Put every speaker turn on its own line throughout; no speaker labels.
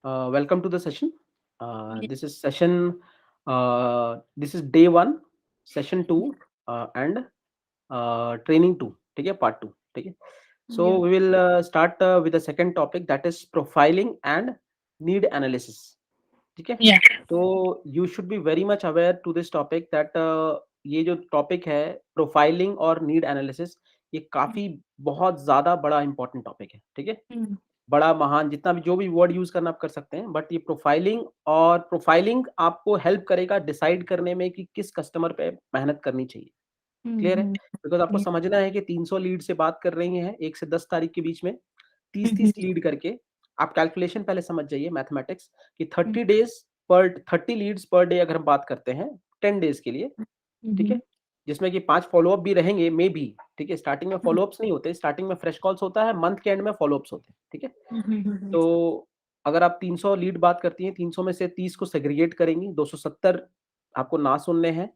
Welcome to the session.
Ye-
This is session. This is day one, session two, and training two. ठीक है, part two. ठीक है. So
Yeah.
we will start with the second topic, that is profiling and need analysis. ठीक है.
Yeah.
तो you should be very much aware to this topic that ये जो topic है प्रोफाइलिंग और नीड एनालिसिस, ये काफी बहुत ज्यादा बड़ा इंपॉर्टेंट टॉपिक है. ठीक है.
Mm,
बड़ा महान, जितना भी जो भी वर्ड यूज करना आप कर सकते हैं, बट ये प्रोफाइलिंग आपको हेल्प करेगा डिसाइड करने में कि किस कस्टमर पे मेहनत करनी चाहिए. क्लियर है?
mhm,
बिकॉज आपको
yeah.
समझना है कि 300 लीड से बात कर रही हैं 1 से 10 तारीख के बीच में, 30-30
Mhm,
लीड करके आप कैलकुलेशन पहले समझ जाइए मैथमेटिक्स कि
mhm,
30 डेज पर 30 लीड्स पर डे अगर हम बात करते हैं 10 डेज के लिए. ठीक है.
mhm,
जिसमें कि 5 फॉलोअप भी रहेंगे मे बी. ठीक है. स्टार्टिंग में फॉलोअप्स नहीं होते, स्टार्टिंग में फ्रेश कॉल्स होता है, मंथ के एंड में फॉलोअप्स होते हैं. ठीक है.
mhm,
तो अगर आप 300 लीड बात करती हैं, 300 में से 30 को सेग्रीगेट करेंगी, 270 आपको ना सुनने हैं,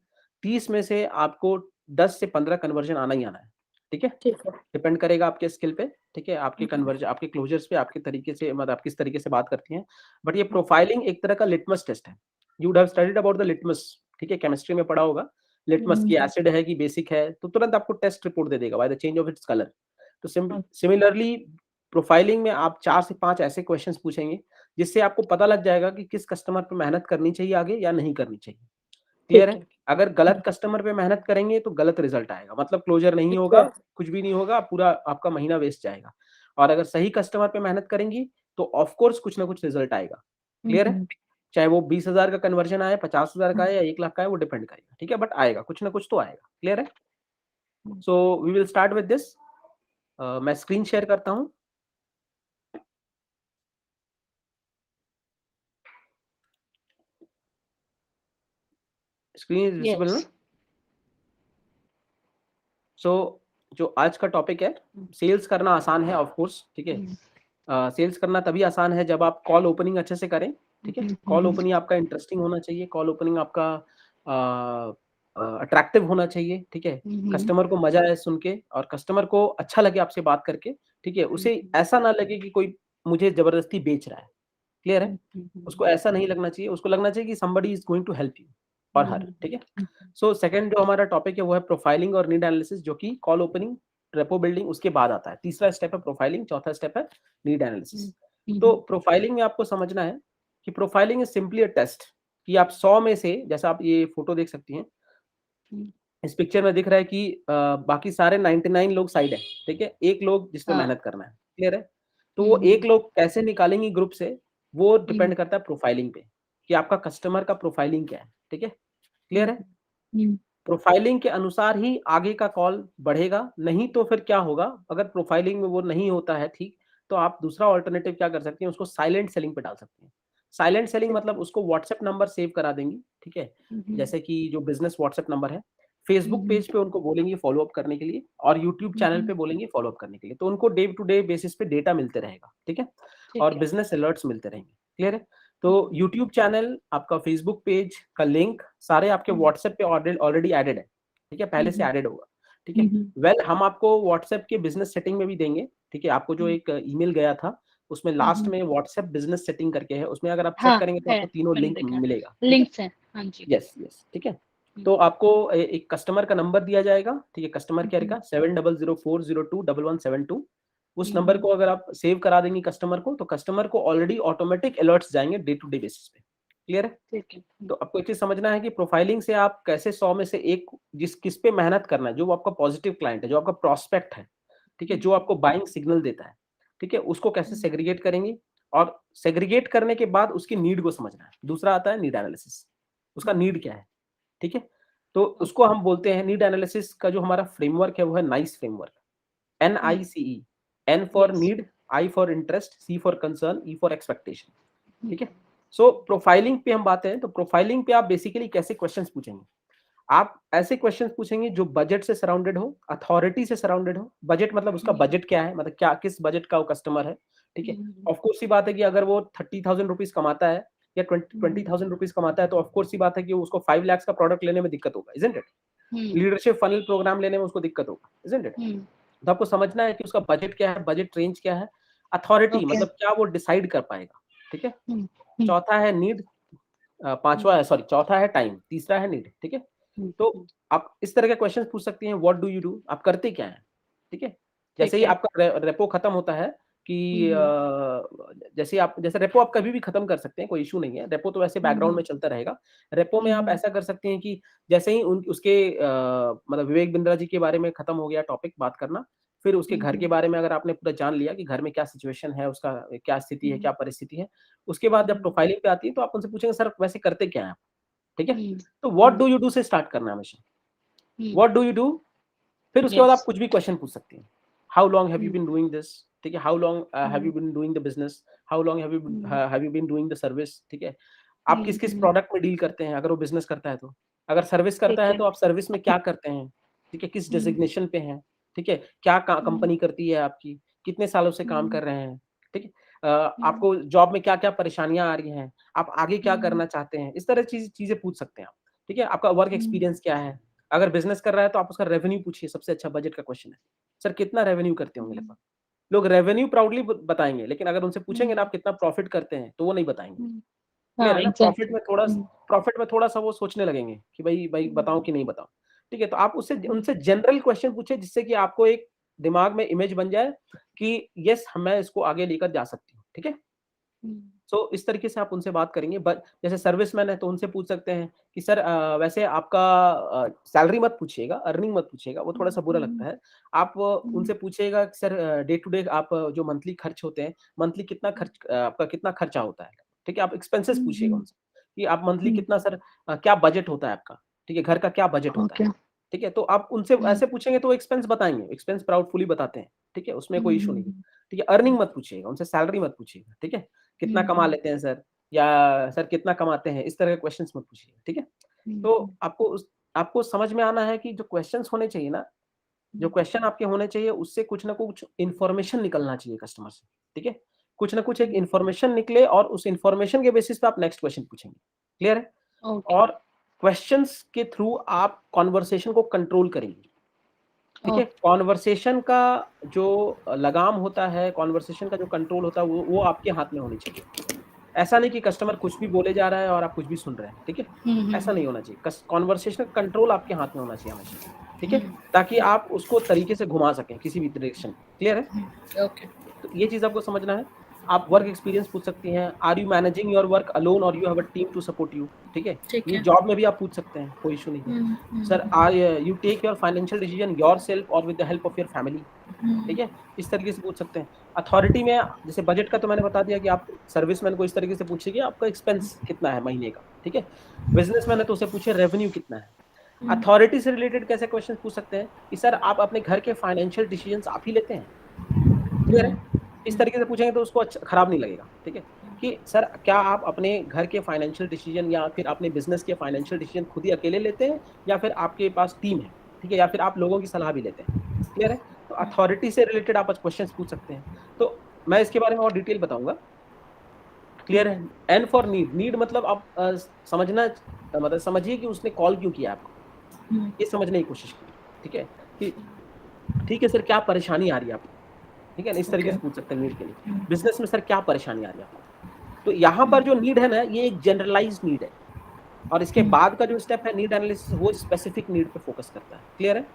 30 में से आपको 10 से 15 कन्वर्जन आना ही आना है. ठीक है.
ठीक है.
डिपेंड करेगा आपके स्किल पे. ठीक है. आपके
Mhm,
कन्वर्जन, आपके क्लोजर्स पे, आपके तरीके से, मतलब आप किस तरीके से बात करती हैं. बट ये
mhm,
प्रोफाइलिंग एक तरह का लिटमस टेस्ट है. You would have studied about the litmus. ठीक है. केमिस्ट्री में पढ़ा होगा लिटमस की,
mhm,
एसिड है कि बेसिक है, तो तुरंत आपको टेस्ट रिपोर्ट दे देगा by the change of its colour. तो
okay,
सिमिलरली प्रोफाइलिंग में आप 4 से 5 ऐसे क्वेश्चंस पूछेंगे जिससे आपको पता लग जाएगा कि किस कस्टमर पे मेहनत करनी चाहिए आगे या नहीं करनी चाहिए. क्लियर
ठीक
है?
है.
अगर गलत कस्टमर पे मेहनत करेंगे तो गलत रिजल्ट आएगा, मतलब क्लोजर नहीं होगा,
Exactly.
कुछ भी नहीं होगा, पूरा आपका महीना वेस्ट जाएगा. और अगर सही कस्टमर पे मेहनत करेंगी तो ऑफ कोर्स कुछ ना कुछ रिजल्ट आएगा. क्लियर है?
Mhm,
चाहे वो 20,000 का कन्वर्जन आए, 50,000 का
mhm,
आए या 1 लाख का आए, वो डिपेंड करेगा. ठीक है. बट आएगा, कुछ ना कुछ तो आएगा. क्लियर है?
mhm.
So we will start with this. मैं स्क्रीन शेयर करता हूँ. स्क्रीन इज विजिबल ना?
Yes.
सो जो आज का टॉपिक है, सेल्स करना आसान है ऑफ कोर्स. ठीक है.
Mhm,
सेल्स करना तभी आसान है जब आप कॉल ओपनिंग अच्छे से करें. ठीक है.
mhm,
कॉल
mhm,
ओपनिंग आपका इंटरेस्टिंग होना चाहिए, कॉल ओपनिंग आपका अट्रैक्टिव होना चाहिए. ठीक है.
mhm,
कस्टमर को मजा आए सुन के, और कस्टमर को अच्छा लगे आपसे बात करके. ठीक है. उसे ऐसा ना लगे कि कोई मुझे जबरदस्ती बेच रहा है. क्लियर है?
mhm, mhm,
उसको ऐसा नहीं लगना चाहिए, उसको लगना चाहिए कि somebody is going to help you और हर.
mhm,
ठीक है.
mhm.
सो सेकंड जो हमारा टॉपिक है वो है प्रोफाइलिंग और नीड एनालिसिस, जो कि कॉल ओपनिंग, रेपो बिल्डिंग उसके बाद आता है. तीसरा स्टेप है प्रोफाइलिंग, चौथा स्टेप है नीड एनालिसिस.
Mhm,
तो
mhm,
प्रोफाइलिंग में आपको समझना है कि profiling is simply a test, कि आप 100 में से, जैसा आप ये फोटो देख सकती हैं,
mhm.
इस पिक्चर में दिख रहा है कि बाकी सारे 99 लोग साइड है. ठीक है. एक लोग जिसपे
हाँ.
मेहनत करना है. क्लियर है? तो वो
Mhm,
एक लोग कैसे निकालेंगे ग्रुप से, वो
mhm,
डिपेंड करता है प्रोफाइलिंग पे, कि आपका कस्टमर का प्रोफाइलिंग क्या है. ठीक है. क्लियर
mhm,
है?
mhm,
प्रोफाइलिंग के अनुसार ही आगे का कॉल बढ़ेगा, नहीं तो फिर क्या होगा, अगर प्रोफाइलिंग में वो नहीं होता है ठीक, तो आप दूसरा ऑल्टरनेटिव क्या कर सकते हैं, उसको साइलेंट सेलिंग पे डाल सकते हैं. साइलेंट सेलिंग
ठीक.
मतलब उसको व्हाट्सएप नंबर सेव करा देंगी. ठीक है.
Mhm,
जैसे कि जो बिजनेस व्हाट्सएप नंबर है, फेसबुक
mhm,
पेज पे उनको बोलेंगे फॉलो अप करने के लिए, और यूट्यूब चैनल
mhm.
पे बोलेंगे फॉलो अप करने के लिए, तो उनको डे टू डे बेसिस पे डेटा मिलते रहेगा. ठीक है. और
ठीक है.
बिजनेस अलर्ट्स मिलते रहेंगे. क्लियर है? तो
Mhm,
यूट्यूब चैनल, आपका फेसबुक पेज का लिंक, सारे आपके
mhm,
व्हाट्सएप पे ऑलरेडी एडेड है. ठीक है. पहले से
mhm,
एडेड होगा. ठीक है.
mhm,
वेल हम आपको व्हाट्सएप के बिजनेस सेटिंग में भी देंगे. ठीक है. आपको जो
mhm,
एक ईमेल गया था, उसमें लास्ट
mhm.
में व्हाट्सएप बिजनेस सेटिंग करके है, उसमें अगर आप चेक
हाँ,
करेंगे तो
है.
आपको तीनों
मैंने
लिंक
देखा.
मिलेगा. ठीक है.
लिंक्स हैं. हाँ जी.
Yes yes. ठीक है.
Mhm,
तो आपको एक कस्टमर का नंबर दिया जाएगा. ठीक है. कस्टमर केयर
mhm,
का 7004021172. उस नंबर
mhm.
को अगर आप सेव करा देंगी कस्टमर को, तो कस्टमर को ऑलरेडी ऑटोमेटिक अलर्ट्स जाएंगे डे टू डे बेसिस पे. क्लियर है?
ठीक है.
तो आपको एक चीज समझना है कि प्रोफाइलिंग से आप कैसे 100 में से एक, जिस किस पे मेहनत करना है, जो आपका पॉजिटिव क्लाइंट है, जो आपका प्रोस्पेक्ट है. ठीक है. जो
Mhm,
आपको बाइंग सिग्नल देता है. ठीक है. उसको कैसे
mhm,
सेग्रीगेट करेंगे, और सेग्रीगेट करने के बाद उसकी नीड को समझना है. दूसरा आता है नीड एनालिसिस. उसका
mhm.
नीड क्या है. ठीक है. तो उसको
Okay.
हम बोलते हैं, नीड एनालिसिस का जो हमारा फ्रेमवर्क है वो है nice framework.
Mhm.
NICE. N for
Yes.
Need, I for interest, C for concern, E for expectation.
Mhm,
ठीक है. सो प्रोफाइलिंग पे हम बात करें तो प्रोफाइलिंग पे आप बेसिकली कैसे क्वेश्चंस पूछेंगे. आप ऐसे क्वेश्चंस पूछेंगे जो बजट से सराउंडेड हो, अथॉरिटी से सराउंडेड हो. बजट मतलब उसका
mhm,
बजट क्या है, मतलब क्या किस बजट का वो कस्टमर है. ठीक है.
mhm,
ऑफ कोर्स सी बात है कि अगर वो 30,000 रुपीज कमाता है या twenty twenty
mhm,
thousand rupees कमाता है, तो ऑफ कोर्स सी बात है कि उसको 5 लाख का प्रोडक्ट लेने में दिक्कत होगा. Isn't it?
mhm,
leadership funnel program लेने में उसको दिक्कत होगा. Isn't it?
mhm.
तो आपको समझना है कि उसका बजट क्या है, बजट रेंज क्या है, अथॉरिटी
Okay.
मतलब क्या वो डिसाइड कर पाएगा. ठीक है?
हम्म,
चौथा है नीड, पाँचवा है, सॉरी, चौथा है टाइम, तीसरा है नीड, ठीक है? तो
हम्म,
आप इस तरह के क्वेश्चन पूछ सकती हैं, व्हाट डू यू डू? आप करते क्या हैं? ठीक है? जैसे
ठीक
ही
है।
आपका रेपो खत्म होता है कि
हम्म,
जैसे रेपो आप कभी भी खत्म कर सकते हैं, कोई इश्यू नहीं है। रेपो तो वैसे बैकग्राउंड
हम्म,
में चलता रहेगा। रेपो में आप
हम्म,
ऐसा कर सकते हैं कि जैसे ही उन उसके मतलब विवेक बिंद्रा जी के बारे में खत्म हो गया टॉपिक बात करना, फिर उसके घर के
हम्म,
बारे में अगर आपने पूरा जान लिया कि घर में क्या सिचुएशन है, उसका क्या स्थिति है,
हम्म,
क्या परिस्थिति है, उसके बाद जब
हम्म,
प्रोफाइलिंग पे आती है तो आप उनसे पूछेंगे सर वैसे करते क्या हैं आप? ठीक है?
हम्म,
तो what
hmm,
do you do से स्टार्ट करना है हमेशा।
हम्म,
व्हाट डू यू डू? फिर उसके बाद
यस।
आप कुछ भी क्वेश्चन पूछ सकती हैं। How long have you
hmm,
been doing this? ठीक है? How long have you
hmm,
been doing the business? How long
hmm,
have you been doing the service? ठीक है? आप किस-किस
हम्म,
प्रोडक्ट में डील करते हैं अगर वो बिज़नेस करता है तो? अगर सर्विस करता
ठीक
है
है।
तो आप सर्विस में क्या करते हैं? ठीक है? किस
हम्म,
डेज़िग्नेशन पे हैं? ठीक है? क्या का
हम्म,
कंपनी करती है आपकी? कितने सालों से काम
हम्म,
कर रहे हैं? ठीक है?
हम्म,
आपको जॉब में क्या-क्या परेशानियाँ आ रही हैं? आप आगे क्या
हम्म,
करना चाहते हैं? इस तरह चीज़ें पूछ सकते हैं आप। ठीक है? आपका वर्क
हम्म,
एक्सपीरियंस क्या है? अगर बिज़नेस कर रहा है तो आप उसका रेवेन्यू पूछिए, सबसे अच्छा बजट का क्वेश्चन है। सर कितना रेवेन्यू करते होंगे
हम्म,
लगभग? लोग रेवेन्यू प्राउडली ब बताएँगे, लेकिन अगर उनसे पूछेंगे ना
हम्म,
आप कितना प्रॉफिट करते हैं, तो वो नहीं बताएँगे।
हम्म,
क्लियर
हाँ,
है ना?
एग्जैक्टली। हम्म,
प्रॉफिट में थोड़ा-सा वो सोचने लगेंगे कि भई भई बताऊँ
हम्म,
कि नहीं बताऊँ? ठीक है? तो आप उससे
हम्म,
उनसे जनरल क्वेश्चन पूछिए जिससे कि आपको एक दिमाग में इमेज बन जाए कि येस मैं इसको आगे लेकर जा सकती हूँ। ठीक है?
हम्म,
सो इस तरीके से आप उनसे बात करेंगे। ब जैसे सर्विसमैन है तो उनसे पूछ सकते हैं कि सर वैसे आपका सैलरी मत पूछिएगा, अर्निंग मत पूछिएगा, वो थोड़ा-सा बुरा लगता
हम्म,
है। आप
हम्म,
उनसे पूछिएगा कि सर डे टू डे आप जो मंथली खर्च होते हैं, मंथली कितना आपका कितना खर्चा होता है? ठीक है? आप एक्सपेंसेस पूछिएगा
हम्म,
उनसे कि आप मंथली
हम्म,
कितना सर क्या बजट होता है आपका? ठीक है? घर का क्या बजट होता है?
ओके।
ठीक है? तो आप उनसे
हम्म,
ऐसे पूछेंगे तो वो एक्सपेंस बताएँगे, एक्सपेंस प्राउडफुली बताते हैं। ठीक है? उसमें कोई इश्यू नहीं है।
हम्म,
ठीक है? अर्निंग मत पूछिएगा, उनसे सैलरी मत पूछिएगा। ठीक है? कितना कमा
हम्म,
लेते हैं सर? या सर कितना कमाते हैं? इस तरह के क्वेश्चंस मत पूछिए, ठीक है? तो
हम्म,
आपको समझ में आना है कि जो क्वेश्चंस होने चाहिए ना, जो क्वेश्चन आपके होने चाहिए उससे कुछ ना कुछ इन्फॉर्मेशन निकलना चाहिए कस्टमर से, ठीक है? कुछ ना कुछ एक
हम्म,
इन्फॉर्मेशन निकले और उस इन्फॉर्मेशन के बेसिस पे आप नेक्स्ट क्वेश्चन पूछेंगे, क्लियर है?
ओके,
और क्वेश्चंस के थ्रू आप कन्वर्सेशन को कंट्रोल करेंगे, ठीक है?
ओके,
कन्वर्सेशन का जो लगाम होता है, कन्वर्सेशन का जो कंट्रोल होता है वो आपके हाथ में होनी चाहिए। ऐसा नहीं कि कस्टमर कुछ भी बोले जा रहा है और आप कुछ भी सुन रहे हैं, ठीक है? ऐसा नहीं होना चाहिए। कस कन्वर्सेशन कंट्रोल आपके हाथ में होना चाहिए हमेशा, ठीक है? ताकि आप उसको तरीके से घुमा सकें किसी भी डायरेक्शन में, क्लियर है?
ओके,
तो ये चीज़ आपको समझना है। आप वर्क एक्सपीरियंस पूछ सकती हैं, are you managing your work alone और you have a team to support you, ठीक है?
ठीक
ये
है।
जॉब में भी आप पूछ सकते हैं, कोई इश्यू नहीं है। Sir are you take your financial decision yourself और with the help of your family, ठीक है? इस तरीके से पूछ सकते हैं। अथॉरिटी में जैसे बजट का तो मैंने बता दिया कि आप सर्विसमैन को इस तरीके से पूछिए कि आपका एक्सपेंस कितना है महीने का, ठीक है? बिज़नेसमैन है तो उससे पूछिए रेवेन्यू कितना है? अथॉरिटी से रिलेटेड कैसे क्वेश्चन पूछ सकते हैं कि सर आप अपने घर के फाइनेंशियल डिसीजंस आप ही लेते हैं? क्लियर है? इस तरीके से पूछेंगे तो उसको खराब नहीं लगेगा, ठीक है? कि सर क्या आप अपने घर के फाइनेंशियल डिसीजन या फिर अपने बिज़नेस के फाइनेंशियल डिसीजन खुद ही अकेले लेते हैं या फिर आपके पास टीम है, ठीक है? या फिर आप लोगों की सलाह भी लेते हैं, क्लियर है? तो अथॉरिटी से रिलेटेड आप आज क्वेश्चंस पूछ सकते हैं। तो मैं इसके बारे में और डिटेल बताऊँगा, क्लियर है? एन फॉर नीड, नीड मतलब आप मतलब समझिए कि उसने कॉल क्यों किया आपको, ये समझने की कोशिश कीजिए, ठीक है? कि ठीक है सर क्या परेशानी आ रही है आपको? ठीक है ना? इस तरीके
ओके।
से पूछ सकते हैं नीड के लिए। बिज़नेस में सर क्या परेशानी आ रही है आपको? तो यहाँ पर जो नीड है ना, ये एक जनरलाइज़्ड नीड है और इसके बाद का जो स्टेप है नीड एनालिसिस वो स्पेसिफिक नीड पे फ़ोकस करता है। क्लियर है?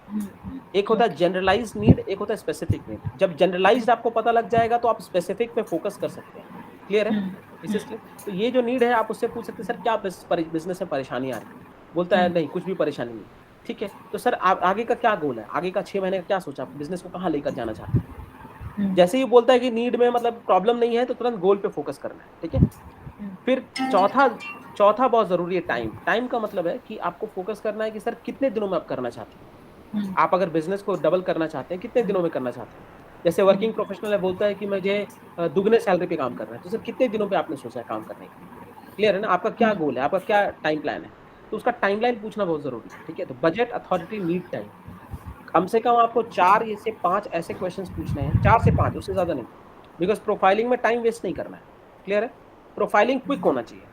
एक होता है
ओके।
जनरलाइज़्ड नीड, एक होता है स्पेसिफिक नीड। जब जनरलाइज़्ड आपको पता लग जाएगा तो आप स्पेसिफिक पे फ़ोकस कर सकते हैं। क्लियर है? इस इसलिए तो ये जो नीड है आप उससे पूछ सकते हैं सर क्या बिज़नेस में परेशानी आ रही है? बोलता है नहीं कुछ भी परेशानी नहीं। ठीक है, तो सर आप आगे का क्या गोल है? आगे का 6 महीने का क्या सोचा? बिज़नेस को कहाँ लेकर जाना चाहते हैं? जैसे ही बोलता है कि नीड में मतलब प्रॉब्लम नहीं है तो तुरंत गोल पे फ़ोकस करना है। ठीक है? फिर चौथा चौथा बहुत ज़रूरी है टाइम। टाइम का मतलब है कि आपको फ़ोकस करना है कि सर कितने दिनों में आप करना चाहती हैं? आप अगर बिज़नेस को डबल करना चाहते हैं, कितने दिनों में करना चाहते हैं? जैसे वर्किंग प्रोफ़ेशनल है बोलता है कि मुझे दुगने सैलरी पे काम करना है, तो सर कितने दिनों पे आपने सोचा है काम करने का? क्लियर है ना? आपका क्या गोल है? आपका क्या टाइम प्लान है? तो उसका टाइमलाइन पूछना बहुत ज़रूरी है, ठीक है? तो बजट, अथॉरिटी, नीड, टाइम। कम से कम आपको 4 से 5 ऐसे क्वेश्चन्स पूछने हैं, 4 से 5 उससे ज़्यादा नहीं। बिकॉज़ प्रोफाइलिंग में टाइम वेस्ट नहीं करना है, क्लियर है? प्रोफाइलिंग क्विक होना चाहिए,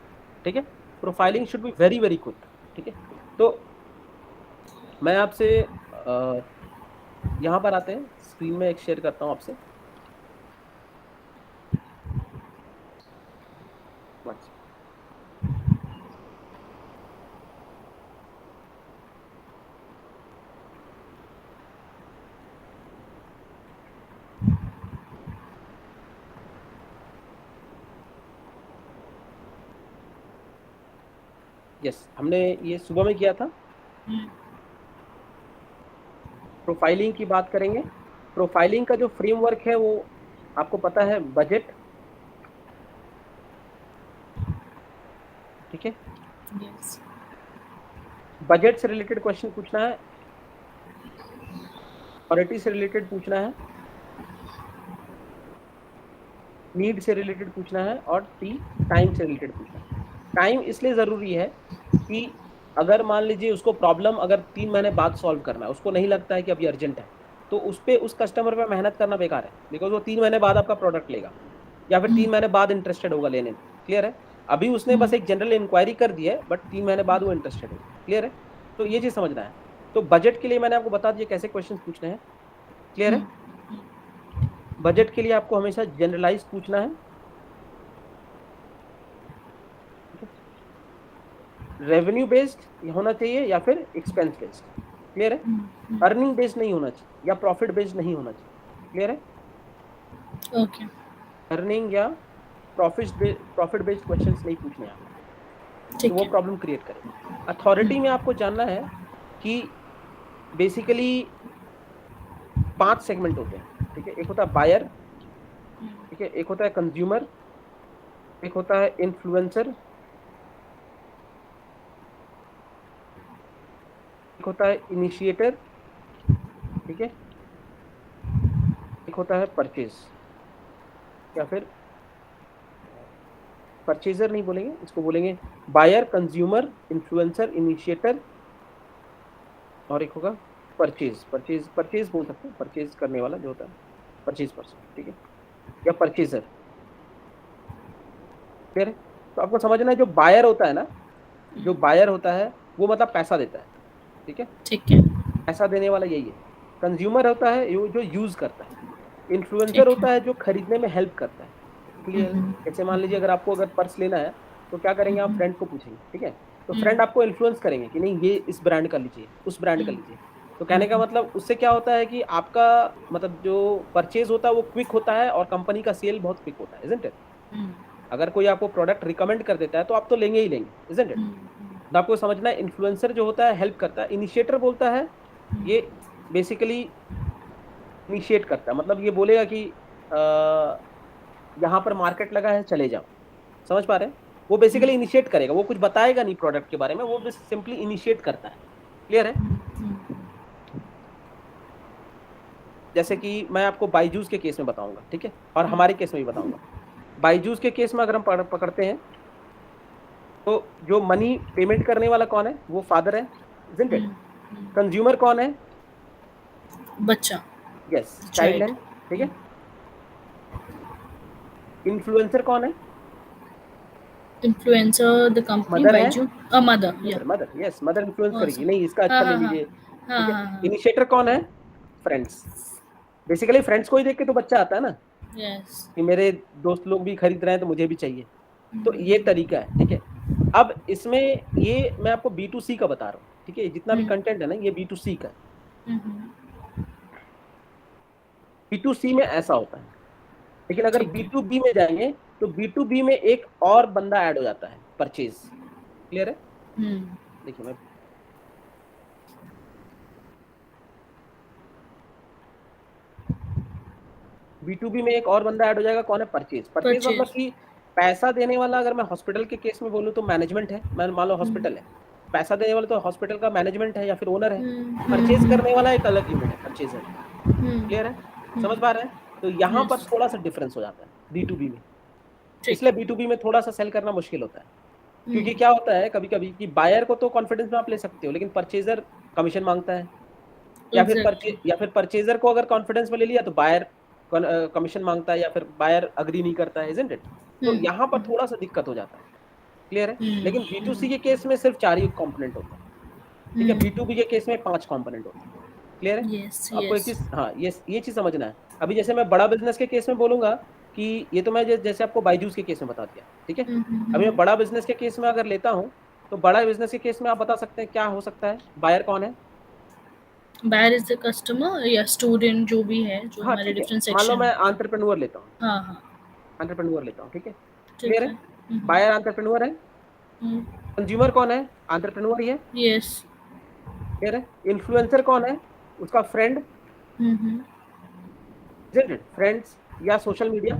ठीक है? Profiling should be very, very quick, ठीक है? तो मैं आपसे यहाँ पर आते हैं, स्क्रीन में एक शेयर करता हूँ आपसे। मच। यस, हमने ये सुबह में किया था। प्रोफाइलिंग की बात करेंगे। प्रोफाइलिंग का जो फ्रेमवर्क है वो आपको पता है, बजट, ठीक है।
यस।
बजट से रिलेटेड क्वेश्चन पूछना है, क्वालिटी से रिलेटेड पूछना है, नीड से रिलेटेड पूछना है, और टाइम से रिलेटेड पूछना है। टाइम इसलिए जरूरी है कि अगर मान लीजिए उसको प्रॉब्लम अगर 3 महीने बाद सॉल्व करना है, उसको नहीं लगता है कि अभी अर्जेंट है, तो उस कस्टमर पे मेहनत करना बेकार है, बिकॉज वो 3 महीने बाद आपका प्रोडक्ट लेगा या फिर 3 महीने बाद इंटरेस्टेड होगा लेने में। क्लियर है? अभी उसने बस एक जनरल इंक्वायरी कर दी है, बट 3 महीने बाद वो इंटरेस्टेड होगा। क्लियर है? तो ये चीज समझना है। तो बजट के लिए मैंने आपको बता दिया कैसे क्वेश्चन पूछने हैं। क्लियर है? बजट के लिए आपको हमेशा जनरलाइज पूछना है, रेवेन्यू बेस्ड होना चाहिए या फिर एक्सपेंस बेस्ड। क्लियर है? अर्निंग बेस्ड नहीं होना चाहिए या प्रॉफिट बेस्ड नहीं होना चाहिए। क्लियर है?
ओके।
अर्निंग या प्रॉफिट बेस्ड क्वेश्चंस नहीं पूछने हैं, तो वो प्रॉब्लम क्रिएट करेगा। अथॉरिटी में आपको जानना है कि बेसिकली 5 सेगमेंट होते हैं, ठीक है। एक होता है बायर, ठीक है, एक होता है कंज्यूमर, एक होता है इन्फ्लुएंसर, एक होता है इनिशिएटर, ठीक है, एक होता है परचेज, या फिर परचेजर नहीं बोलेंगे, इसको बोलेंगे बायर, कंज्यूमर, इन्फ्लुएंसर, इनिशिएटर, और एक होगा परचेज बोल सकते हैं, परचेज करने वाला जो होता है परचेज पर्सन, ठीक है, या परचेजर। क्लियर है? तो आपको समझना है जो बायर होता है ना, जो बायर होता है वो मतलब पैसा देता है, ठीक है, पैसा देने वाला यही है। कंज्यूमर होता है जो यूज करता है। इन्फ्लुएंसर होता है जो खरीदने में हेल्प करता है। क्लियर? जैसे मान लीजिए अगर आपको अगर पर्स लेना है तो क्या करेंगे, आप फ्रेंड को पूछेंगे, ठीक है, तो फ्रेंड आपको इन्फ्लुएंस करेंगे कि नहीं ये इस ब्रांड का लीजिए, उस ब्रांड का लीजिए। तो कहने का मतलब उससे क्या होता है कि आपका मतलब जो परचेज होता है वो क्विक होता है और कंपनी का सेल बहुत क्विक होता है, इजंट इट? अगर कोई आपको प्रोडक्ट रिकमेंड कर देता है तो आप तो लेंगे ही लेंगे, इजंट इट? तो आपको समझना है इन्फ्लुएंसर जो होता है हेल्प करता है, इनिशिएटर बोलता है ये बेसिकली इनिशिएट करता है, मतलब ये बोलेगा कि यहाँ पर मार्केट लगा है चले जाओ। समझ पा रहे हैं? वो बेसिकली इनिशिएट करेगा, वो कुछ बताएगा नहीं प्रोडक्ट के बारे में, वो बस सिंपली इनिशिएट करता है। क्लियर है? जैसे कि मैं आपको बायजूस के केस में बताऊंगा, ठीक है, और हमारे केस में भी बताऊंगा। बायजूस के केस में अगर हम पकड़ते हैं तो जो मनी पेमेंट करने वाला कौन है, वो फादर है, इजंट इट? कंज्यूमर कौन है?
बच्चा,
यस, चाइल्ड है, ठीक है। इन्फ्लुएंसर कौन है?
इन्फ्लुएंसर द कंपनी,
मदर है, मदर, यस, मदर इन्फ्लुएंस करेगी, नहीं इसका अच्छा ले लीजिए, ठीक है। इनिशिएटर कौन है? फ्रेंड्स। बेसिकली फ्रेंड्स को ही देख के तो बच्चा आता है ना,
यस,
कि मेरे दोस्त लोग भी खरीद रहे हैं तो मुझे भी चाहिए। तो ये तरीका है, ठीक है। अब इसमें ये मैं आपको B2C का बता रहा हूँ, ठीक है, जितना भी कंटेंट है ना ये B2C का है। B2C में ऐसा होता है, लेकिन अगर B2B में जाएंगे तो B2B में एक और बंदा ऐड हो जाता है, परचेज। क्लियर है? देखिए मैं B2B में एक और बंदा ऐड हो जाएगा, कौन है? परचेज मतलब कि पैसा देने वाला, अगर मैं हॉस्पिटल के केस में बोलूँ तो मैनेजमेंट है, मान लो हॉस्पिटल है, पैसा देने वाला तो हॉस्पिटल का मैनेजमेंट है या फिर ओनर है। परचेज करने वाला एक अलग यूनिट है, परचेजर। क्लियर है? समझ पा रहे हैं? तो यहाँ पर थोड़ा सा डिफरेंस हो जाता है B2B में, इसलिए B2B में थोड़ा सा सेल करना मुश्किल होता है, क्योंकि क्या होता है कभी कभी कि बायर को तो कॉन्फिडेंस में आप ले सकते हो, लेकिन परचेजर कमीशन मांगता है, या फिर परचेजर को अगर कॉन्फिडेंस में ले लिया तो बायर कमीशन मांगता है, या फिर बायर अग्री नहीं करता है, इजंट इट? तो यहाँ पर थोड़ा सा दिक्कत हो जाता है। क्लियर है? लेकिन B2C के केस में सिर्फ 4 ही कंपोनेंट होते हैं, ठीक है। B2B के केस में 5 कंपोनेंट होते हैं। क्लियर है? आपको एक चीज, हाँ, ये चीज समझना है। अभी जैसे मैं बड़ा बिजनेस के केस में बोलूंगा कि ये तो मैं जैसे आपको बायजूस के केस में बता दिया, ठीक है। अभी मैं बड़ा बिजनेस के केस में अगर लेता हूँ, तो बड़ा बिजनेस के केस में आप बता सकते हैं क्या हो सकता है, बायर कौन है?
बायर इज द कस्टमर या स्टूडेंट, जो भी है, जो
हाँ
हमारे
ठीक है,
डिफरेंट
मान लो
सेक्शन
मैं
है।
एंटरप्रेन्योर लेता हूँ,
हाँ हाँ,
एंटरप्रेन्योर लेता हूँ, ठीक है,
ठीक
क्लियर
है।
है। बायर एंटरप्रेन्योर है, कंज्यूमर कौन है? एंटरप्रेन्योर ही है,
यस।
क्लियर है। इन्फ्लुएंसर कौन है? उसका फ्रेंड, फ्रेंड्स या सोशल मीडिया,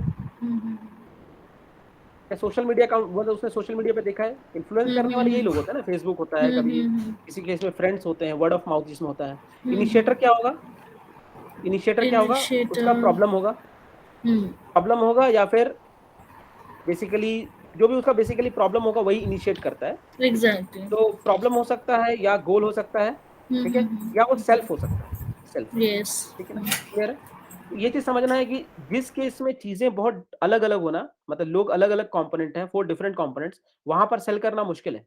या सोशल मीडिया का मतलब उसने सोशल मीडिया पे देखा है। इन्फ्लुएंस करने वाले यही लोग होते हैं ना, फेसबुक होता है, कभी किसी केस में फ्रेंड्स होते हैं, वर्ड ऑफ माउथ जिसमें होता है। इनिशिएटर क्या होगा? इनिशिएटर क्या होगा? उसका प्रॉब्लम होगा या फिर बेसिकली जो भी उसका बेसिकली प्रॉब्लम होगा वही इनिशिएट करता है।
एग्जैक्टली।
तो प्रॉब्लम हो सकता है या गोल हो सकता है, ठीक है, या वो सेल्फ हो सकता है, सेल्फ,
यस।
ठीक है ना, क्लियर है। ये चीज समझना है कि जिस केस में चीजें बहुत अलग अलग होना, मतलब लोग अलग अलग कंपोनेंट हैं, 4 डिफरेंट कंपोनेंट्स, वहां पर सेल करना मुश्किल है।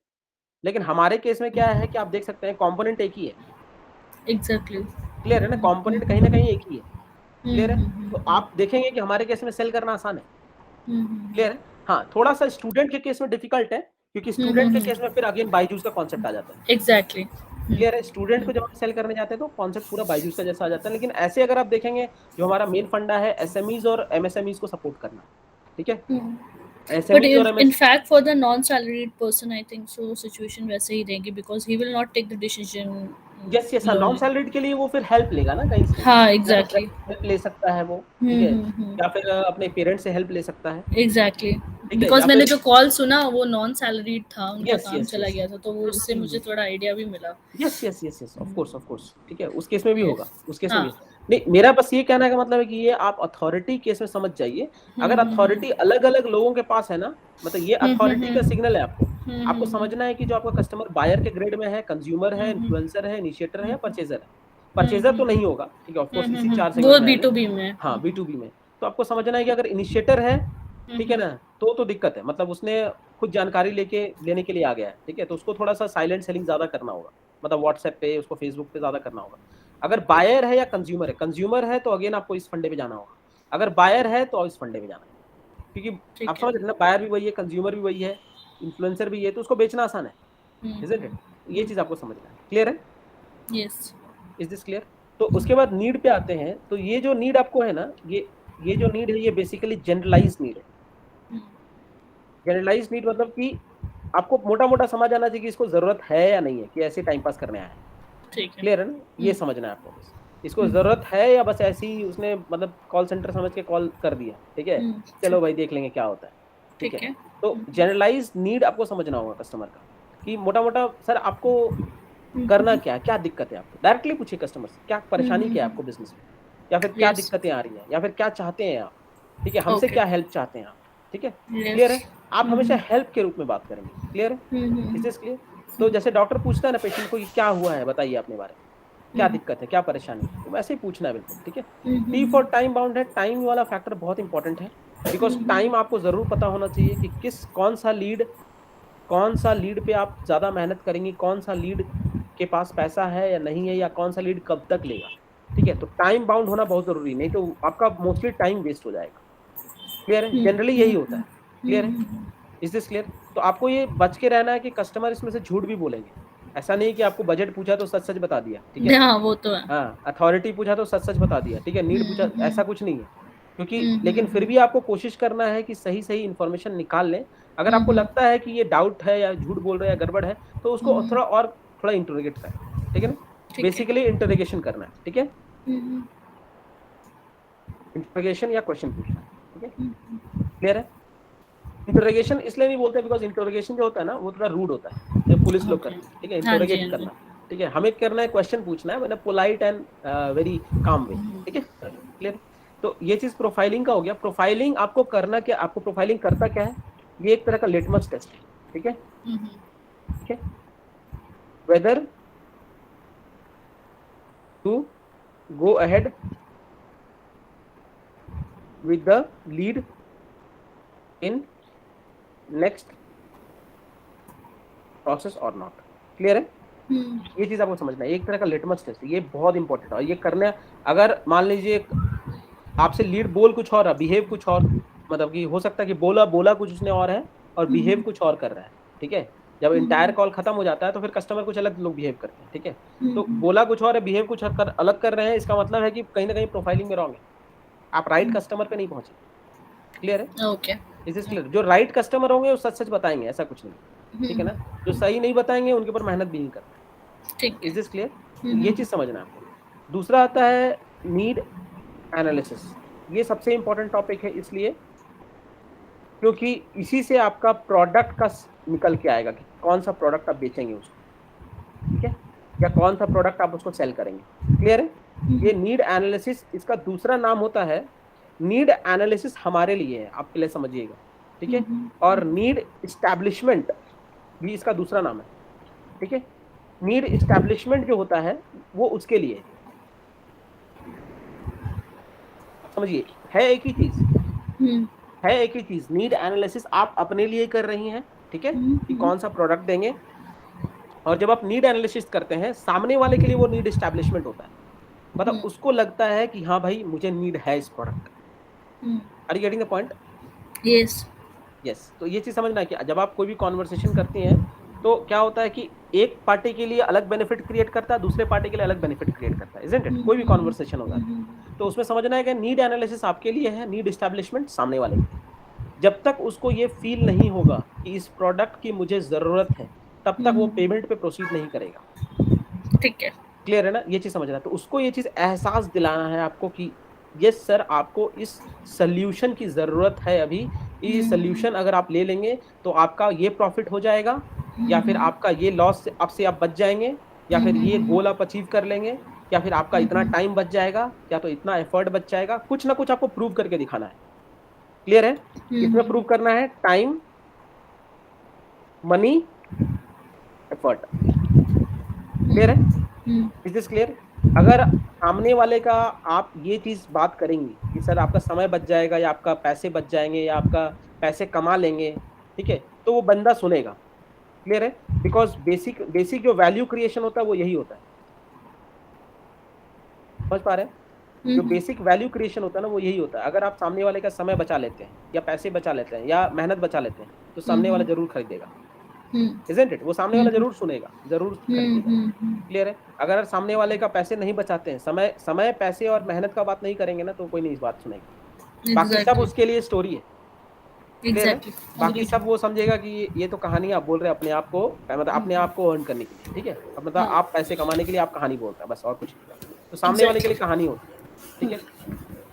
लेकिन हमारे केस में क्या है कि आप देख सकते हैं कंपोनेंट एक ही है,
एग्जैक्टली।
क्लियर है ना, कंपोनेंट कहीं ना कहीं एक ही है, क्लियर है। तो आप देखेंगे कि हमारे केस में सेल करना आसान है, क्लियर है। हाँ, थोड़ा सा स्टूडेंट के केस में डिफिकल्ट है, क्योंकि स्टूडेंट के केस में फिर अगेन बायजूस का कॉन्सेप्ट आ जाता है,
एग्जैक्टली।
क्लियर है। स्टूडेंट को जब हम सेल करने जाते हैं तो कॉन्सेप्ट पूरा बायजूस का जैसा आ जाता है। लेकिन ऐसे अगर आप देखेंगे, जो हमारा मेन फंडा है एसएमईज और एमएसएमईज को सपोर्ट करना, ठीक है,
But
एसएमईज और
in
MS
fact, for the non-salaried person, I think so situation वैसे ही रहेगी, because he will not take the decision
yes yes, हाँ, नॉन
alone.
सैलरीड के लिए वो फिर हेल्प लेगा ना कहीं से,
हाँ,
या तो
exactly.
हेल्प ले सकता है वो, ठीक है, या फिर अपने पेरेंट्स से हेल्प ले सकता है,
Exactly.
ठीक है,
Because
या
मैंने
फिर
जो कॉल सुना वो नॉन सैलरीड था, उनका
यस
काम
यस
चला
यस,
गया था, तो वो उससे मुझे थोड़ा आइडिया भी मिला।
Yes yes yes yes, of course, ठीक है, उस केस में भी होगा,
यस।
उस केस में भी।
हाँ।
नहीं, मेरा बस ये कहने का मतलब है कि ये आप अथॉरिटी केस में समझ जाइए। अगर अथॉरिटी अलग अलग लोगों के पास है ना, मतलब ये अथॉरिटी का सिग्नल है आपको। आपको समझना है कि जो आपका कस्टमर बायर के ग्रेड में है, कंज्यूमर है, इन्फ्लुएंसर है, इनिशिएटर है या परचेजर है। परचेजर तो नहीं होगा, ठीक है, ऑफकोर्स इसी 4
वो
सेगमेंट में आएगा।
B2B में।
हाँ, B2B में। तो आपको समझना है कि अगर इनिशिएटर है, ठीक है ना, तो दिक्कत है, मतलब उसने खुद जानकारी लेने के लिए आ गया है, ठीक है, तो उसको थोड़ा सा साइलेंट सेलिंग ज्यादा करना होगा, मतलब व्हाट्सएप पे, उसको फेसबुक पे ज्यादा करना होगा। अगर बायर है या कंज्यूमर है तो अगेन आपको इस फंडे पे जाना होगा। अगर बायर है तो इस फंडे पे जाना है, क्योंकि आप
ठीक है।
समझ रहे हैं ना, बायर भी वही है, कंज्यूमर भी वही है, इन्फ्लुएंसर भी है, तो उसको बेचना आसान है, इजंट इट। ये चीज आपको समझना है, क्लियर है,
यस।
Is this clear. तो उसके बाद नीड पे आते हैं। तो ये जो नीड आपको है ना, ये जो नीड है, ये बेसिकली जनरलाइज नीड है। जनरलाइज नीड मतलब कि आपको मोटा मोटा समझ आना चाहिए कि इसको जरूरत है या नहीं है, कि ऐसे टाइम पास करने आया है,
ठीक है।
क्लियर है ना, ये समझना है आपको बस। इसको जरूरत है या बस ऐसे ही उसने मतलब कॉल सेंटर समझ के कॉल कर दिया, ठीक है, चलो भाई देख लेंगे क्या होता है, ठीक है।
ठीक है।
तो जनरलाइज नीड आपको समझना होगा कस्टमर का, कि मोटा मोटा सर आपको करना क्या है, क्या दिक्कत है आपको, डायरेक्टली पूछिए कस्टमर से, क्या परेशानी क्या है आपको बिजनेस में, या फिर क्या
यस।
दिक्कतें आ रही हैं, या फिर क्या चाहते हैं आप, ठीक है, हमसे
ओके।
क्या हेल्प चाहते हैं आप, ठीक है, क्लियर
यस।
है। आप हमेशा हेल्प के रूप में बात करेंगे, क्लियर है, इज दिस क्लियर। तो जैसे डॉक्टर पूछता है ना पेशेंट को कि क्या हुआ है, बताइए अपने बारे में, क्या दिक्कत है, क्या परेशानी है, तो वैसे ही पूछना है बिल्कुल, ठीक है। टी फॉर टाइम बाउंड है, टाइम वाला फैक्टर बहुत इंपॉर्टेंट है, बिकॉज टाइम आपको जरूर पता होना चाहिए कि कौन सा लीड पे आप ज्यादा मेहनत करेंगे, कौन सा लीड के पास पैसा है या नहीं है, या कौन सा लीड कब तक लेगा, ठीक है। तो टाइम बाउंड होना बहुत जरूरी, नहीं तो आपका मोस्टली टाइम वेस्ट हो जाएगा, क्लियर है, जनरली यही होता है, क्लियर है, इज दिस क्लियर। तो आपको ये बच के रहना है कि कस्टमर इसमें से झूठ भी बोलेंगे। ऐसा नहीं कि आपको बजट पूछा तो सच सच बता दिया, ठीक है,
हाँ, वो तो है।
हाँ, अथॉरिटी पूछा तो सच सच बता दिया, ठीक है, नीड पूछा, ऐसा कुछ नहीं है, क्योंकि लेकिन फिर भी आपको कोशिश करना है कि सही सही इन्फॉर्मेशन निकाल लें। अगर आपको लगता है कि ये डाउट है या झूठ बोल रहे हैं या गड़बड़ है, तो उसको थोड़ा इंटरोगेट करें, ठीक है ना,
ठीक है।
बेसिकली इंटरोगेशन करना है, ठीक है, इंटरोगेशन या क्वेश्चन पूछना है, ठीक है, क्लियर है। इंटरोगेशन इसलिए नहीं बोलते बिकॉज इंटरोगेशन जो होता है ना वो थोड़ा रूड होता है, जो पुलिस लोग
ओके।
करते हैं, ठीक है,
हाँ जी,
इंटरोगेट
हाँ जी।
करना, ठीक है, हमें करना है क्वेश्चन पूछना है, मतलब पोलाइट एंड वेरी काम वे, ठीक है, क्लियर। तो ये चीज प्रोफाइलिंग का हो गया। प्रोफाइलिंग आपको करना क्या, आपको प्रोफाइलिंग करता क्या है, ये एक तरह का लिटमस टेस्ट है, ठीक है, ठीक है, whether to go ahead with the lead in next process और नॉट, क्लियर है। ये चीज आपको समझना है, एक तरह का लिटमस टेस्ट है, ये बहुत इंपॉर्टेंट है। ये करना, अगर मान लीजिए आपसे लीड बोल कुछ और, बिहेव कुछ और, मतलब कि हो सकता है कि बोला बोला कुछ उसने और है और बिहेव कुछ और कर रहा है, ठीक है। जब इंटायर कॉल खत्म हो जाता है तो फिर कस्टमर कुछ अलग लोग बिहेव करते हैं, ठीक है। तो बोला कुछ और है, बिहेव कुछ अलग कर रहे हैं, इसका मतलब है कि कहीं ना कहीं प्रोफाइलिंग में रॉन्ग है, आप राइट कस्टमर पे नहीं पहुंचे। क्लियर है?
Okay.
Is is clear? जो राइट कस्टमर होंगे वो सच सच बताएंगे, ऐसा कुछ नहीं, ठीक है ना। जो सही नहीं बताएंगे उनके ऊपर मेहनत भी नहीं करते।
ठीक है।
Is this clear? ये चीज समझना है आपको। दूसरा आता है नीड एनालिसिस। ये सबसे इंपॉर्टेंट टॉपिक है, इसलिए क्योंकि इसी से आपका प्रोडक्ट का निकल के आएगा कि कौन सा प्रोडक्ट आप बेचेंगे उसको, ठीक है, या कौन सा प्रोडक्ट आप उसको सेल करेंगे। क्लियर है? ये नीड एनालिसिस, इसका दूसरा नाम होता है नीड एनालिसिस, हमारे लिए है, आपके लिए समझिएगा, ठीक है। और नीड एस्टैब्लिशमेंट भी इसका दूसरा नाम है, ठीक है। नीड एस्टैब्लिशमेंट जो होता है वो उसके लिए है, समझिए, है एक ही चीज, है एक ही चीज। नीड एनालिसिस आप अपने लिए कर रही हैं, ठीक है, कि कौन सा प्रोडक्ट देंगे। और जब आप नीड एनालिसिस करते हैं, सामने वाले के लिए वो नीड एस्टैब्लिशमेंट होता है, मतलब उसको लगता है कि हाँ भाई मुझे नीड है इस प्रोडक्ट का। Are you getting the point?
Yes.
Yes. तो ये चीज समझना है कि जब आप कोई भी कॉन्वर्सेशन करती हैं तो क्या होता है कि एक पार्टी के लिए अलग बेनिफिट क्रिएट करता है, दूसरे पार्टी के लिए अलग बेनिफिट क्रिएट करता है, इजंट इट? कोई भी कॉन्वर्सेशन होगा तो उसमें समझना है कि नीड एनालिसिस आपके लिए है, नीड एस्टैब्लिशमेंट सामने वाले के लिए। जब तक उसको ये फील नहीं होगा कि इस प्रोडक्ट की मुझे जरूरत है, तब तक वो पेमेंट पे प्रोसीड नहीं करेगा।
ठीक है।
क्लियर है ना? ये चीज समझना है। तो उसको ये चीज एहसास दिलाना है आपको कि यस सर, आपको इस सोल्यूशन की जरूरत है अभी, ये सोल्यूशन अगर आप ले लेंगे तो आपका ये प्रॉफिट हो जाएगा, या फिर आपका ये लॉस से आप बच जाएंगे, या फिर ये गोल आप अचीव कर लेंगे, या फिर आपका इतना टाइम बच जाएगा, या तो इतना एफर्ट बच जाएगा। कुछ ना कुछ आपको प्रूव करके दिखाना है। क्लियर है? किसमें प्रूव करना है? Time, money, effort. क्लियर है? Is this clear? अगर सामने वाले का आप ये चीज बात करेंगी कि सर आपका समय बच जाएगा, या आपका पैसे बच जाएंगे, या आपका पैसे कमा लेंगे, ठीक है, तो वो बंदा सुनेगा। क्लियर है? बिकॉज बेसिक जो वैल्यू क्रिएशन होता है वो यही होता है। समझ पा रहे हैं? जो बेसिक वैल्यू क्रिएशन होता है ना वो यही होता है। अगर आप सामने वाले का समय बचा लेते हैं, या पैसे बचा लेते हैं, या मेहनत बचा लेते हैं, तो सामने वाला जरूर खरीदेगा, इजंट इट? वो सामने वाला जरूर सुनेगा, जरूर खरीदेगा। क्लियर है? अगर सामने वाले का पैसे नहीं बचाते हैं, समय पैसे और मेहनत का बात नहीं करेंगे ना, तो कोई नहीं इस बात सुनेगा। बाकी सब उसके लिए स्टोरी है। क्लियर है? बाकी सब वो समझेगा कि ये तो कहानी आप बोल रहे हैं अपने आप को, मतलब अपने आप को अर्न करने के लिए, ठीक है, मतलब आप पैसे कमाने के लिए आप कहानी बोल रहे हैं, बस और कुछ नहीं। तो सामने वाले के लिए कहानी होती है, ठीक है।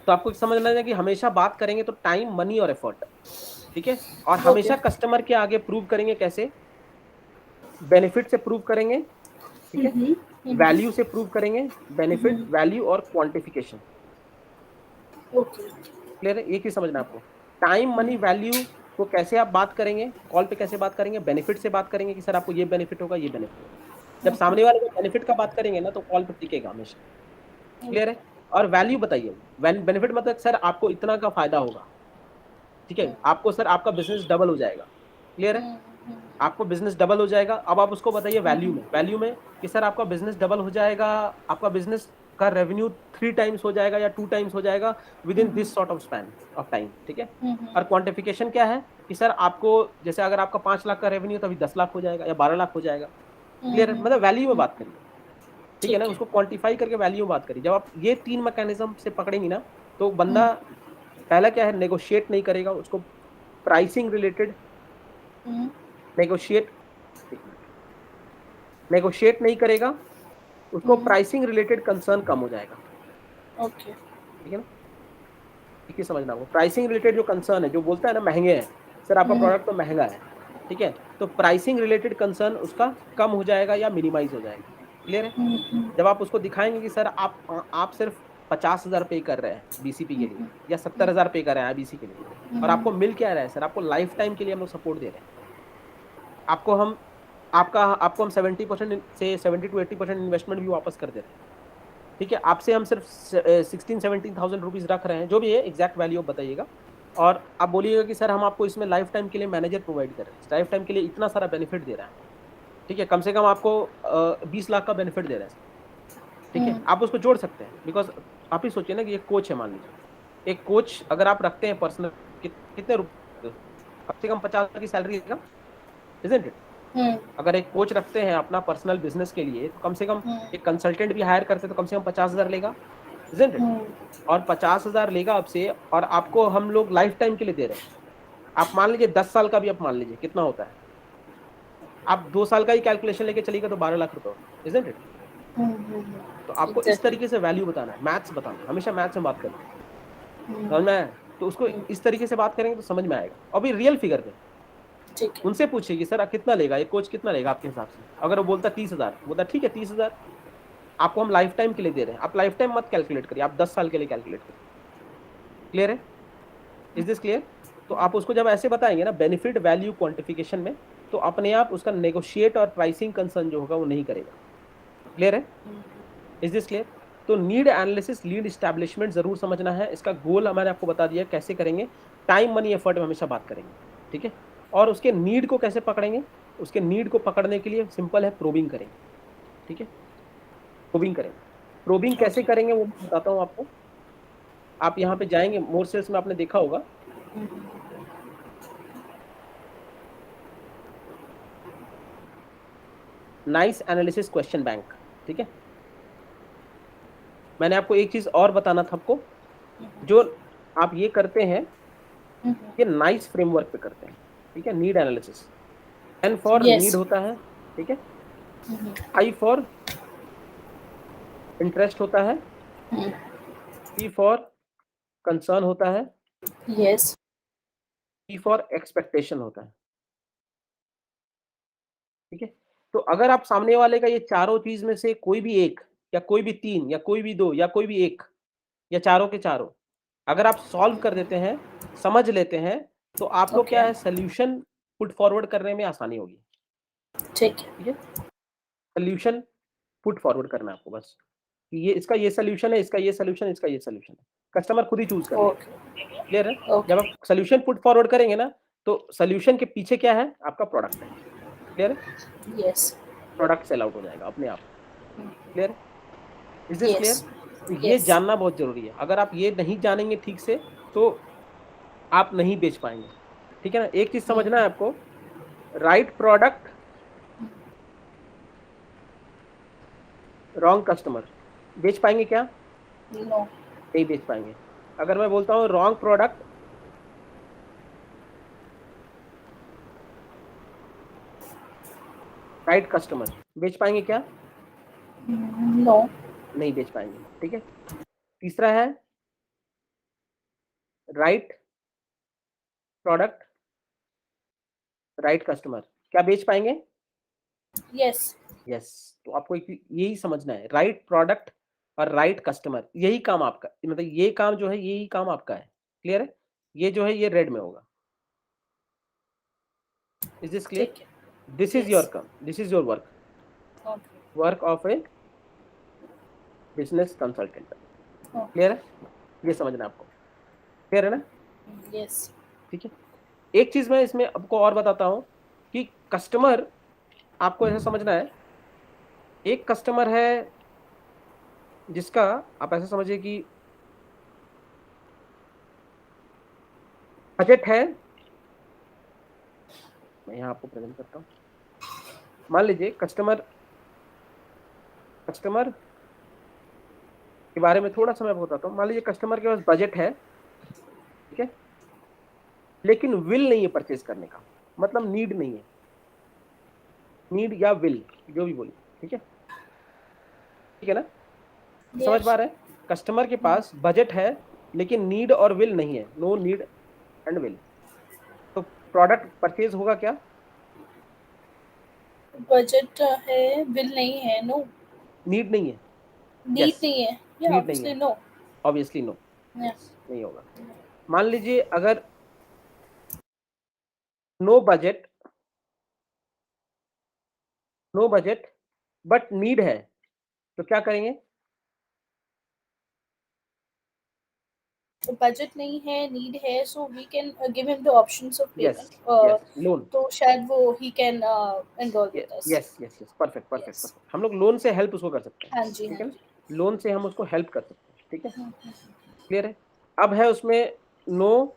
तो आपको समझना है कि हमेशा बात करेंगे तो टाइम, मनी और एफर्ट, ठीक है। और हमेशा कस्टमर के आगे प्रूव करेंगे, कैसे? बेनिफिट से प्रूव करेंगे, ठीक है, वैल्यू से प्रूव करेंगे, बेनिफिट, वैल्यू और क्वांटिफिकेशन। क्लियर है? एक ही समझना आपको। टाइम, मनी, वैल्यू को कैसे आप बात करेंगे, कॉल पे कैसे बात करेंगे? बेनिफिट से बात करेंगे कि सर आपको ये बेनिफिट होगा, ये बेनिफिट होगा। जब सामने वाले को बेनिफिट का बात करेंगे ना, तो कॉल पे टिकेगा हमेशा। क्लियर है? और वैल्यू बताइए। बेनिफिट मतलब सर आपको इतना का फायदा होगा, ठीक है, आपको सर आपका बिजनेस डबल हो जाएगा। क्लियर है? आपको बिजनेस डबल हो जाएगा। अब आप उसको बताइए वैल्यू में कि सर आपका बिजनेस डबल हो जाएगा, आपका बिजनेस का रेवेन्यू 3 टाइम्स हो जाएगा या 2 टाइम्स हो जाएगा with in this sort of span of time, ठीक है। और क्वांटिफिकेशन क्या है कि सर आपको, जैसे अगर आपका 5 लाख का रेवेन्यू तो अभी 10 लाख हो जाएगा या 12 लाख हो जाएगा। क्लियर है? मतलब वैल्यू में बात करिए, ठीक है ना, उसको क्वांटिफाई करके वैल्यू में बात करिए। जब आप ये 3 मैकेनिज्म से पकड़ेंगी ना, तो बंदा पहला क्या है, नेगोशिएट नहीं करेगा, उसको प्राइसिंग रिलेटेड नेगोशिएट नहीं करेगा, उसको प्राइसिंग रिलेटेड कंसर्न कम हो जाएगा।
ओके,
ठीक है ना? ठीक है, समझना वो प्राइसिंग रिलेटेड जो कंसर्न है, जो बोलता है ना महंगे हैं सर, आपका प्रोडक्ट तो महंगा है, ठीक है, तो प्राइसिंग रिलेटेड कंसर्न उसका कम हो जाएगा या मिनिमाइज हो जाएगा। क्लियर है? जब आप उसको दिखाएंगे कि सर आप सिर्फ 50,000 पे कर रहे हैं बीसीपी के लिए, या 70,000 पे कर रहे हैं आईबीसी के लिए, और आपको मिल क्या रहा है सर, आपको लाइफ टाइम के लिए हम लोग सपोर्ट दे रहे हैं, आपको हम 70% से 70 to 80% इन्वेस्टमेंट भी वापस कर दे रहे हैं, ठीक है, आपसे हम सिर्फ 16-17,000 रुपीज़ रख रहे हैं, जो भी है एग्जैक्ट वैल्यू बताइएगा, और आप बोलिएगा कि सर हम आपको इसमें लाइफ टाइम के लिए मैनेजर प्रोवाइड कर रहे हैं, लाइफ टाइम के लिए इतना सारा बेनिफिट दे रहा है, ठीक है, कम से कम आपको 20 लाख का बेनिफिट दे रहा है, ठीक है, आप उसको जोड़ सकते हैं। बिकॉज आप ही सोचिए ना कि एक कोच है, मान लीजिए एक कोच अगर आप रखते हैं पर्सनल कितने रुपए, कम से कम 50,000 की सैलरी लेगा, इजंट इट? अगर एक कोच रखते हैं अपना पर्सनल बिजनेस के लिए, तो कम से कम एक कंसल्टेंट भी हायर करते तो कम से कम 50,000 लेगा, इजंट इट? और 50,000 लेगा आपसे, और आपको हम लोग लाइफ टाइम के लिए दे रहे हैं। आप मान लीजिए 10 साल का भी आप मान लीजिए, कितना होता है? आप 2 साल का ही कैलकुलेशन लेके चलिएगा तो 12 लाख रुपए होता है, इजंट इट? तो आपको इस तरीके से वैल्यू बताना है, मैथ्स बताना, हमेशा मैथ्स में बात करें, समझ में आया? तो उसको इस तरीके से बात करेंगे तो समझ में आएगा। अभी रियल फिगर पे
ठीक है।
उनसे पूछिए कि सर कितना लेगा एक कोच, कितना लेगा आपके हिसाब से? अगर वो बोलता 30,000, बोलता ठीक है 30,000 आपको हम लाइफ टाइम के लिए दे रहे हैं। आप लाइफ टाइम मत कैलकुलेट करिए, आप 10 साल के लिए कैलकुलेट करिए। क्लियर है? Is this clear? तो आप उसको जब ऐसे बताएंगे ना बेनिफिट वैल्यू क्वांटिफिकेशन में, तो अपने आप उसका नेगोशिएट और प्राइसिंग कंसर्न जो होगा वो नहीं करेगा। क्लियर है? Is this clear? तो नीड एनालिसिस, लीड एस्टैब्लिशमेंट जरूर समझना है। इसका गोल मैंने आपको बता दिया कैसे करेंगे। टाइम मनी एफर्ट में हमेशा बात करेंगे, ठीक है? और उसके नीड को कैसे पकड़ेंगे? उसके नीड को पकड़ने के लिए सिंपल है, प्रोबिंग करेंगे, ठीक है? प्रोबिंग करेंगे। प्रोबिंग कैसे करेंगे वो बताता हूं आपको। आप यहाँ पे जाएंगे मोर सेल्स में, आपने देखा होगा नाइस एनालिसिस क्वेश्चन बैंक, ठीक है? मैंने आपको एक चीज और बताना था आपको, जो आप ये करते हैं ये नाइस फ्रेमवर्क पे करते हैं, ठीक है? Need analysis, N for need होता है, ठीक है? आई फॉर इंटरेस्ट होता है, पी फॉर कंसर्न होता है,
यस।
पी फॉर एक्सपेक्टेशन होता है, ठीक है? तो अगर आप सामने वाले का ये चारों चीज में से कोई भी एक, या कोई भी तीन, या कोई भी दो, या कोई भी एक, या चारों के चारों अगर आप सॉल्व कर देते हैं, समझ लेते हैं, तो आपको क्या है, सोल्यूशन पुट फॉरवर्ड करने में आसानी होगी,
ठीक
ठीक है? सोल्यूशन पुट फॉरवर्ड करना है आपको बस, कि ये इसका ये सोल्यूशन है, इसका ये सोल्यूशन, इसका ये सोल्यूशन है, कस्टमर खुद ही चूज कर लेगा। क्लियर है? जब आप सोल्यूशन पुट फॉरवर्ड करेंगे ना, तो सोल्यूशन के पीछे क्या है, आपका प्रोडक्ट है। क्लियर है?
यस।
प्रोडक्ट सेल आउट हो जाएगा अपने आप। क्लियर है? Is this clear? तो ये जानना बहुत जरूरी है। अगर आप ये नहीं जानेंगे ठीक से तो आप नहीं बेच पाएंगे, ठीक है ना? एक चीज समझना है आपको, राइट प्रोडक्ट रॉन्ग कस्टमर, बेच पाएंगे क्या?
नो।
नहीं बेच पाएंगे। अगर मैं बोलता हूँ रॉन्ग प्रोडक्ट राइट कस्टमर, बेच पाएंगे क्या?
नो।
नहीं बेच पाएंगे, ठीक है? तीसरा है राइट प्रोडक्ट राइट कस्टमर, क्या बेच पाएंगे?
यस।
यस। तो आपको यही समझना है, राइट प्रोडक्ट और राइट कस्टमर, यही काम आपका, मतलब ये काम जो है यही काम आपका है। क्लियर है? ये जो है ये रेड में होगा। Is this clear?
ठीक है।
दिस इज योर काम, this is your work, work of A business consultant. Clear है? ये समझना आपको। क्लियर है ना?
यस।
ठीक है। एक चीज मैं इसमें आपको और बताता हूं कि कस्टमर आपको ऐसा समझना है, एक कस्टमर है जिसका आप ऐसा समझिए कि बजट है। मैं यहां आपको प्रेजेंट करता हूं। मान लीजिए कस्टमर के बारे में थोड़ा सा मैं बताता हूं। मान लीजिए कस्टमर के पास बजट है, ठीक है, लेकिन विल नहीं है परचेज करने का, मतलब नीड नहीं है, नीड या विल जो भी बोलिए, ठीक है? ठीक है ना? समझ पा रहे हैं? कस्टमर के पास बजट है लेकिन नीड और विल नहीं है, नो नीड एंड विल, तो प्रोडक्ट परचेज होगा क्या?
बजट है, बिल नहीं है, नो।
नीड नहीं है,
नीड
यस,
नहीं है, या
नीड नहीं
ऑब्वियसली
है,
नो।
ऑब्वियसली नो, यस, नहीं होगा। मान लीजिए अगर नो बजट बट नीड है, तो क्या करेंगे?
तो बजट नहीं है, नीड है, so we can give him the options of
yes,
payment,
yes, loan,
तो शायद वो ही can enroll with us.
Yes, yes, yes, perfect, perfect,
yes.
Perfect. हम लोग लोन से हेल्प उसको कर सकते हैं,
हाँ जी,
ठीक
हाँ
है ना?
जी।
लोन से हम उसको हेल्प कर सकते हैं, ठीक है? क्लियर है? अब है उसमें नो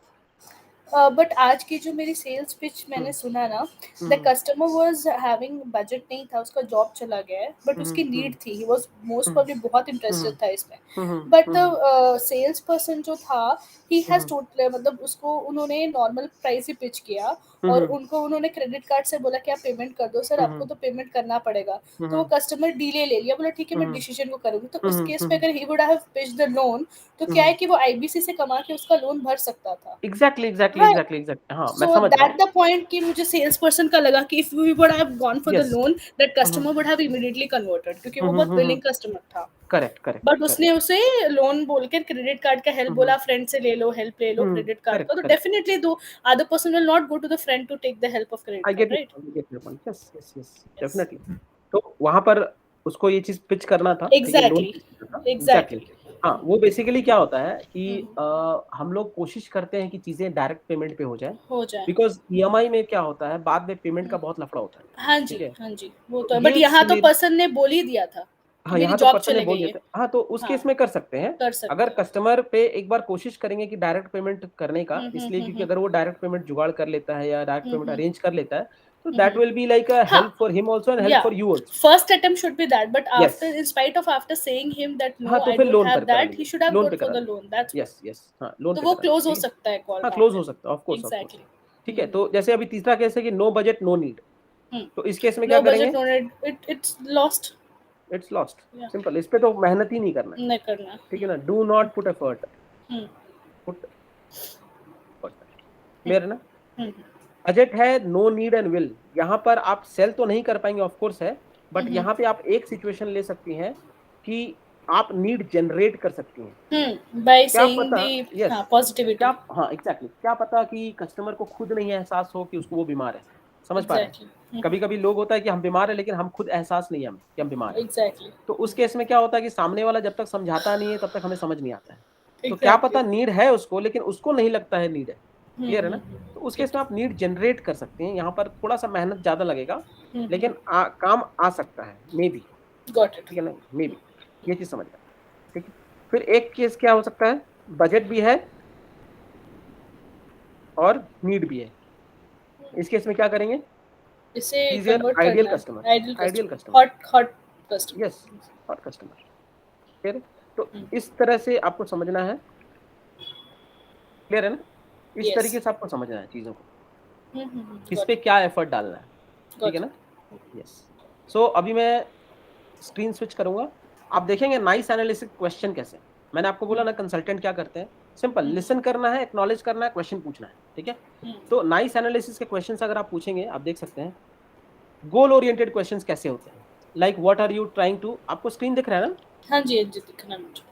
बट आज की जो मेरी सेल्स पिच मैंने सुना ना, the customer was having budget नहीं था, उसका जॉब चला गया है, बट उसकी नीड थी, ही वाज मोस्ट प्रोबब्ली बहुत इंटरेस्टेड था इसमें, बट द सेल्स पर्सन जो था ही हैज टोटल, मतलब उसको उन्होंने नॉर्मल प्राइस ही पिच किया और उनको उन्होंने क्रेडिट कार्ड से बोला कि आप पेमेंट कर दो सर, आपको तो पेमेंट करना पड़ेगा, तो वो कस्टमर डीले ले लिया, बोला ठीक है मैं डिसीजन को करूंगी, तो उस केस में अगर he would have pitched the loan, तो क्या है कि वो आईबीसी से कमा के उसका लोन भर सकता था।
Exactly
Right.
हाँ, मैं
So
समझ रहा
that
हूँ।
the point कि मुझे सेल्स पर्सन का लगा कि if we would have gone for the
yes,
loan, that customer would have immediately converted, क्योंकि वो बहुत willing कस्टमर था।
करेक्ट करेक्ट
बट उसने उसे लोन बोल के क्रेडिट कार्ड का हेल्प बोला, फ्रेंड से ले लो, हेल्प ले लो क्रेडिट कार्ड का, तो
करेक्ट।
डेफिनेटली दो other person will not go to the friend to take the help of credit
आई
card,
get
right?
Your point. Yes yes yes, definitely. तो वहां पर उसको ये चीज पिच करना था, ठीक है, लोन
एग्जैक्टली,
पिच करना था,
एग्जैक्टली।
एग्जैक्टली। हाँ, वो बेसिकली क्या होता है कि हम लोग कोशिश करते हैं कि चीजें डायरेक्ट पेमेंट पे हो जाए,
हो जाए।
बिकॉज ईएमआई में क्या होता है, बाद में पेमेंट का बहुत लफड़ा होता है,
हाँ
ठीक
जी,
है।
हाँ जी, वो
तो
तो है, बट
ये
यहाँ तो
सिनेरियो,
पर्सन ने बोल ही दिया था कि
हाँ,
मेरी
यहाँ तो
जॉब
पर्सन ने
चले
बोल
गई है।
देते हैं, हाँ, तो उस
हाँ,
केस में कर सकते हैं।
कर सकते
अगर
हैं।
कस्टमर पे एक बार कोशिश करेंगे कि डायरेक्ट पेमेंट करने का, इसलिए क्योंकि अगर वो डायरेक्ट पेमेंट जुगाड़ कर लेता है या डायरेक्ट पेमेंट अरेंज कर लेता है, तो that will be like a
हाँ,
help for him also and help
yeah,
for you also.
first attempt should be that, but
yes,
after, in spite of after saying him that
हाँ,
no
तो
I
फिर
don't
loan पर
have
करा
that, he
लीजिए,
should have
loan पे
gone for
करा
the
लीजिए।
loan, that's
yes yes, हाँ, लोन
तो
पे
वो
करा
क्लोज
लीजिए,
हो
ठीक है।
सकता है कॉल
हाँ,
बैक
क्लोज हो
देन।
सकता है, of course of course.
Exactly.
ठीक है, तो जैसे अभी तीसरा केस है कि नो बजट नो नीड, तो इस केस में क्या
नो बजट
करेंगे?
No need, it's lost.
It's lost,
या
सिंपल। इस पे तो मेहनत ही नहीं करना है,
नहीं करना।
ठीक है ना। Do not put effort,
hmm,
put, clear है ना।
हम्म,
बजट है, नो नीड एंड विल, यहाँ पर आप सेल तो नहीं कर पाएंगे, ऑफ कोर्स है, बट यहाँ पे आप एक सिचुएशन ले सकती हैं कि आप नीड जनरेट कर सकती हैं।
बाय
क्या
सेइंग
पता,
दी,
यस,
हाँ,
क्या,
पॉजिटिविटी।
हाँ, एग्जैक्टली, क्या पता कि कस्टमर को खुद नहीं एहसास हो कि उसको वो बीमार है, समझ पा रहे हैं।
एग्जैक्टली,
कभी कभी लोग होता है कि हम बीमार है, लेकिन हम खुद एहसास नहीं है हमें कि हम बीमार है।
एग्जैक्टली,
तो उस केस में क्या होता है कि सामने वाला जब तक समझाता नहीं है, तब तक हमें समझ नहीं आता है। तो क्या
एग्जैक्टली।
पता नीड है उसको, लेकिन उसको नहीं लगता है नीड है, क्लियर है ना। तो उस केस
ठीक
में
है।
आप नीड जनरेट कर सकते हैं। यहाँ पर थोड़ा सा मेहनत ज्यादा लगेगा, लेकिन
हम्म,
काम आ सकता है, मे बी,
गॉट इट।
ठीक है ना, मे बी। ये चीज समझ रहा है, ठीक है। फिर एक केस क्या हो सकता है, बजट भी है और नीड भी है। इस केस में क्या करेंगे?
इसे
इजियर
कन्वर्ट
आइडियल
करना है,
customer,
ideal
ideal
customer,
customer,
hot customer.
Yes, hot customer, clear है। तो इस तरह से आपको समझना है, क्लियर है ना। इस
यस।
तरीके से आपको समझना है चीजों को, किस
गॉट
पे
इट,
क्या एफर्ट डालना है, ठीक है
गॉट
ना।
इट।
यस। सो अभी मैं स्क्रीन स्विच करूंगा, आप देखेंगे नाइस एनालिसिस क्वेश्चन कैसे। मैंने आपको बोला ना कंसल्टेंट क्या करते हैं, सिंपल लिसन करना है, एक्नॉलेज करना है, क्वेश्चन पूछना है, ठीक है। तो नाइस एनालिसिस के क्वेश्चंस अगर आप पूछेंगे, आप देख सकते हैं गोल ओरिएंटेड क्वेश्चंस कैसे होते हैं, like what are you trying to, आपको स्क्रीन दिख रहा है ना।
हाँ जी, हाँ जी, दिखना मुझे।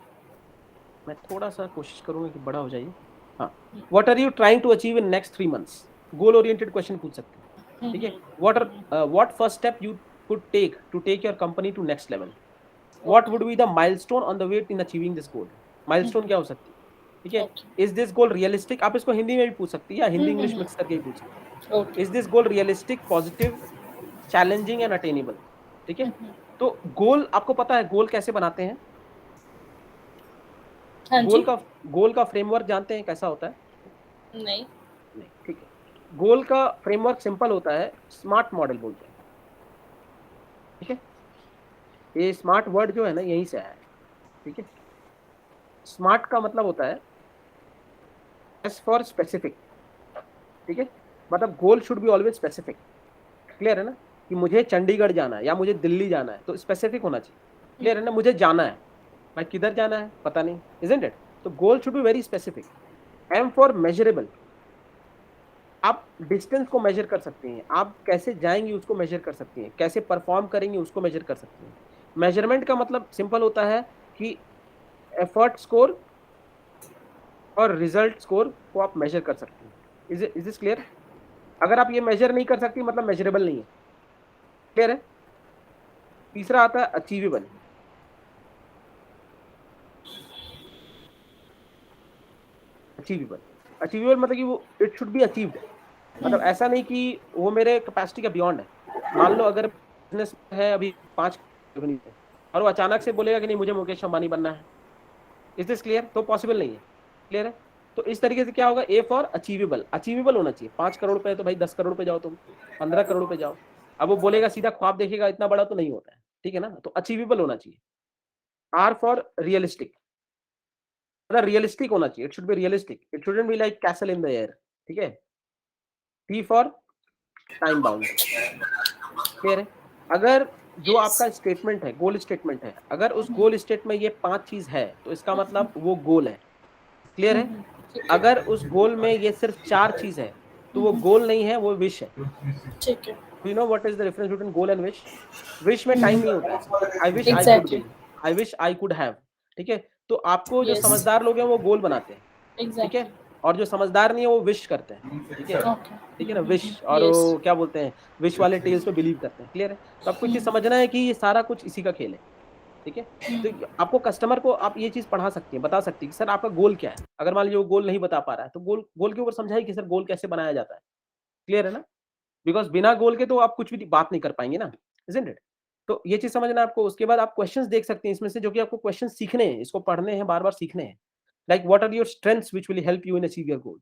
मैं थोड़ा सा कोशिश करूंगा कि बड़ा हो जाइए। हाँ, what are you trying to achieve in next 3 months, goal oriented question पूछ सकते हैं, ठीक है। What first step you could take to take your company to next level, what would be the milestone on the way in achieving this goal. Milestone क्या हो सकती है, ठीक है।
Okay.
Is this goal realistic, आप इसको हिंदी में भी पूछ सकती है या हिंदी इंग्लिश मिक्स करके भी पूछ सकते हैं।
Okay.
Is this goal realistic, positive, challenging and attainable, ठीक है। तो गोल, आपको पता है गोल कैसे बनाते हैं,
हाँ जी।
गोल का फ्रेमवर्क जानते हैं कैसा होता है?
नहीं।
नहीं, ठीक है। गोल का फ्रेमवर्क सिंपल होता है, स्मार्ट मॉडल बोलते हैं, ठीक है। ये स्मार्ट वर्ड जो है ना, यहीं से आया है, ठीक है। स्मार्ट का मतलब होता है एस फॉर स्पेसिफिक, ठीक है। मतलब गोल should be always specific, clear है ना। कि मुझे चंडीगढ़ जाना है या मुझे दिल्ली जाना है, तो स्पेसिफिक होना चाहिए, क्लियर है ना। मुझे जाना है, भाई किधर जाना है पता नहीं, इजंट इट। तो goal should be very specific. M for measurable, आप डिस्टेंस को मेजर कर सकते हैं, आप कैसे जाएंगे उसको मेजर कर सकते हैं, कैसे परफॉर्म करेंगे उसको मेजर कर सकते हैं। मेजरमेंट का मतलब सिंपल होता है कि एफर्ट स्कोर और रिजल्ट स्कोर को आप मेजर कर सकते हैं। Is this clear? अगर आप ये मेजर नहीं कर सकती, मतलब मेजरेबल नहीं है, क्लियर है। तीसरा आता है अचीवेबल, अचीवेबल, अचीवेबल मतलब कि वो इट शुड बी अचीव्ड, मतलब ऐसा नहीं कि वो मेरे कैपेसिटी का बियॉन्ड है। मान लो अगर बिजनेस है अभी 5 कंपनी है और वो अचानक से बोलेगा कि नहीं मुझे मुकेश अंबानी बनना है, इज दिस क्लियर? तो पॉसिबल नहीं है, क्लियर है। तो इस तरीके से क्या होगा, ए फॉर अचीवेबल, अचीवेबल होना चाहिए। 5 करोड़ रुपए तो भाई 10 करोड़ पे जाओ, तुम 15 करोड़ पे जाओ। अब वो बोलेगा सीधा ख्वाब देखेगा, इतना बड़ा तो नहीं होता है, ठीक है ना। तो अचीवेबल होना चाहिए। आर फॉर रियलिस्टिक, मतलब रियलिस्टिक होना चाहिए, it should be realistic, it shouldn't be like castle in the air, ठीक है। T for time bound, clear है। अगर जो
Yes.
आपका स्टेटमेंट है, गोल स्टेटमेंट है, अगर उस गोल स्टेट में ये 5 चीज है तो इसका मतलब वो गोल है, क्लियर है। अगर उस गोल में ये सिर्फ 4 चीज है तो वो गोल नहीं है, वो विश है।
ठीक है।
You know what is the difference between goal and wish? Wish में टाइम नहीं होता है, I wish I could
Exactly.
Be, I wish I could have, ठीक है। तो आपको जो
Yes.
समझदार लोग हैं वो गोल बनाते हैं, ठीक
Exactly.
है, और जो समझदार नहीं है वो विश करते हैं, ठीक है,
Okay.
ठीक है ना, विश। और
Yes.
वो क्या बोलते हैं, विश वाले टेल्स पे बिलीव करते हैं, क्लियर है। तो आपको ये चीज समझना है कि ये सारा कुछ इसी का खेल है, ठीक है। तो आपको कस्टमर को आप ये चीज पढ़ा सकती हैं, बता सकती है कि सर आपका गोल क्या है। अगर मान लीजिए वो गोल नहीं बता पा रहा है तो गोल गोल के ऊपर समझाइए कि सर गोल कैसे बनाया जाता है, क्लियर है ना। बिकॉज बिना गोल के तो आप कुछ भी बात नहीं कर पाएंगे ना, इजंट इट। तो ये चीज समझना है आपको। उसके बाद आप क्वेश्चंस देख सकते हैं इसमें से, जो कि आपको क्वेश्चन सीखने हैं, इसको पढ़ने हैं, बार बार सीखने हैं। Like what are your strengths which will help you in achieve your goal,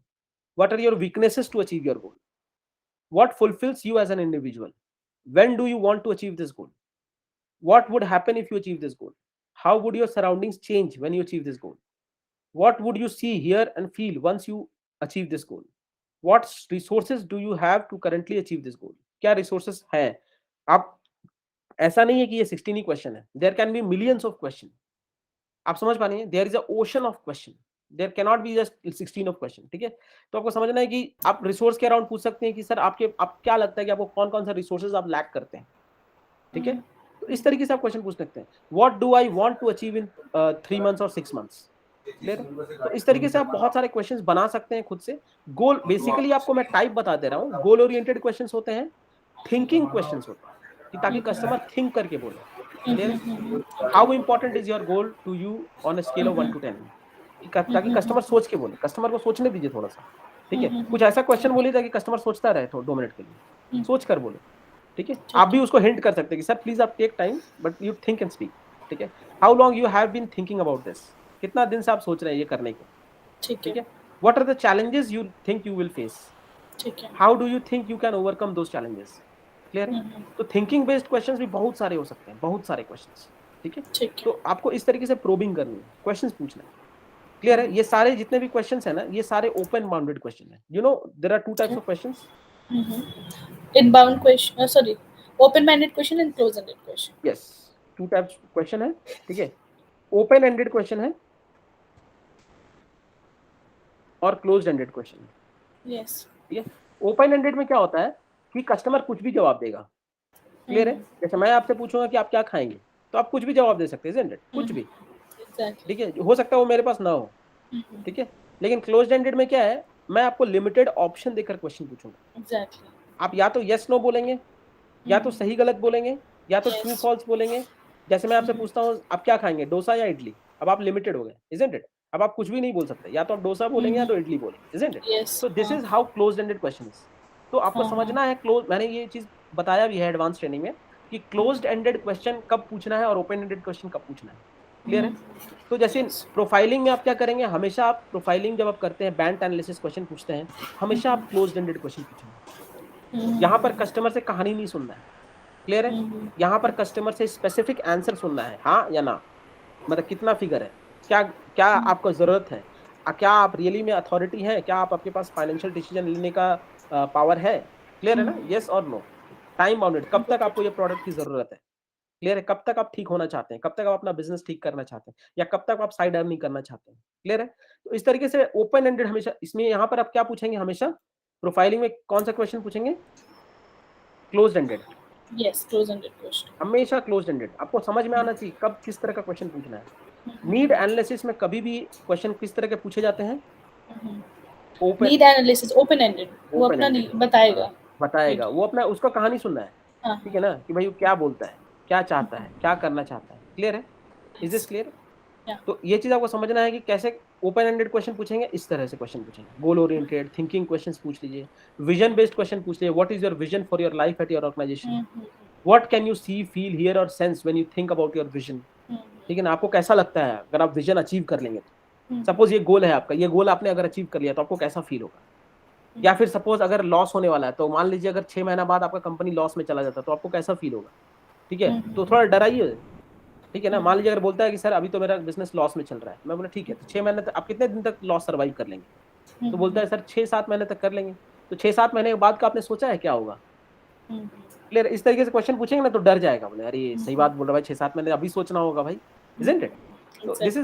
what are your weaknesses to achieve your goal, what fulfills you as an individual, when do you want to achieve this goal, what would happen if you achieve this goal, how would your surroundings change when you achieve this goal, what would you see, hear and feel once you achieve this goal, what resources do you have to currently achieve this goal, क्या resources हैं। आप, ऐसा नहीं है कि ये 16 ही question है, there can be millions of question. आप समझ पा रहे हैं, there is a ocean of question, there can not be just 16 of question, ठीक है। तो आपको समझना है कि आप रिसोर्स के अराउंड पूछ सकते हैं कि सर आप क्या लगता है कि आपको कौन कौन सा रिसोर्सेज आप लैक करते हैं, ठीक है। तो इस तरीके से आप क्वेश्चन पूछ सकते हैं। What do I want to achieve in 3 months और 6 मंथ्स, क्लियर है। तो इस तरीके से आप बहुत सारे क्वेश्चंस बना सकते हैं खुद से। गोल बेसिकली आपको मैं टाइप बता दे रहा हूँ, गोल ओरिएंटेड क्वेश्चंस होते हैं, थिंकिंग क्वेश्चंस होते हैं, कि ताकि कस्टमर थिंक करके बोले, क्लियर है। How important is your goal to you on a scale of 1 to 10, ताकि कस्टमर सोच के बोले, कस्टमर को सोचने दीजिए थोड़ा सा, ठीक है। कुछ ऐसा क्वेश्चन बोलिए ताकि कस्टमर सोचता रहे थोड़ा 2 मिनट के लिए, सोच कर बोले, ठीक है। आप भी उसको हिंट कर सकते हैं कि सर प्लीज आप take time but you think and speak, ठीक है। How long you have been thinking about this, कितना दिन से आप सोच रहे हैं ये करने को, ठीक है। What are the challenges you think you will face,
ठीक है।
How do you think you can overcome those challenges, clear है। तो थिंकिंग बेस्ड क्वेश्चंस भी बहुत सारे हो सकते हैं, बहुत सारे क्वेश्चंस, ठीक है। तो आपको इस तरीके से प्रोबिंग करनी है, क्वेश्चंस पूछना है, क्लियर है। ये सारे जितने भी क्वेश्चंस है ना, ये सारे ओपन बाउंडेड क्वेश्चन है। You know there are 2 types of questions,
Inbound question, sorry, open-minded question and closed-ended question.
Yes 2 types question है, ठीक है। ओपन एंडेड क्वेश्चन है और क्लोज्ड एंडेड क्वेश्चन है,
Yes.
ठीक है। ओपन एंडेड में क्या होता है कि कस्टमर कुछ भी जवाब देगा, क्लियर है। जैसे मैं आपसे पूछूंगा कि आप क्या खाएंगे तो आप कुछ भी जवाब दे सकते हैं, कुछ भी,
Exactly.
ठीक है। हो सकता है वो मेरे पास ना हो, ठीक है। लेकिन क्लोज्ड एंडेड में क्या है, मैं आपको लिमिटेड ऑप्शन देकर क्वेश्चन पूछूंगा।
Exactly.
आप या तो यस नो बोलेंगे, या तो सही गलत बोलेंगे, या तो ट्रू फॉल्स बोलेंगे। जैसे मैं आपसे पूछता हूँ आप क्या खाएंगे, डोसा या इडली, अब आप लिमिटेड हो गए, इजंट इट। अब आप कुछ भी नहीं बोल सकते, या तो आप डोसा बोलेंगे या तो इडली बोलेंगे, इजंट इट।
Yes.
तो this is how closed ended question is. तो आपको समझना है क्लोज, मैंने ये चीज बताया भी है एडवांस ट्रेनिंग में कि क्लोज्ड एंडेड क्वेश्चन कब पूछना है और ओपन एंडेड क्वेश्चन कब पूछना है, क्लियर है। तो जैसे प्रोफाइलिंग में आप क्या करेंगे, हमेशा आप प्रोफाइलिंग जब आप करते हैं, बैंड एनालिसिस क्वेश्चन पूछते हैं, हमेशा आप क्लोज्ड एंडेड क्वेश्चन पूछेंगे। यहाँ पर कस्टमर से कहानी नहीं सुनना है, क्लियर है। यहाँ पर कस्टमर से स्पेसिफिक आंसर सुनना है, हाँ या ना, मतलब कितना फिगर है, क्या क्या आपको जरूरत है, क्या आप रियली में अथॉरिटी है, क्या आपके पास फाइनेंशियल डिसीजन लेने का पावर है, क्लियर है ना, यस और नो। टाइम बाउंडेड, कब तक आपको ये प्रोडक्ट की जरूरत है, क्लियर है। कब तक आप ठीक होना चाहते हैं, कब तक आप अपना बिजनेस ठीक करना चाहते हैं, या कब तक आप साइड अर्निंग करना चाहते हैं, क्लियर है। तो इस तरीके से ओपन एंडेड हमेशा, इसमें यहाँ पर आप क्या पूछेंगे, हमेशा प्रोफाइलिंग में कौन सा क्वेश्चन पूछेंगे, closed ended,
Yes. Closed-ended question.
हमेशा क्लोज्ड एंडेड। आपको समझ में आना चाहिए कब किस तरह का क्वेश्चन पूछना है। नीड एनालिसिस में कभी भी क्वेश्चन किस तरह के पूछे जाते हैं, ओपन,
Need analysis, open-ended. वो अपना नहीं बताएगा,
बताएगा, वो अपना, उसका कहानी सुनना है,
हाँ,
ठीक है ना, कि भाई वो क्या बोलता है, क्या चाहता है, क्या करना चाहता है, क्लियर है, इज दिस क्लियर।
Yeah.
तो ये चीज आपको समझना है कि कैसे ओपन एंडेड क्वेश्चन पूछेंगे, इस तरह से क्वेश्चन पूछेंगे, गोल ओरिएंटेड थिंकिंग क्वेश्चंस पूछ लीजिए, विजन बेस्ड क्वेश्चन पूछ लीजिए, what is your vision for your life at your organisation, what can you see feel hear और sense when you think about your vision, ठीक है ना। आपको कैसा लगता है अगर आप विजन अचीव कर लेंगे तो, सपोज ये गोल है आपका, ये गोल आपने अगर अचीव कर लिया तो आपको कैसा फील होगा? या फिर सपोज अगर लॉस होने वाला है, तो मान लीजिए अगर 6 महीना बाद आपका कंपनी लॉस में चला जाता तो आपको कैसा फील होगा? ठीक है, तो थोड़ा डराइए, ठीक है ना। मान लीजिए अगर बोलता है कि सर अभी तो मेरा बिजनेस लॉस में चल रहा है, मैं बोला ठीक है, तो 6 महीने तक आप कितने दिन तक लॉस सर्वाइव कर लेंगे? तो बोलता है सर 6-7 महीने तक कर लेंगे। तो 6-7 महीने के बाद का आपने सोचा है क्या होगा? क्लियर? इस तरीके से क्वेश्चन पूछेंगे ना तो डर जाएगा, बोले अरे सही बात बोल रहा भाई, 6-7 महीने अभी सोचना होगा भाई, isn't it? तो this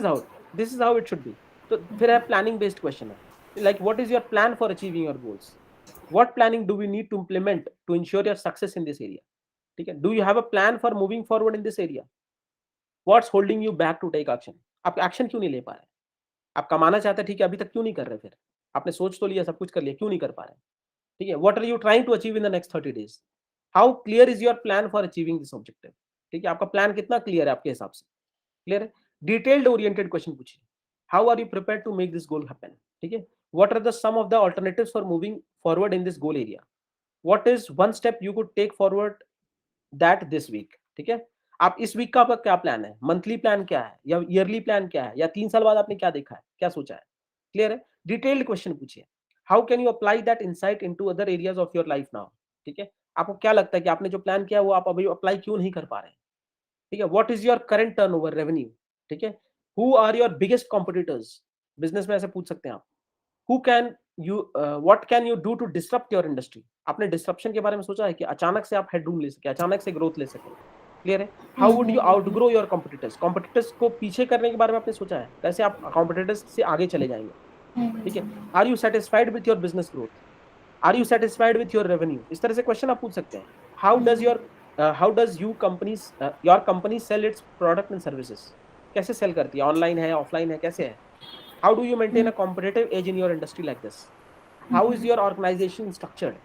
is how it should be. तो फिर है प्लानिंग बेस्ड क्वेश्चन है, like what is your plan for achieving your goals? What planning do we need to implement to ensure your success in this area? ठीक है, do you have a plan for moving forward in this area? What's holding you back to take action? आप action क्यों नहीं ले पा रहे? आप कमाना चाहते हैं, ठीक है, अभी तक क्यों नहीं कर रहे? फिर आपने सोच तो लिया, सब कुछ कर लिया, क्यों नहीं कर पा रहे? ठीक है, what are you trying to achieve in the next 30 days? How clear is your plan for achieving this objective? ठीक है, आपका प्लान कितना क्लियर है आपके हिसाब से? क्लियर है? डिटेल्ड ओरिएंटेड क्वेश्चन पूछिए। How are you prepared to make this goal happen? ठीक है, what are the some of the alternatives for moving forward in this goal area? What is one step you could take forward that this week? ठीक है, आप इस week का आपका क्या plan है? मंथली प्लान क्या है, या ईयरली प्लान क्या है, या 3 साल बाद आपने क्या देखा है, क्या सोचा है? क्लियर है? डिटेल्ड क्वेश्चन पूछिए। How can you apply that insight into other areas of your life now? ठीक है, आपको क्या लगता है कि आपने जो प्लान किया वो आप अभी अप्लाई क्यों नहीं कर पा रहे हैं? ठीक है, what is your current turnover revenue? ठीक है, who are your biggest competitors? Business में ऐसे पूछ सकते हैं आप। Who can you what can you do to disrupt your industry? आपने डिसरप्शन के बारे में सोचा है कि अचानक से आप हेडरूम ले सके, अचानक से ग्रोथ ले सके? क्लियर है? How would you outgrow your competitors? Competitors को पीछे करने के बारे में आपने सोचा है, कैसे आप कॉम्पिटिटर्स से आगे चले जाएंगे? ठीक है, are you satisfied with your business growth? Are you satisfied with your revenue? इस तरह से क्वेश्चन आप पूछ सकते हैं। How does your company sell its product and services? कैसे सेल करती है, ऑनलाइन है, ऑफलाइन है, कैसे है? How do you maintain a competitive edge in your industry like this? How is your organisation structured?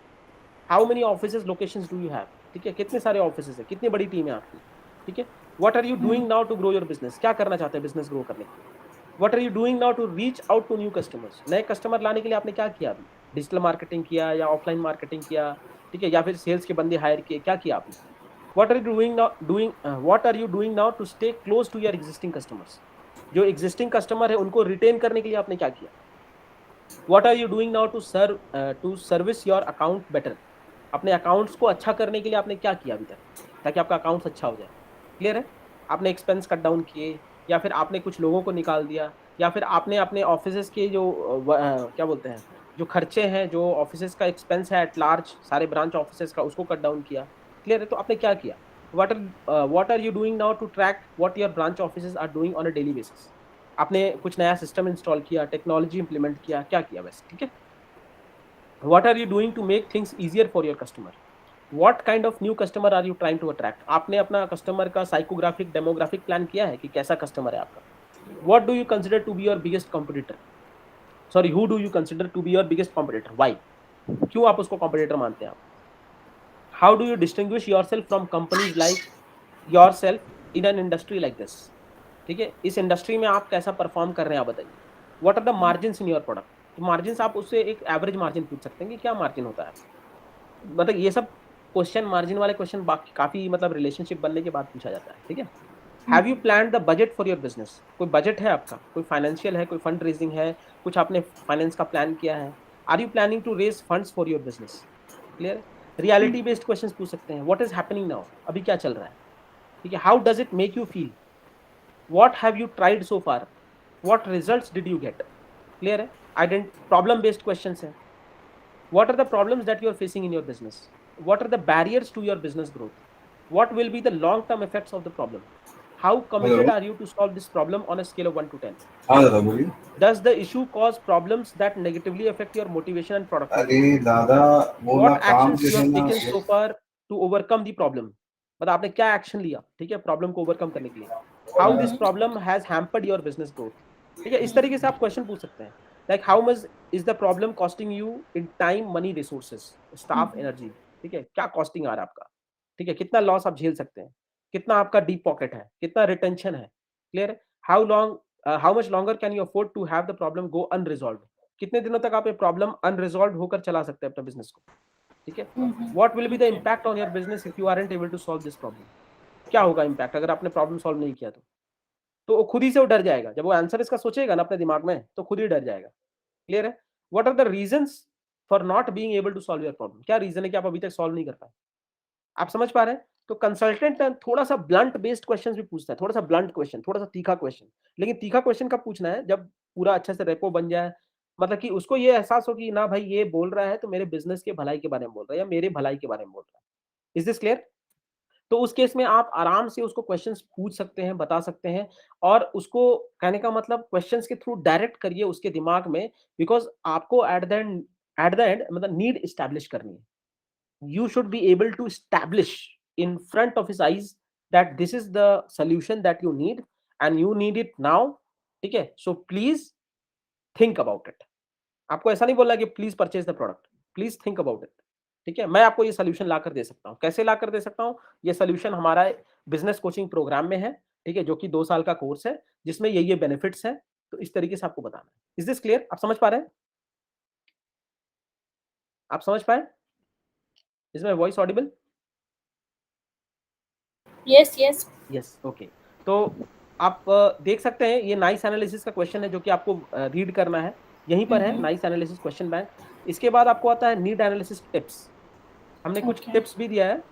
How many offices locations do you have? ठीक है, कितने सारे ऑफिसेज है, कितनी बड़ी टीम है आपकी? ठीक है, what are you doing now to grow your business? क्या करना चाहते हैं बिजनेस ग्रो करने के लिए? What are you doing now to reach out to new customers? नए कस्टमर लाने के लिए आपने क्या किया अभी? डिजिटल मार्केटिंग किया या ऑफलाइन मार्केटिंग किया? ठीक है, या फिर सेल्स के बंदे हायर किए, क्या किया आपने? What are you doing now to stay close to your existing customers? जो एग्जिस्टिंग कस्टमर है उनको रिटेन करने के लिए आपने क्या किया? What are you doing now to service your account better? अपने अकाउंट्स को अच्छा करने के लिए आपने क्या किया अभी तक, ताकि आपका अकाउंट्स अच्छा हो जाए? क्लियर है? आपने एक्सपेंस कट डाउन किए, या फिर आपने कुछ लोगों को निकाल दिया, या फिर आपने अपने ऑफिसेज के जो क्या बोलते हैं, जो खर्चे हैं, जो ऑफिसेज का एक्सपेंस है एट लार्ज, सारे ब्रांच ऑफिसेज का, उसको कट डाउन किया? क्लियर है? तो आपने क्या किया? What are you doing now to track what your branch offices are doing on a daily basis? आपने कुछ नया सिस्टम इंस्टॉल किया, टेक्नोलॉजी इंप्लीमेंट किया, क्या किया वैसे? ठीक है, what are you doing to make things easier for your customer? what kind of new customer are you trying to attract? आपने अपना कस्टमर का साइकोग्राफिक डेमोग्राफिक प्लान किया है कि कैसा कस्टमर है आपका? what do you consider to be your biggest competitor? sorry, who do you consider to be your biggest competitor? why? क्यों आप उसको competitor मानते हैं आप? how do you distinguish yourself from companies like yourself in an industry like this? ठीक है, इस industry में आप कैसा परफॉर्म कर रहे हैं आप बताइए। What are the margins in your product? तो मार्जिन्स आप उससे एक एवरेज मार्जिन पूछ सकते हैं कि क्या मार्जिन होता है। मतलब ये सब क्वेश्चन, मार्जिन वाले क्वेश्चन बाकी काफी मतलब रिलेशनशिप बनने के बाद पूछा जाता है। ठीक है, have you planned the budget for your business? कोई बजट है आपका, कोई फाइनेंशियल है, कोई फंड रेजिंग है, कुछ आपने फाइनेंस का प्लान किया है? Are you planning to raise funds for your business? Clear है? रियलिटी बेस्ड क्वेश्चन पूछ सकते हैं। What is happening now? अभी क्या चल रहा है? ठीक है, how does it make you feel? what have you tried so far? what results did you get? clear है? problem based questions है। what are the problems that you are facing in your business? what are the barriers to your business growth? what will be the long term effects of the problem? how committed are you to solve this problem on a scale of 1 to 10?
हाँ दादा बोलिए।
does the issue cause problems that negatively affect your motivation and productivity?
अरे दादा वो ना
what
काम
actions you
के
have
ना
taken so far to overcome the problem? मतलब आपने क्या एक्शन लिया, ठीक है, प्रॉब्लम को ओवरकम करने के लिए? How this problem has hampered your business growth? ठीक है, इस तरीके से आप क्वेश्चन पूछ सकते हैं। Like how much is the problem costing you in time, money, resources, staff, energy? ठीक है, क्या कॉस्टिंग आ रहा है आपका? ठीक है, कितना लॉस आप झेल सकते हैं? कितना आपका डीप पॉकेट है? कितना रिटेंशन है? क्लियर है? How much longer can you afford to have the problem go unresolved? कितने दिनों तक आप ये प्रॉब्लम अनरिजॉल्व होकर चला सकते हैं अपने बिजनेस को? ठीक है, what will be the impact on your business if you aren't able to solve this problem? क्या होगा इम्पैक्ट अगर आपने प्रॉब्लम सॉल्व नहीं किया तो? तो वो खुद ही से वो डर जाएगा। जब वो आंसर इसका सोचेगा ना अपने दिमाग में, तो खुद ही डर जाएगा। क्लियर है? What are the reasons for not being able to solve your problem? क्या रीजन है कि आप अभी तक सॉल्व नहीं कर पाए? आप समझ पा रहे हैं? तो कंसल्टेंट थोड़ा सा ब्लंट बेस्ड क्वेश्चंस भी पूछता है, थोड़ा सा ब्लंट क्वेश्चन, थोड़ा सा तीखा क्वेश्चन। लेकिन तीखा क्वेश्चन कब पूछना है? जब पूरा अच्छे से रेपो बन जाए, मतलब कि उसको ये एहसास हो कि ना भाई ये बोल रहा है तो मेरे बिजनेस के भलाई के बारे में बोल रहा है, या मेरे भलाई के बारे में बोल रहा है। Is this clear? तो उस केस में आप आराम से उसको क्वेश्चंस पूछ सकते हैं, बता सकते हैं, और उसको कहने का मतलब क्वेश्चंस के थ्रू डायरेक्ट करिए उसके दिमाग में, बिकॉज़ आपको एट द एंड मतलब नीड एस्टैब्लिश करनी है। You should be able to establish in front of his eyes that this is the solution that you need and you need it now. ठीक है? So please think about it. आपको ऐसा नहीं बोलना कि please purchase the product, please think about it. ठीक है? मैं आपको ये सोल्यूशन ला कर दे सकता हूँ। कैसे ला कर दे सकता हूँ? ये सोल्यूशन हमारा बिजनेस कोचिंग प्रोग्राम में है, ठीक है, जो कि 2 साल का कोर्स है, जिसमें ये बेनिफिट्स हैं। तो इस तरीके से आपको बताना है। Is this clear? आप समझ पा रहे हैं? आप समझ पाए? Is my voice Audible?
Yes, yes.
Yes, okay. तो आप देख सकते हैं ये नाइस एनालिसिस का क्वेश्चन है जो कि आपको रीड करना है। यहीं पर है नाइस एनालिसिस क्वेश्चन बैंक। इसके बाद आपको आता है नीड एनालिसिस टिप्स। हमने कुछ
Okay.
टिप्स भी दिया है।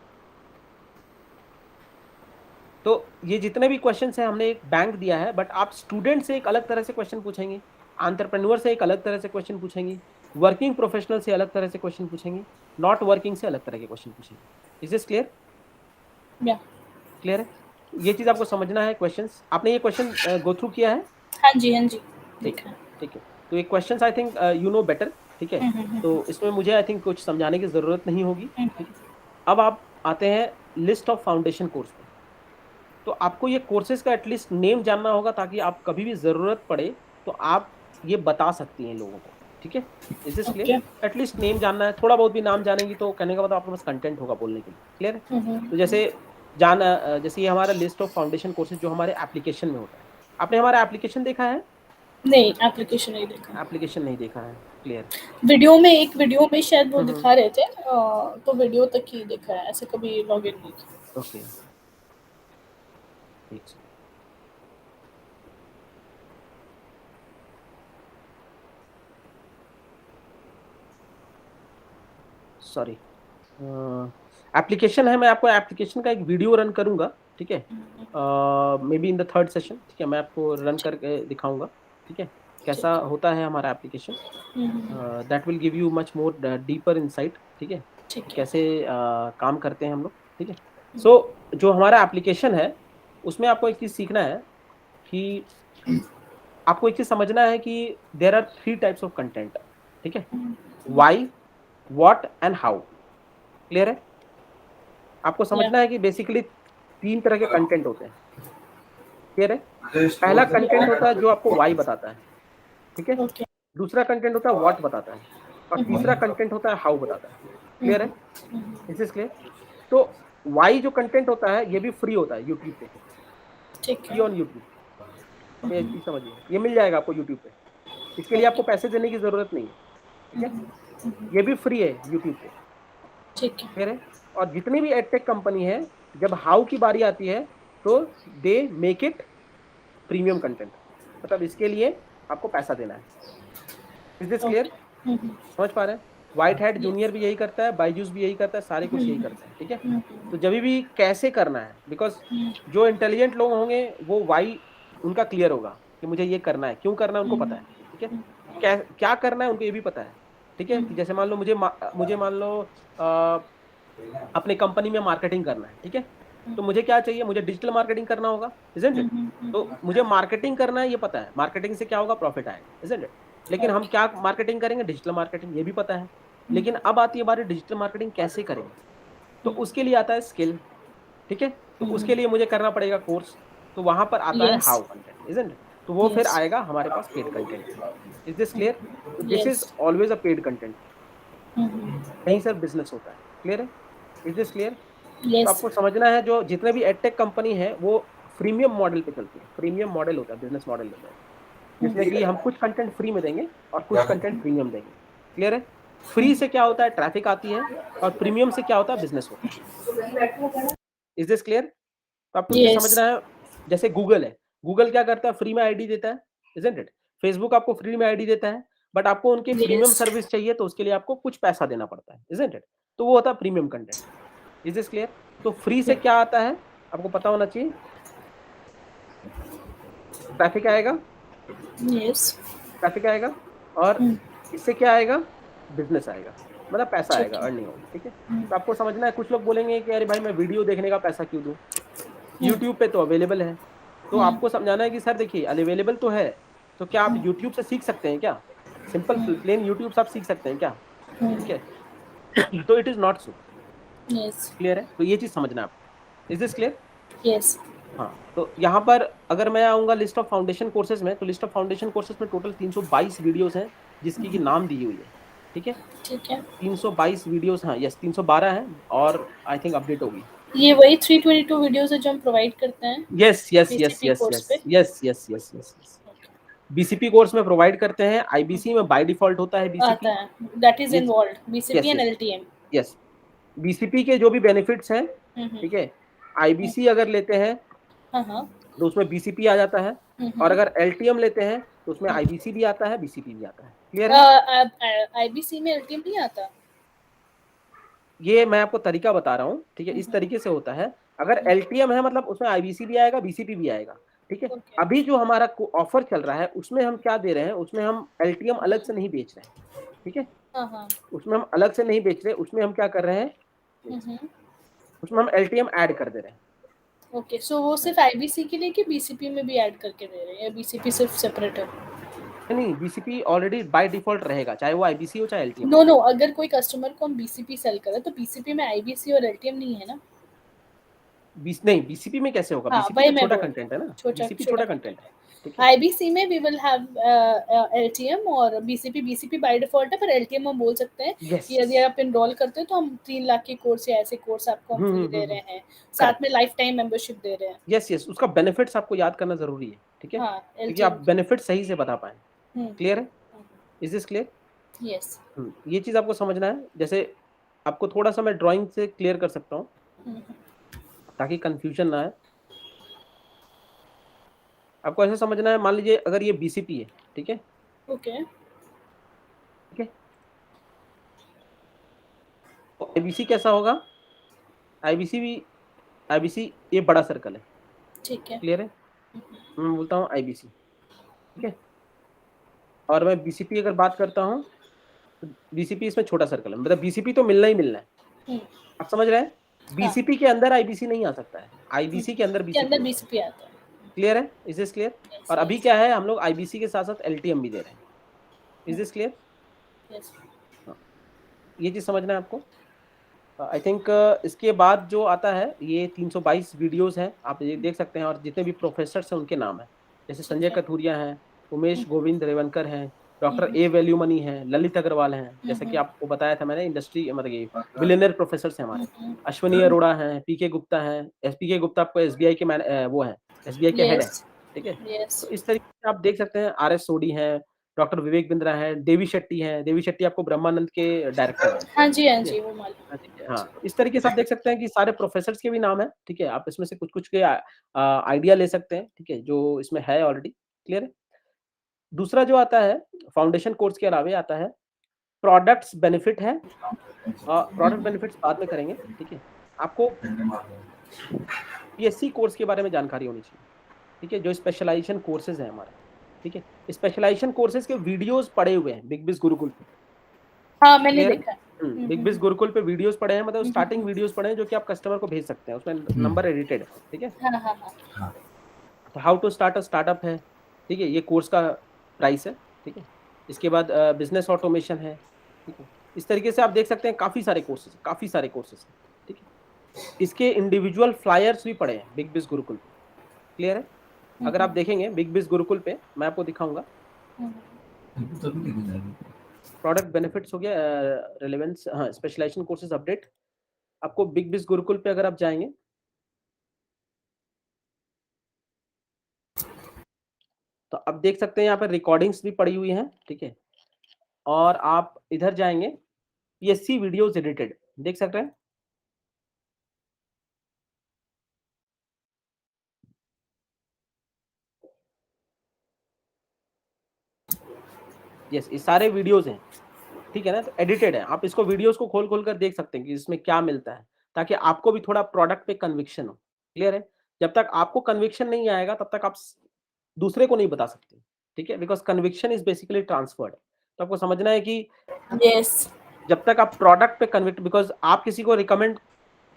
तो ये जितने भी क्वेश्चंस हैं हमने एक बैंक दिया है, बट आप स्टूडेंट से एक अलग तरह से क्वेश्चन पूछेंगे, एंटरप्रेन्योर से एक अलग तरह से क्वेश्चन पूछेंगे, वर्किंग प्रोफेशनल से अलग तरह से क्वेश्चन पूछेंगे, नॉट वर्किंग से अलग तरह के क्वेश्चन पूछेंगे। Is this clear?
Yeah.
Clear है? ये चीज आपको समझना है। क्वेश्चंस आपने ये क्वेश्चन गो थ्रू किया है?
हाँ जी, हाँ जी।
ठीक है, ठीक है। तो ये questions I think you know better. ठीक है, तो इसमें मुझे आई थिंक कुछ समझाने की जरूरत नहीं होगी। ठीक है, अब आप आते हैं लिस्ट ऑफ फाउंडेशन कोर्स पे। तो आपको ये कोर्सेज का एटलीस्ट नेम जानना होगा, ताकि आप कभी भी जरूरत पड़े तो आप ये बता सकती हैं लोगों को। ठीक है, is this clear? At least name जानना है। थोड़ा बहुत भी नाम जानेंगी तो कहने का मतलब आपके पास कंटेंट होगा बोलने के लिए। क्लियर है? तो जैसे जैसे ये हमारा लिस्ट ऑफ फाउंडेशन कोर्सेज जो हमारे एप्लीकेशन में होता है। आपने हमारा एप्लीकेशन देखा है?
नहीं, एप्लीकेशन नहीं देखा।
एप्लीकेशन नहीं देखा है। क्लियर।
एक वीडियो में शायद वो दिखा रहे थे, तो वीडियो तक ही देखा है, ऐसे कभी लॉगिन नहीं किया।
ओके, सॉरी, एप्लीकेशन है। मैं आपको एप्लीकेशन का एक वीडियो रन करूंगा। ठीक है, may be in the third session. ठीक है, मैं आपको रन करके दिखाऊंगा। ठीक है, कैसा होता है हमारा application. That will give you much more deeper insight. ठीक है, कैसे काम करते हैं हम लोग। ठीक है, सो जो हमारा एप्लीकेशन है उसमें आपको एक चीज सीखना है कि आपको एक चीज समझना है कि there are 3 types of content. ठीक है, why, what and how. Clear है? आपको समझना है कि बेसिकली 3 तरह के कंटेंट होते हैं। क्लियर है? पहला कंटेंट होता है जो आपको व्हाई बताता है। ठीक है, दूसरा कंटेंट होता है व्हाट बताता है, और तीसरा कंटेंट होता है हाउ बताता है। क्लियर है? Is this clear? तो व्हाई जो कंटेंट होता है ये भी फ्री होता है यूट्यूब पे।
ठीक
ऑन यूट्यूब ये चीज समझिए, ये मिल जाएगा आपको यूट्यूब पे। इसके लिए आपको पैसे देने की जरूरत नहीं है। ठीक है, ये भी फ्री है यूट्यूब पे।
ठीक है।
क्लियर है? और जितनी भी एडटेक कंपनी है, जब हाउ की बारी आती है तो they make it premium content, मतलब इसके लिए आपको पैसा देना है। Is this clear? समझ पा रहे हैं? व्हाइट हैट जूनियर भी यही करता है, बायजूस भी यही करता है, सारे कुछ यही करते हैं। ठीक है, तो जब भी कैसे करना है, बिकॉज जो इंटेलिजेंट लोग होंगे वो वाई उनका क्लियर होगा कि मुझे ये करना है, क्यों करना है उनको पता है। ठीक है, क्या करना है उनको ये भी पता है। ठीक है, कि जैसे मान लो मुझे मान लो अपने कंपनी में मार्केटिंग करना है। ठीक है, तो मुझे क्या चाहिए? मुझे डिजिटल मार्केटिंग करना होगा, इजंट इट? तो मुझे मार्केटिंग करना है, ये पता है। मार्केटिंग से क्या होगा? प्रॉफिट आएगा, इजंट इट? लेकिन हम क्या मार्केटिंग करेंगे? डिजिटल मार्केटिंग, ये भी पता है। लेकिन अब आती है बारी डिजिटल मार्केटिंग कैसे करेंगे, तो उसके लिए आता है स्किल। ठीक है, तो उसके लिए मुझे करना पड़ेगा कोर्स। तो वहां पर आता है हाउ कंटेंट, इजंट इट? तो वो फिर आएगा हमारे पास paid content. Is this clear? This is always a paid content, नहीं सर बिजनेस होता है। क्लियर है? Is this clear? तो आपको समझना है जो जितने भी एडटेक कंपनी है वो फ्रीमियम मॉडल पे चलती है। फ्रीमियम मॉडल होता है, बिजनेस मॉडल होता है, जिसमें कि हम कुछ कंटेंट फ्री में देंगे और कुछ कंटेंट प्रीमियम देंगे। क्लियर है? फ्री से क्या होता है? ट्रैफिक आती है, और प्रीमियम से क्या होता है? बिजनेस होता है। Is this clear? तो आपको ये समझना है, जैसे गूगल है, गूगल क्या करता है, फ्री में आईडी देता है, इजंट इट? फेसबुक आपको फ्री में आईडी देता है, बट आपको उनके प्रीमियम
Yes.
सर्विस चाहिए तो उसके लिए आपको कुछ पैसा देना पड़ता है, इजंट इट? तो वो होता है premium content. Is this clear? तो फ्री से क्या आता है आपको पता होना चाहिए, ट्रैफिक आएगा,
Yes.
ट्रैफिक आएगा, और इससे क्या आएगा, बिजनेस आएगा, मतलब पैसा
ठीक
आएगा,
है।
अर्निंग होगी, ठीक है? तो आपको समझना है, कुछ लोग बोलेंगे कि अरे भाई मैं वीडियो देखने का पैसा क्यों दूं, यूट्यूब पे तो अवेलेबल है। तो आपको समझाना है कि सर देखिए अवेलेबल तो है, तो क्या आप यूट्यूब से सीख सकते हैं क्या? सिंपल प्लेन यूट्यूब से आप सीख सकते हैं क्या? ठीक है? तो it is not so.
Yes.
Clear है? तो ये चीज समझना है आपको। Is this clear?
Yes.
हाँ, तो यहाँ पर अगर मैं आऊंगा लिस्ट ऑफ फाउंडेशन कोर्सेज में, तो लिस्ट ऑफ फाउंडेशन कोर्सेज में टोटल 322 वीडियोस हैं जिसकी की नाम दी हुई है, ठीक है?
ठीक है।
322 वीडियोस, हाँ यस 312 है, और आई थिंक अपडेट होगी।
ये वही 322 वीडियोस है जो हम प्रोवाइड करते हैं
yes yes yes
BCP
yes
course
yes
पे।
Yes yes yes yes BCP course में प्रोवाइड करते हैं। आईबीसी में बाय डिफॉल्ट होता है
आता
बीसीपी।
है, दैट इज
ये
involved BCP
yes
and
yes
LTM.
Yes BCP के जो भी बेनिफिट्स हैं, ठीक है, आईबीसी अगर लेते हैं
हाँ हाँ।
तो उसमें बीसीपी आ जाता है, और अगर एलटीएम लेते हैं तो उसमें आईबीसी भी आता है, बीसीपी भी आता है। क्लियर है?
आईबीसी में एलटीएम नहीं आता।
ये मैं आपको तरीका बता रहा हूँ, ठीक है? इस तरीके से होता है, अगर एलटीएम है मतलब उसमें आईबीसी भी आएगा, बीसीपी भी आएगा, ठीक है?
Okay.
अभी जो हमारा ऑफर चल रहा है उसमें हम क्या दे रहे हैं, उसमें हम एलटीएम अलग से नहीं बेच रहे हैं, ठीक है?
हाँ हाँ।
उसमें हम अलग से नहीं बेच रहे, उसमें हम क्या कर रहे हैं, उसमें हम एलटीएम ऐड कर दे रहे हैं।
ओके, सो वो सिर्फ आईबीसी के लिए कि बीसीपी में भी ऐड करके दे रहे हैं, या बीसीपी सिर्फ सेपरेट है?
नहीं, बीसीपी ऑलरेडी बाय डिफॉल्ट रहेगा, चाहे वो आईबीसी हो चाहे एलटीएम।
नो नो, अगर कोई कस्टमर को हम बीसीपी सेल करें तो बीसीपी में आईबीसी और एलटीएम नहीं है ना?
नहीं, बीसीपी में कैसे होगा?
हाँ,
बीसीपी
वही
तो
मैं
छोटा
बोल रही
कंटेंट है ना,
छोटा
बीसीपी
छोटा
छोटा
कंटेंट
कंटेंट
है।
है, ठीक है?
आईबीसी में वी विल हैव एलटीएम और बीसीपी बाय डिफॉल्ट है, पर एलटीएम हम बोल सकते हैं
यस
कि यदि आप इनरोल करते हो तो हम 3 लाख के कोर्स या ऐसे कोर्स आपको हम फ्री दे रहे हैं, साथ
करेक्ट,
में लाइफ टाइम मेंबरशिप दे रहे हैं।
यस यस उसका बेनिफिट्स आपको याद करना जरूरी है, ठीक है?
हाँ,
क्योंकि आप
एलटीएम।
बेनिफिट सही से बता पाए। क्लियर है? Is this clear?
यस।
ये चीज आपको समझना है। जैसे आपको थोड़ा सा मैं ड्राइंग से क्लियर कर सकता हूँ ताकि कंफ्यूजन ना आए। आपको ऐसे समझना है, मान लीजिए अगर ये बीसीपी है, ठीक है?
ओके।
ठीक है, तो आईबीसी कैसा होगा? आईबीसी ये बड़ा सर्कल है,
ठीक है।
क्लियर है? मैं बोलता हूँ आईबीसी, ठीक है, और मैं बीसीपी अगर बात करता हूँ तो बीसीपी इसमें छोटा सर्कल है, मतलब बीसीपी तो मिलना ही मिलना है। आप समझ रहे हैं? बीसीपी के अंदर आईबीसी नहीं आ सकता है, आईबीसी के अंदर
के अंदर
बीसीपी।
बीसीपी आता है।
क्लियर है? Is this clear?
यस
और अभी
यस
क्या है, हम लोग आईबीसी के साथ साथ एलटीएम भी दे रहे हैं। Is this clear?
यस।
ये चीज समझना है आपको। आई थिंक इसके बाद जो आता है ये 322 वीडियोस हैं, आप ये देख सकते हैं, और जितने भी प्रोफेसर हैं उनके नाम है, जैसे
ठीक
संजय
है।
कथुरिया हैं, उमेश गोविंद रेवनकर हैं, डॉक्टर ए वैल्यूमनी हैं, ललित अग्रवाल हैं, जैसे कि आपको बताया था मैंने, इंडस्ट्री मतलब ये बिलियनर प्रोफेसर हैं हमारे, अश्वनी अरोड़ा हैं, पीके गुप्ता हैं, पीके गुप्ता आपको एसबीआई के वो हैं, एसबीआई के हेड है,
यस
ठीक है?
यस।
तो इस तरीके से आप देख सकते हैं, आर एस सोडी हैं, डॉक्टर विवेक बिंद्रा हैं, देवी शेट्टी हैं, देवी शेट्टी आपको ब्रह्मानंद के डायरेक्टर हैं,
हाँ जी
ठीक है?
वो मालूम।
हाँ, ठीक है, हाँ, तो इस तरीके से आप देख सकते हैं कि सारे प्रोफेसर्स के भी नाम है, ठीक है? आप इसमें से कुछ-कुछ के आइडिया ले सकते हैं, ठीक है? जो इसमें है ऑलरेडी, क्लियर है? दूसरा जो आता है, फाउंडेशन कोर्स के अलावे आता है, प्रोडक्ट्स बेनिफिट है, प्रोडक्ट बेनिफिट्स बाद में करेंगे, ठीक है? आपको पीएससी कोर्स के बारे में जानकारी होनी चाहिए, ठीक है? जो स्पेशलाइजेशन कोर्सेज हैं हमारे, ठीक है? स्पेशलाइजेशन कोर्सेज के वीडियोस पड़े हुए हैं बिग बिज़ गुरुकुल पे,
हाँ, मैंने
क्लियर है?
देखा है।
बिग बिज़ गुरुकुल पे वीडियोस पड़े हैं, मतलब स्टार्टिंग वीडियोस पड़े हैं जो कि आप कस्टमर को भेज सकते हैं, उसमें नंबर एडिटेड है, ठीक है?
हाँ हाँ हाँ।
तो how to start a startup है, ठीक है? ये कोर्स का प्राइस है, ठीक है? इसके बाद बिजनेस ऑटोमेशन है, ठीक है? इस तरीके से आप देख सकते हैं काफ़ी सारे कोर्सेज हैं, ठीक है? इसके इंडिविजुअल फ्लायर्स भी पड़े हैं बिग बिज़ गुरुकुल पे, क्लियर है? अगर आप देखेंगे बिग बिज़ गुरुकुल पे, मैं आपको दिखाऊँगा, प्रोडक्ट बेनिफिट्स हो गया, रिलेवेंस, हाँ, स्पेशलाइजेशन कोर्सेज अपडेट, आपको बिग बिज़ गुरुकुल पे अगर आप जाएँगे, तो आप देख सकते हैं यहाँ पे रिकॉर्डिंग्स भी पड़ी हुई हैं, ठीक है? और आप इधर जाएँगे, पीएससी वीडियोज़ एडिटेड, देख सकते हैं? यस, ये सारे वीडियोस हैं, ठीक है ना, तो एडिटेड है, आप इसको वीडियोस को खोल कर देख सकते हैं कि इसमें क्या मिलता है, ताकि आपको भी थोड़ा प्रोडक्ट पे कन्विक्शन हो। क्लियर है? जब तक आपको कन्विक्शन नहीं आएगा तब तक आप दूसरे को नहीं बता सकते, ठीक है, because conviction is basically transferred. तो आपको समझना है कि
यस
जब तक आप प्रोडक्ट पे कन्विक्ट, बिकॉज आप किसी को रिकमेंड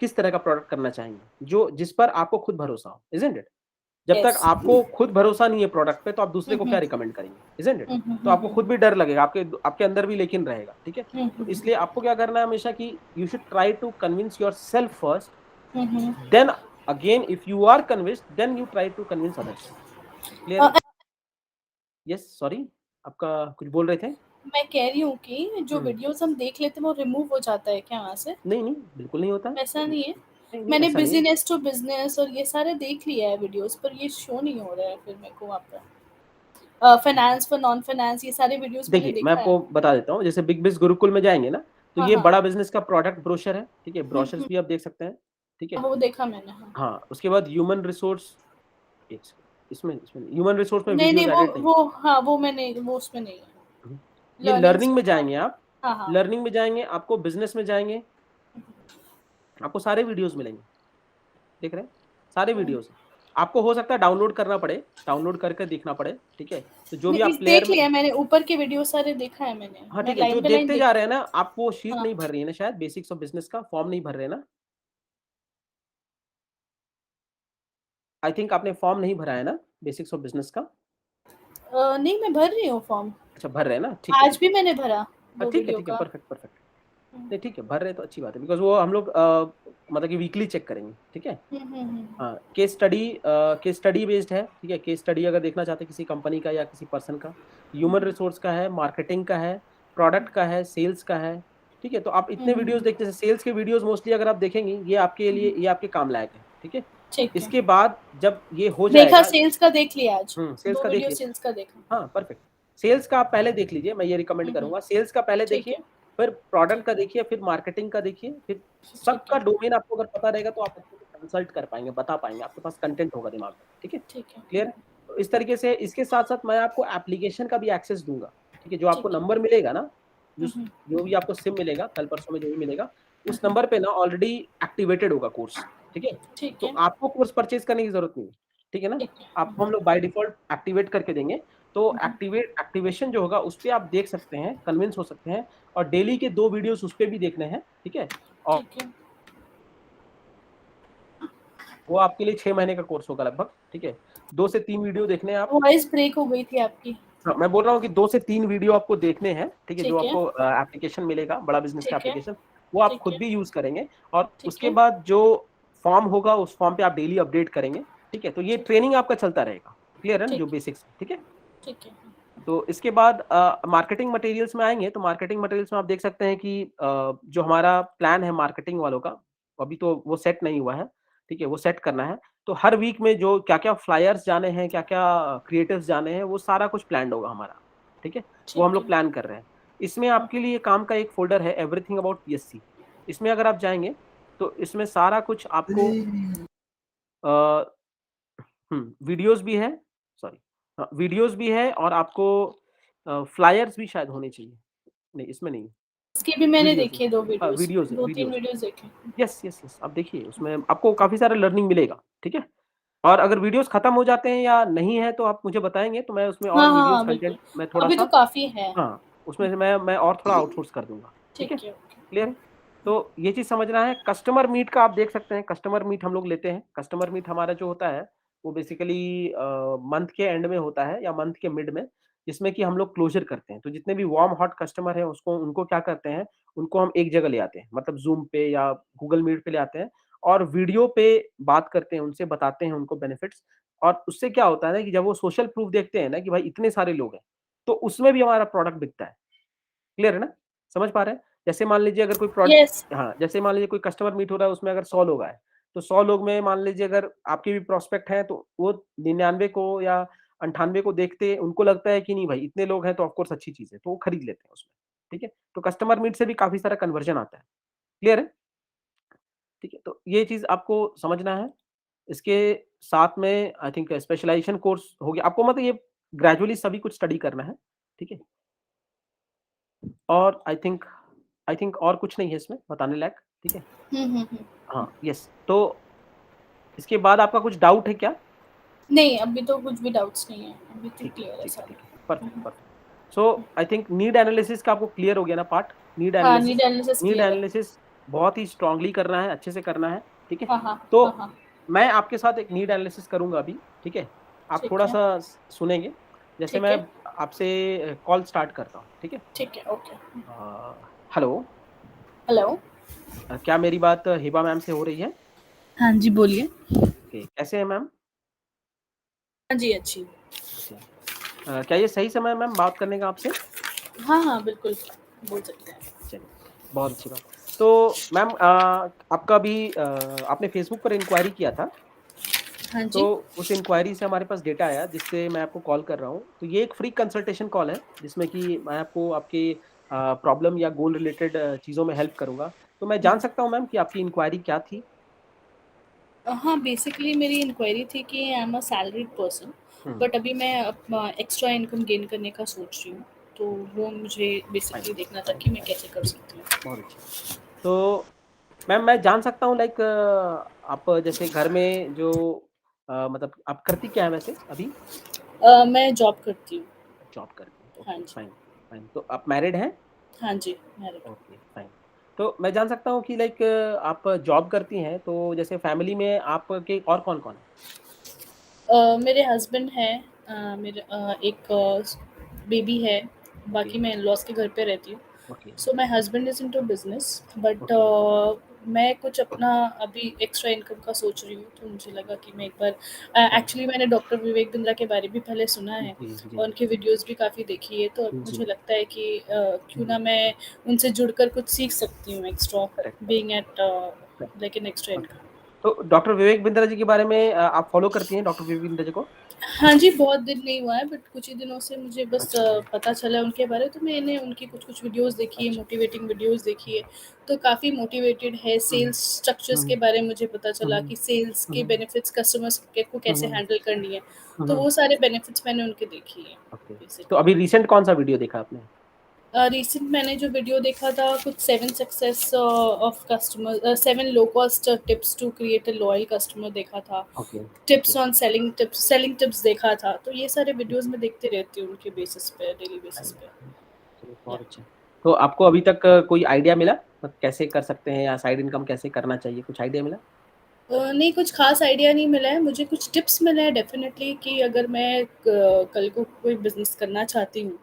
किस तरह का प्रोडक्ट करना चाहेंगे जो जिस पर आपको खुद भरोसा हो, इजंट इट? जब तक
यस
आपको खुद भरोसा नहीं है प्रोडक्ट पे, तो आप दूसरे को क्या रिकमेंड करेंगे, इजंट इट? तो आपको खुद भी डर लगेगा, आपके अंदर भी लेकिन रहेगा, ठीक है। तो इसलिए आपको क्या करना है हमेशा कि you should try to convince yourself first, then again if you are convinced then you try to convince others. Clear? Yes, sorry, आपका कुछ बोल रहे थे?
मैं कह रही हूँ कि जो वीडियोस हम देख लेते हैं वो रिमूव हो जाता है क्या वहाँ से?
नहीं नहीं, बिल्कुल नहीं होता,
ऐसा नहीं है।
नहीं
मैंने
ऐसा नहीं है।
बिजनेस टू बिजनेस और ये सारे देख लिया है वीडियोस, पर ये शो नहीं हो रहा है फिर मेरे को वहाँ पर। फाइनेंस फॉर नॉन फाइनेंस, ये सारे वीडियोस मैंने
देखिए मैं
देखा है।
आपको बता देता हूँ, जैसे बिग बिज गुरुकुल में जाएंगे ना, तो
हाँ
ये
हाँ
बड़ा बिजनेस का प्रोडक्ट ब्रोशर है, ठीक है, ब्रोशर्स भी आप देख सकते हैं, ठीक है।
वो देखा मैंने। हाँ
हाँ, उसके बाद ह्यूमन रिसोर्स, एक सेकंड, इसमें ह्यूमन रिसोर्स में
नहीं नहीं,
वीडियोस एडिट नहीं।
वो हाँ वो मैंने, वो उसमें नहीं है।
ये
लर्निंग्स
लर्निंग में
में, हाँ
जाएंगे आप,
हाँ हाँ।
लर्निंग में जाएंगे, आपको बिजनेस में जाएंगे, आपको सारे वीडियोस मिलेंगे, देख रहे हैं, सारे वीडियोस। आपको हो सकता है डाउनलोड करना पड़े, डाउनलोड करके देखना पड़े, ठीक है। तो जो भी आप
नहीं,
प्लेयर
देख
में,
लिया मैंने, ऊपर के वीडियो सारे देखा है मैंने,
हाँ
मैं
ठीक है, जो
लाइन पे लाइन
देखते जा
देखी।
रहे हैं ना, आप वो शीट
हाँ
नहीं भर रही है ना, शायद बेसिक्स ऑफ बिजनेस का फॉर्म नहीं भर रहे हैं ना, आई थिंक आपने फॉर्म नहीं भरा है ना बेसिक्स ऑफ बिजनेस का?
नहीं, मैं भर रही हूँ फॉर्म,
अच्छा, भर रहे हैं ना, ठीक है
आज
ठीक
भी
है।
मैंने भरा
हाँ
2
ठीक है
वीडियो
ठीक है,
का।
Perfect perfect. नहीं ठीक है, भर रहे हैं तो अच्छी बात है, बिकॉज वो हम लोग मतलब कि वीकली चेक करेंगे, ठीक है। हाँ, केस स्टडी बेस्ड है, ठीक है। केस स्टडी अगर देखना चाहते हैं किसी कंपनी का या किसी पर्सन का, ह्यूमन रिसोर्स का है, मार्केटिंग का है, प्रोडक्ट का है, सेल्स का है, ठीक है। तो आप इतने वीडियोस देखते हैं, सेल्स के वीडियोस मोस्टली अगर आप देखेंगे, ये आपके लिए, ये आपके काम लायक है, ठीक है।
ठीक है,
इसके बाद जब ये हो
देखा,
जाएगा,
सेल्स का देख लिया आज,
सेल्स
2
का
वीडियो
देखिए,
सेल्स का देखा।
हाँ परफेक्ट। सेल्स का आप पहले देख लीजिए, मैं ये रिकमेंड करूंगा, सेल्स का पहले
ठीक
देखिए,
है
फिर प्रोडक्ट का देखिए, फिर मार्केटिंग का देखिए, फिर
ठीक
सबका
है
डोमेन आपको अगर पता रहेगा तो आप अच्छे से कंसल्ट कर पाएंगे, बता पाएंगे, आपके पास कंटेंट होगा दिमाग में, ठीक है।
ठीक है
क्लियर है? तो इस तरीके से इसके साथ साथ मैं आपको एप्लीकेशन का भी एक्सेस दूंगा, ठीक है। जो आपको
ठीक है।
नंबर मिलेगा ना, जो जो भी आपको सिम मिलेगा, कल परसों में जो भी मिलेगा, उस नंबर पे ना ऑलरेडी एक्टिवेटेड होगा कोर्स, ठीक है।
ठीक
तो
है
आपको कोर्स परचेज करने की जरूरत नहीं है, ठीक है ना।
ठीक है
आपको हम लोग बाय डिफॉल्ट एक्टिवेट करके देंगे, तो एक्टिवेशन जो होगा उस पर आप देख सकते हैं, कन्विंस हो सकते हैं, और डेली के 2 वीडियोस उस पर भी देखने हैं, ठीक है। और
ठीक है।
वो आपके लिए 6 महीने का कोर्स होगा लगभग, ठीक है। 2 से 3 वीडियो देखने हैं आप।
वॉइस ब्रेक हो गई थी आपकी।
हाँ, मैं बोल रहा हूँ कि 2 से 3 वीडियो आपको देखने हैं, ठीक है। जो
ठीक है
आपको एप्लीकेशन मिलेगा, बड़ा बिजनेस का
ठीक है
एप्लीकेशन, वो आप
ठीक
खुद
है
भी यूज करेंगे, और
ठीक
उसके
है
बाद जो फॉर्म होगा उस फॉर्म पे आप डेली अपडेट करेंगे, ठीक है। तो ये
ठीक
ट्रेनिंग आपका चलता रहेगा, क्लियर है ना, जो
ठीक
बेसिक्स, ठीक है।
ठीक है
तो इसके बाद मार्केटिंग मटेरियल्स में आएंगे, तो मार्केटिंग मटेरियल्स में आप देख सकते हैं कि जो हमारा प्लान है मार्केटिंग वालों का, अभी तो वो सेट नहीं हुआ है, ठीक है, वो सेट करना है। तो हर वीक में जो क्या क्या फ्लायर्स जाने हैं, क्या क्या क्रिएटिव्स जाने हैं, वो सारा कुछ प्लान होगा हमारा, ठीक है। वो हम
ठीक
लोग
है
प्लान कर रहे हैं। इसमें आपके लिए काम का एक फोल्डर है, एवरीथिंग अबाउट पीएससी। इसमें अगर आप जाएंगे तो इसमें सारा कुछ आपको वीडियोस भी है, सॉरी, हाँ, वीडियोस भी है, और आपको फ्लायर्स भी शायद होने चाहिए, नहीं इसमें नहीं,
इसकी भी मैंने
वीडियोस है,
देखी है 2
हाँ
वीडियोस,
वीडियोस है,
2-3
वीडियोस है।
वीडियोस देखे।
यस यस यस, आप देखिए उसमें आपको काफी सारा लर्निंग मिलेगा, ठीक है। और अगर वीडियोस खत्म हो जाते हैं या नहीं है तो आप मुझे बताएंगे, तो मैं उसमें
हाँ
और
हाँ
वीडियोस
हाँ बिल्कुल,
कंटेंट मैं थोड़ा
अभी तो
सा,
काफी है।
हाँ, उसमें से मैं और थोड़ा आउटसोर्स कर दूंगा, ठीक है।
ठीक है, ओके।
क्लियर है? तो ये चीज समझना है। कस्टमर मीट का आप देख सकते हैं, कस्टमर मीट हम लोग लेते हैं। कस्टमर मीट हमारा जो होता है वो बेसिकली मंथ के एंड में होता है या मंथ के मिड में, जिसमें कि हम लोग क्लोजर करते हैं। तो जितने भी वार्म हॉट कस्टमर हैं उसको उनको क्या करते हैं, उनको हम एक जगह ले आते हैं, मतलब जूम पे या गूगल मीट पे ले आते हैं, और वीडियो पे बात करते हैं उनसे, बताते हैं उनको बेनिफिट्स। और उससे क्या होता है ना कि जब वो सोशल प्रूफ देखते हैं ना कि भाई इतने सारे लोग हैं, तो उसमें भी हमारा प्रोडक्ट बिकता है। क्लियर है ना? समझ पा रहे हैं? जैसे मान लीजिए अगर कोई
यस।
हाँ, जैसे मान लीजिए कोई कस्टमर मीट हो रहा है, उसमें अगर 100 लोग आए, तो 100 लोग में मान लीजिए अगर आपके भी प्रोस्पेक्ट हैं, तो वो 99 को या 98 को देखते उनको लगता है कि नहीं भाई इतने लोग हैं तो ऑफ कोर्स अच्छी चीज़ है, तो वो खरीद लेते हैं उसमें, ठीक है? तो कस्टमर मीट से भी काफ़ी सारा कन्वर्जन आता है। क्लियर है? ठीक है, तो ये चीज़ आपको समझना है। इसके साथ में आई थिंक स्पेशलाइज़ेशन कोर्स हो गया। आपको मतलब ये ग्रेजुअली सभी कुछ स्टडी करना है, ठीक है? और आई थिंक और कुछ नहीं है इसमें बताने लायक, ठीक है? हाँ, यस। तो इसके बाद आपका कुछ डाउट है क्या?
नहीं, अभी तो कुछ भी डाउट्स नहीं है, अभी तो
ठीक है,
क्लियर है
ठीक है,
सब।
ठीक है। Perfect, perfect. So I think need analysis का आपको क्लियर हो गया ना पार्ट? नीड
हाँ, need
analysis,
analysis
need
clear है।
एनालिसिस बहुत ही स्ट्रांगली करना है, अच्छे से करना है, ठीक है?
हाँ, हाँ, हाँ,
तो
हाँ,
मैं आपके साथ एक नीड एनालिसिस करूँगा अभी, ठीक है? आप
ठीक है,
थोड़ा-सा सुनेंगे। जैसे
ठीक
मैं
है,
आपसे कॉल स्टार्ट करता हूँ, ठीक है?
ठीक है, ओके।
Hello,
hello.
क्या मेरी बात हिबा मैम से हो रही है?
हाँ जी, बोलिए।
ओके, कैसे हैं मैम?
हाँ जी, अच्छी।
ओके। क्या ये सही समय है मैम बात करने का आपसे?
हाँ, हाँ, बिल्कुल, बोल सकते हैं।
चलिए, बहुत अच्छी बात। तो मैम आपका अभी आपने फ़ेसबुक पर इंक्वायरी किया था,
हाँ
तो
जी।
उस इंक्वायरी से हमारे पास डेटा आया जिससे मैं आपको कॉल कर रहा हूँ। तो ये एक फ्री कंसल्टेशन कॉल है जिसमें कि मैं आपको आपके प्रॉब्लम या गोल रिलेटेड चीज़ों में हेल्प करूँगा। तो मैं जान सकता हूँ मैम कि आपकी इंक्वायरी क्या थी?
हाँ, बेसिकली मेरी इंक्वायरी थी कि I am a salaried person,
hmm,
but अभी मैं एक्स्ट्रा इनकम गेन करने का सोच रही हूँ, तो वो मुझे
फाइन,
बेसिकली देखना था
फाइन,
कि मैं
फाइन,
कैसे कर सकती हूँ।
बहुत अच्छी बात। तो मैम मैं जान सकता हूँ लाइक आप जैसे घर में जो मतलब आप करती क्या हैं वैसे अभी?
मैं जॉब करती हूँ।
जॉब करती हैं,
हाँ
ओके,
जी।
Fine, fine. तो आप मैरिड हैं?
हाँ जी, मैरिड।
Okay, fine. तो मैं जान सकता हूँ कि लाइक आप जॉब करती हैं, तो जैसे फैमिली में आपके और कौन-कौन है?
मेरे हस्बैंड हैं, मेरे एक बेबी है,
ओके,
बाकी मैं इन-लॉज़ के घर पे रहती हूँ।
Okay,
so my husband is into business, but
okay,
मैं कुछ अपना अभी एक्स्ट्रा इनकम का सोच रही हूँ, तो मुझे लगा कि मैं एक बार
फाइन।
एक्चुअली मैंने डॉक्टर विवेक बिंद्रा के बारे में पहले सुना है
जी, जी,
और उनकी वीडियोज़ भी काफ़ी देखी है, तो अब
जी।
मुझे लगता है कि क्यों
हुँ,
ना मैं उनसे जुड़कर कुछ सीख सकती हूँ extra,
correct,
being at
correct,
like an extra
okay.
Income.
तो डॉक्टर विवेक बिंद्रा जी के बारे में आप फ़ॉलो करती हैं डॉक्टर विवेक बिंद्रा जी को?
हाँ जी, बहुत दिन नहीं हुआ है, बट कुछ ही दिनों से मुझे बस
अच्छा,
पता चला उनके बारे में, तो मैंने उनकी कुछ-कुछ वीडियोज़ देखी है,
अच्छा।
मोटिवेटिंग वीडियोज़ देखी है, तो काफ़ी मोटिवेटेड है।
हुँ,
सेल्स स्ट्रक्चर्स के
हुँ,
बारे में मुझे पता
हुँ,
चला कि सेल्स के
हुँ,
बेनिफिट्स कस्टमर्स के को
हुँ,
कैसे
हुँ,
हैंडल करनी है,
हुँ,
तो
हुँ,
वो सारे बेनिफिट्स मैंने उनके देखी है
ओके। तो
बेसिकली।
अभी रिसेंट कौन-सा वीडियो देखा आपने?
रिसेंट मैंने जो वीडियो देखा था कुछ 7 success of customer 7 low cost tips to create a loyal customer देखा था।
Okay, okay,
tips on selling tips देखा था, तो ये सारे वीडियोज़ मैं देखते रहती हूँ उनके बेसिस पे, डेली बेसिस
फाइन,
पे।
फाइन। चलिए
या
बहुत अच्छा। तो आपको अभी तक कोई आइडिया मिला? कैसे कर सकते हैं या साइड इनकम कैसे करना चाहिए, कुछ आइडिया मिला?
नहीं, कुछ ख़ास आइडिया नहीं मिला है, मुझे कुछ टिप्स मिले हैं डेफ़िनेटली कि अगर मैं कल को कोई बिज़नेस करना चाहती हूँ,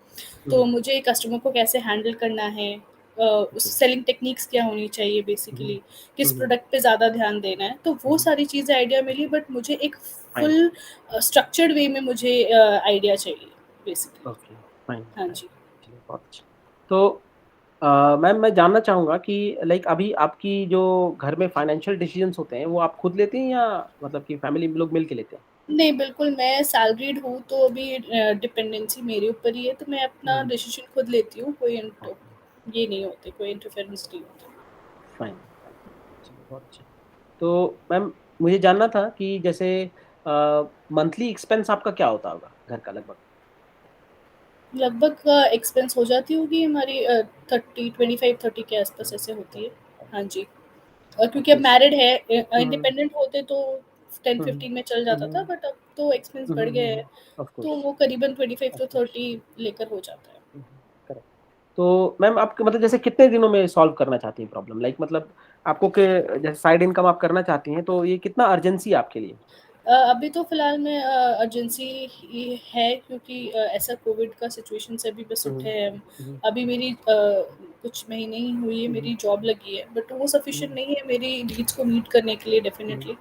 तो
हुँ,
मुझे कस्टमर को कैसे हैंडल करना है, उस
ओके।
सेलिंग टेक्निक्स क्या होनी चाहिए
हुँ,
बेसिकली, किस
हुँ,
प्रोडक्ट पे ज़्यादा ध्यान देना है, तो वो
हुँ,
सारी चीज़ें आइडिया मिली, बट मुझे एक
फाइन,
फुल स्ट्रक्चर्ड वे में मुझे आइडिया चाहिए बेसिकली।
ओके, फाइन,
हाँ
फाइन।
जी।
चलिए बहुत अच्छा। तो मैम मैं जानना चाहूँगा कि लाइक अभी आपकी जो घर में फाइनेंशियल डिसीज़न्स होते हैं, वो आप खुद लेती हैं या मतलब कि फैमिली लोग मिल के लेते हैं?
नहीं, बिल्कुल मैं सैलरीड हूँ, तो अभी डिपेंडेंसी मेरे ऊपर ही है, तो मैं अपना
हुँ,
डिसीज़न खुद लेती हूँ, कोई
ओके,
ये नहीं होते, कोई इंटरफेरेंस नहीं होता।
Fine, fine. चलिए बहुत अच्छा। तो मैम मुझे जानना था कि जैसे अ, मंथली एक्सपेंस आपका क्या होता होगा घर का लगभग?
लगभग एक्सपेंस हो जाती होगी हमारी 30 25-30 के आसपास ऐसे होती है।
ओके, फाइन,
हाँ जी। और क्योंकि अब
एटलीस्ट
मैरिड है,
हुँ,
इंडिपेंडेंट होते तो
हुँ,
10-15 में चल जाता था,
हुँ,
बट अब तो एक्सपेंस
हुँ,
बढ़ गए हैं,
हुँ, ऑफ
तो
कोर्स,
वो करीबन 25
ऑफ
टू
कोर्स।
30 लेकर हो जाता है।
हुँ, करेक्ट। तो मैम आपके मतलब जैसे कितने दिनों में सॉल्व करना चाहती हैं प्रॉब्लम? लाइक मतलब आपको के जैसे साइड इनकम आप करना चाहती हैं, तो ये कितना अर्जेंसी है आपके लिए?
अभी तो फ़िलहाल मैं अर्जेंसी ही है, क्योंकि ऐसा कोविड का सिचुएशन से अभी बस
हुँ,
उठे हैं हम।
हुँ,
अभी मेरी कुछ महीने ही हुई है,
हुँ,
मेरी जॉब लगी है, बट वो सफिशिएंट
हुँ,
नहीं है मेरी नीड्स को मीट करने के लिए
हुँ,
डेफ़िनेटली।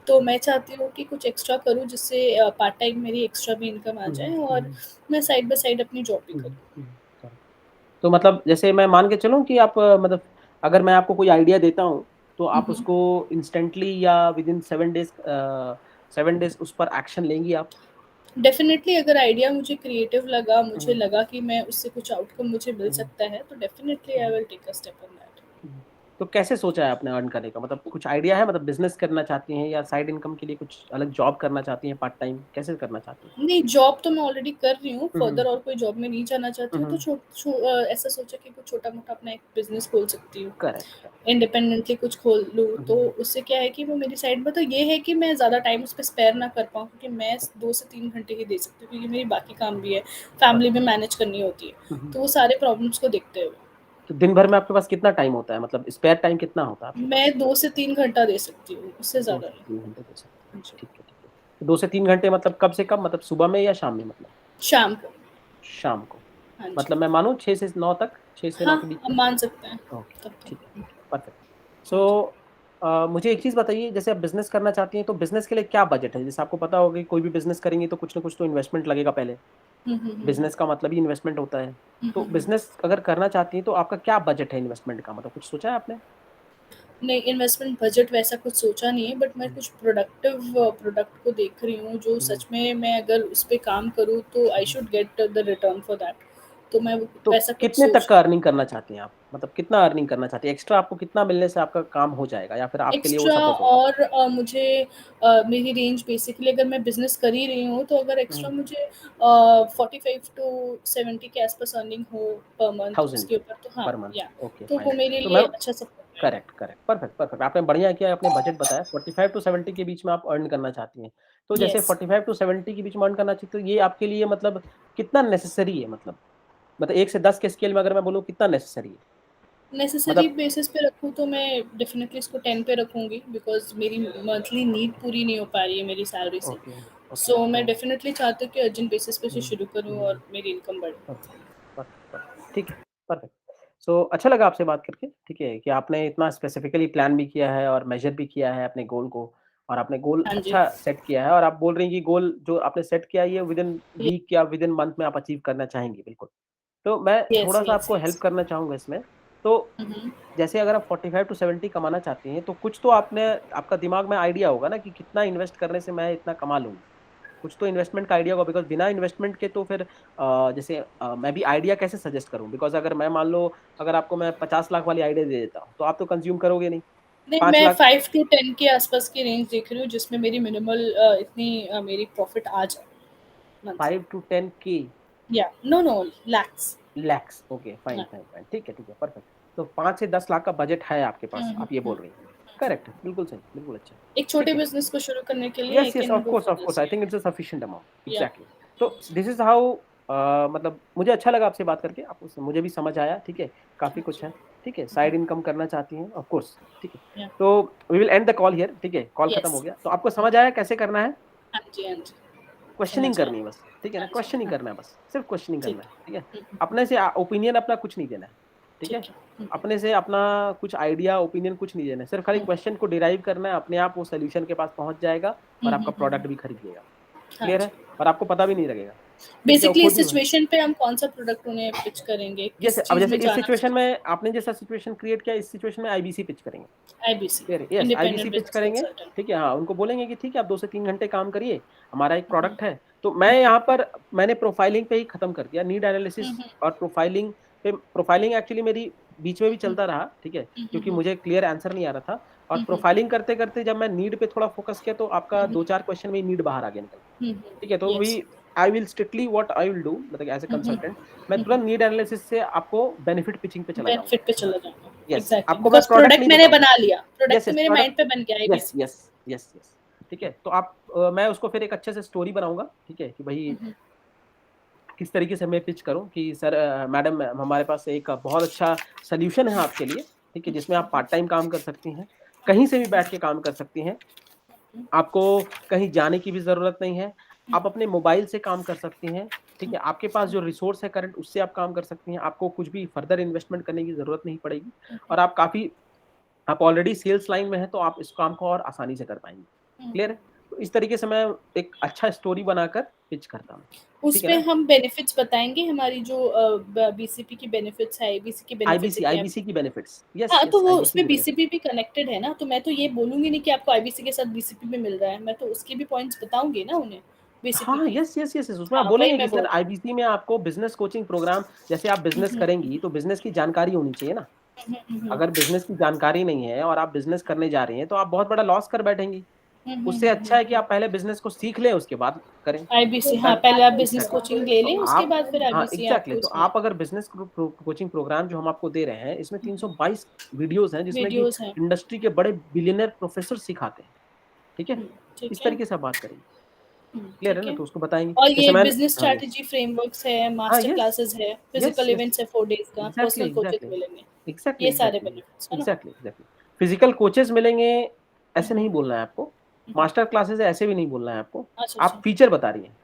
तो मैं चाहती हूँ कि कुछ एक्स्ट्रा करूँ, जिससे पार्ट टाइम मेरी एक्स्ट्रा भी इनकम आ
हुँ,
जाए और
हुँ,
मैं साइड बाय साइड अपनी जॉब भी
हुँ,
करूँ।
हुँ, करेक्ट। तो मतलब जैसे मैं मान के चलूँ कि आप मतलब अगर मैं आपको कोई आइडिया देता हूँ, तो
हुँ,
आप
हुँ।
उसको इंस्टेंटली या विदिन 7 डेज़ उस पर एक्शन लेंगी आप?
डेफ़िनेटली अगर आइडिया मुझे क्रिएटिव लगा, मुझे
हुँ,
लगा कि मैं उससे कुछ आउटकम मुझे मिल
हुँ,
सकता है, तो definitely I
hmm,
will take a step on that.
हुँ। तो कैसे सोचा है आपने अर्न करने का? मतलब कुछ आइडिया है, मतलब बिज़नेस करना चाहती हैं या साइड इनकम के लिए कुछ अलग जॉब करना चाहती हैं पार्ट टाइम? कैसे करना चाहती हैं?
नहीं, जॉब तो मैं ऑलरेडी कर रही हूँ,
हुँ,
फर्दर
हुँ।
और कोई जॉब में नहीं जाना चाहती
हुँ,
हूँ, तो
हुँ।
ऐसा सोचा कि कुछ छोटा-मोटा अपना एक बिज़नेस खोल सकती हूँ।
Correct, correct.
इंडिपेंडेंटली कुछ खोल लूँ,
हुँ,
तो
हुँ।
उससे क्या है कि वो मेरी साइड में तो ये है कि मैं ज़्यादा टाइम उस पे स्पेयर ना कर पाऊँ, क्योंकि मैं 2 से 3 घंटे ही दे सकती हूँ, क्योंकि मेरी बाकी काम भी है, फैमिली भी मैनेज करनी होती है।
हुँ, हुँ।
तो वो सारे प्रॉब्लम्स को देखते हुए
तो दिन भर में आपके पास कितना टाइम होता है? मतलब स्पेयर टाइम कितना होता है आपके पास?
मैं 2 से 3 घंटा दे सकती हूँ, उससे
2
ज़्यादा
से
नहीं।
3 घंटे दे सकते हैं।
जी,
ठीक है, ठीक है। तो 2 से 3 घंटे मतलब कब से कब? मतलब सुबह में या शाम में मतलब?
शाम को।
शाम को।
हाँ जी।
मतलब मैं मानूँ 6 से 9 तक? 6 से 9
हाँ,
के बीच
आप
में?
मान सकते हैं
ओके,
तब
ठीक है,
तक।
ठीक है, परफेक्ट।
हाँ जी।
सो मुझे एक चीज़ बताइए, जैसे आप बिज़नेस करना चाहती हैं, तो बिज़नेस के लिए क्या बजट है? जैसे आपको पता होगा कि कोई भी बिज़नेस करेंगी तो कुछ ना कुछ तो इन्वेस्टमेंट लगेगा पहले। बिज़नेस का मतलब ही इन्वेस्टमेंट होता है। तो
हुँ।
बिज़नेस अगर करना चाहती हैं, तो आपका क्या बजट है इन्वेस्टमेंट का? मतलब कुछ सोचा है आपने?
नहीं, इन्वेस्टमेंट बजट वैसा कुछ सोचा नहीं है, बट मैं
हुँ,
कुछ प्रोडक्टिव प्रोडक्ट को देख रही हूँ, जो
हुँ,
सच में मैं अगर उस पे काम करूँ तो I
hmm.
Should get the return for that. तो मैं
तो
वैसा कुछ
कितने तक
सोच
का
रही हूँ।
अर्निंग करना चाहती हैं आप? मतलब कितना अर्निंग करना चाहती हैं? एक्स्ट्रा आपको कितना मिलने से आपका काम हो जाएगा या फिर आपके लिए वो
एक्स्ट्रा
सफिशिएंट होगा?
और मुझे मेरी रेंज बेसिकली अगर मैं बिज़नेस कर ही रही हूँ, तो अगर एक्स्ट्रा
हुँ,
मुझे 45 टू 70 के आस-पास अर्निंग हो पर मंथ
1000
उसके ऊपर, तो हाँ,
पर मंथ।
या
ओके,
तो
फाइन।
वो मेरे
तो
लिए
मैम
अच्छा सपोर्ट रहेगा।
Correct, correct, perfect, perfect. आपने बढ़िया किया, आपने बजट बताया 45 टू 70 के बीच में आप अर्न करना चाहती हैं। तो जैसे
येस।
45 टू 70 के बीच में अर्न करना चाहिए, तो ये आपके लिए मतलब कितना नेसेसरी है मतलब? मतलब 1 से 10 के स्केल में अगर मैं बोलूँ कितना नेसेसरी है?
नेसेसरी
मतलब
बेसिस पे रखूँ तो मैं डेफ़िनेटली इसको 10 पे रखूँगी, बिकॉज़ मेरी मंथली नीड पूरी नहीं हो पा रही है मेरी सैलरी से।
ओके, ओके,
सो मैं
तो
डेफ़िनेटली चाहती हूँ कि अर्जेंट बेसिस पे इसे
हुँ,
शुरू करूँ
हुँ,
और मेरी इनकम बढ़े।
परफेक्ट, परफेक्ट, परफेक्ट, ठीक है, परफेक्ट। सो अच्छा लगा आपसे बात करके, ठीक है, कि आपने इतना स्पेसिफिकली प्लान भी किया है और मेज़र भी किया है अपने गोल को और आपने गोल
हाँ जी।
अच्छा सेट किया है और आप बोल रही हैं कि गोल जो आपने सेट किया है, ये विदिन
ये
वीक या विदिन मंथ में आप अचीव करना चाहेंगी, बिल्कुल। तो मैं
येस,
थोड़ा-सा
येस,
आपको हेल्प
येस।
करना चाहूँगा इसमें। तो
हुँ, हुँ।
जैसे अगर आप 45 टू 70 कमाना चाहती हैं, तो कुछ तो आपने आपका दिमाग में आइडिया होगा ना कि कितना इन्वेस्ट करने से मैं इतना कमा लूँगी। कुछ तो इन्वेस्टमेंट का आइडिया होगा बिकॉज़ बिना इन्वेस्टमेंट के तो फिर जैसे मैं भी आइडिया कैसे सजेस्ट करूँ? बिकॉज़ अगर मैं मान लो अगर आपको मैं 50 लाख वाली आइडिया दे देता हूँ, तो आप तो कंज़्यूम करोगे नहीं।
नहीं,
5
मैं
लाख
5 टू 10 के आस-पास की रेंज देख रही हूँ, जिसमें मेरी मिनिमल इतनी मेरी प्रॉफ़िट आ जाए मंथली।
5 टू 10 के
या no, lakhs.
Lakhs okay, fine,
हाँ।
Fine, fine. ठीक है, परफेक्ट। तो 5 से 10 लाख का बजट है आपके पास,
हुँ,
आप ये
हुँ।
बोल रही हैं। करेक्ट, बिल्कुल सही, बिल्कुल अच्छा।
एक छोटे
ठीक है।
बिज़नेस को शुरू करने के लिए आई
Yes, yes,
can go for
of course,
this.
I think it's a sufficient amount,
या
एग्ज़ैक्टली। तो दिस इज़ हाउ मतलब मुझे अच्छा लगा आपसे बात करके, आप उस मुझे भी समझ आया, ठीक है, काफ़ी
हाँ
कुछ
जी।
है, ठीक है, साइड इनकम करना चाहती हैं, ऑफ कोर्स, ठीक है।
या
तो we will end the call here, ठीक है, कॉल खत्म हो
येस।
गया। तो आपको समझ आया कैसे करना है?
हाँ जी, हाँ जी।
क्वेश्चनिंग
समझ आया।
करनी है बस, ठीक है ना?
हाँ जी,
क्वेश्चनिंग
हाँ।
करना है बस, सिर्फ क्वेश्चनिंग
ठीक
करना है,
है।
ठीक है?
हुँ।
अपने से ओपिनियन अपना कुछ नहीं देना है, ठीक है?
ठीक है। हुँ,
अपने से अपना कुछ आइडिया, ओपिनियन कुछ नहीं देना है, सिर्फ खाली
हुँ।
क्वेश्चन को डिराइव करना है, अपने आप वो सॉल्यूशन के पास पहुँच जाएगा और आपका
हुँ।
प्रोडक्ट भी खरीद लेगा।
हाँ
क्लियर
जी।
है? और आपको पता भी नहीं लगेगा, ठीक है? वो
बेसिकली इस
खुद ही
सिचुएशन पे हम कौन-सा प्रोडक्ट उन्हें पिच करेंगे?
जैसे
किस
अब
चीज़
जैसे
में
इस
जाना
सिचुएशन
चाहिए?
में आपने जैसा सिचुएशन क्रिएट किया, इस सिचुएशन में आईबीसी पिच करेंगे।
आईबीसी,
क्लियर है? Yes, IBC
independent
pitch
business
करेंगे,
कंसल्टेंट।
ठीक है? हाँ, उनको बोलेंगे कि ठीक है, आप 2 से 3 घंटे काम करिए, हमारा एक
हुँ,
प्रोडक्ट है। तो मैं यहाँ पर मैंने प्रोफाइलिंग पे ही खत्म कर दिया, नीड
हुँ,
एनालिसिस
हुँ,
और प्रोफाइलिंग पे प्रोफाइलिंग एक्चुअली मेरी बीच में भी
हुँ,
चलता रहा, ठीक है?
हुँ,
क्योंकि मुझे क्लियर आंसर नहीं आ रहा था और
हुँ, हुँ,
प्रोफाइलिंग करते-करते जब मैं नीड पे थोड़ा फोकस किया, तो आपका
हुँ,
2-4 क्वेश्चन में ही नीड बाहर आ गया निकल के।
हुँ,
ठीक है? तो
yes.
We I will strictly what I will do मतलब as a
hmm, hmm,
consultant मैं
हुँ,
तुरंत नीड एनालिसिस से आपको बेनिफिट पिचिंग पे चला जाऊँगा।
बेनिफिट पे चला जाऊँगा।
यस,
एग्ज़ैक्टली,
आपको मैं
बिकॉज़
प्रोडक्ट
प्रोडक्ट
नहीं
मैंने
बताऊँगा।
बना लिया, प्रोडक्ट
यस,
तो
यस,
मेरे माइंड
प्रोडक्ट
पे बन गया
yes,
IBC.
Yes, yes, yes. ठीक है? तो आप मैं उसको फिर एक अच्छे से स्टोरी बनाऊँगा, ठीक है? कि भई
हुँ, हुँ,
किस तरीके से मैं पिच करूँ कि सर मैडम हमारे पास एक बहुत अच्छा सॉल्यूशन है आपके लिए, ठीक है? जिसमें आप पार्ट टाइम काम कर सकती हैं, कहीं से भी बैठ के काम कर सकती हैं। आपको कहीं जाने की भी ज़रूरत नहीं है।
हुँ,
आप अपने मोबाइल से काम कर सकती हैं, ठीक है? आपके पास जो रिसोर्स है करंट उससे आप काम कर सकती हैं। आपको कुछ भी फर्दर इन्वेस्टमेंट करने की ज़रूरत नहीं पड़ेगी और आप ऑलरेडी सेल्स लाइन में हैं तो आप इस काम को और आसानी से कर पाएँगी।
हुँ,
क्लियर है? तो इस तरीके से मैं एक अच्छा स्टोरी बनाकर पिच करता हूँ। ठीक है
उसपे
ना?
हम बेनिफिट्स बताएँगे हमारी जो ब बीसीपी की बेनिफिट्स है, आईबीसी की बेनिफिट्स है
आईबीसी
क्या?
IBC key benefits. यस,
हाँ, तो
यस
वो
आईबीसी
उसमें
की बेनिफिट्स।
बीसीपी भी कनेक्टेड है ना, तो मैं तो ये बोलूँगी नहीं कि आपको आईबीसी के साथ बीसीपी भी मिल रहा है, मैं तो उसके भी पॉइंट्स बताऊँगी ना उन्हें, बीसीपी
हाँ,
के।
यस, उसमें आप
हाँ, वही
बोलेंगे कि
मैं
सर
बोल रही
आईबीसी में आपको बिज़नेस कोचिंग प्रोग्राम जैसे आप
हूँ।
बिज़नेस करेंगी तो बिज़नेस की जानकारी होनी चाहिए ना। अगर बिजनेस की जानकारी नहीं है और आप बिजनेस करने जा रही हैं तो आप बहुत बड़ा लॉस कर बैठेंगी। उससे अच्छा है कि आप पहले बिजनेस को सीख लें, उसके बाद करें।
आईबीसी, हाँ, पहले आप बिजनेस
Exactly.
कोचिंग ले लें,
तो
उसके
आप,
बाद फिर
हाँ
आईबीसी
एग्जैक्टली,
आपको
तो
उसमें
आप अगर बिजनेस कोचिंग प्रोग्राम जो हम आपको दे रहे हैं इसमें 322 वीडियोस हैं जिसमें कि
वीडियोस हैं।
इंडस्ट्री के बड़े बिलियनर प्रोफेसर सिखाते हैं, ठीक है।
ठीक
इस
है।
तरीके से आप बात करेंगे, क्लियर है
ठीक
ना,
है।
तो उसको बताएंगे
और
जैसे
ये
मैं,
बिजनेस
हाँ जी,
स्ट्रैटेजी फ्रेमवर्क्स है,
हाँ
मास्टर
यस
क्लासेस है,
यस
फिजिकल
यस,
इवेंट्स है 4 डेज का,
एग्जैक्टली
पर्सनल कोचेस
एग्जैक्टली
मिलेंगे,
एग्जैक्टली
ये सारे
एग्जैक्टली
बेनिफिट्स है ना।
एग्जैक्टली एग्जैक्टली फिजिकल कोचेस मिलेंगे, ऐसे नहीं
हम्म,
बोलना है आपको।
हम्म,
मास्टर क्लासेस है, ऐसे भी नहीं बोलना है आपको।
अच्छा
आप
अच्छा
फीचर बता रही हैं,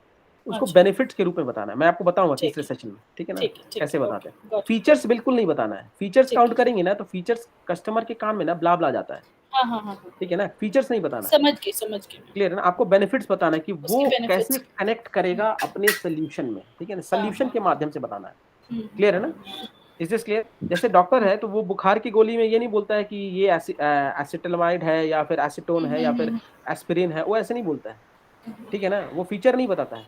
उसको
अच्छा,
बेनिफिट्स के रूप में बताना है। मैं आपको बताऊंगा
ठीक
तीसरे
है
सेशन में, ठीक है ना,
ठीक है ठीक
कैसे
है,
बताते
ओके,
हैं।
गॉट इट
फीचर्स बिल्कुल नहीं बताना है, फीचर्स
ठीक
काउंट
है।
करेंगे ना तो फीचर्स कस्टमर के कान में ना ब्ला ब्ला जाता है,
हाँ हाँ हाँ हाँ,
ठीक है ना, फीचर्स नहीं बताना है,
समझ गई मैं,
क्लियर है ना। आपको बेनिफिट्स बताना है कि
उसके
वो कैसे
बेनिफिट्स।
कनेक्ट करेगा अपने सोल्यूशन में, ठीक है ना,
हाँ
सोल्यूशन
हाँ,
के माध्यम से बताना है,
हम्म,
क्लियर है ना। Is this clear. जैसे डॉक्टर है तो वो बुखार की गोली में ये नहीं बोलता है कि ये एसिटलमाइड है या फिर एसीटोन है या फिर एस्पिरिन है, वो ऐसे नहीं बोलता है, ठीक है ना, वो फीचर नहीं बताता है,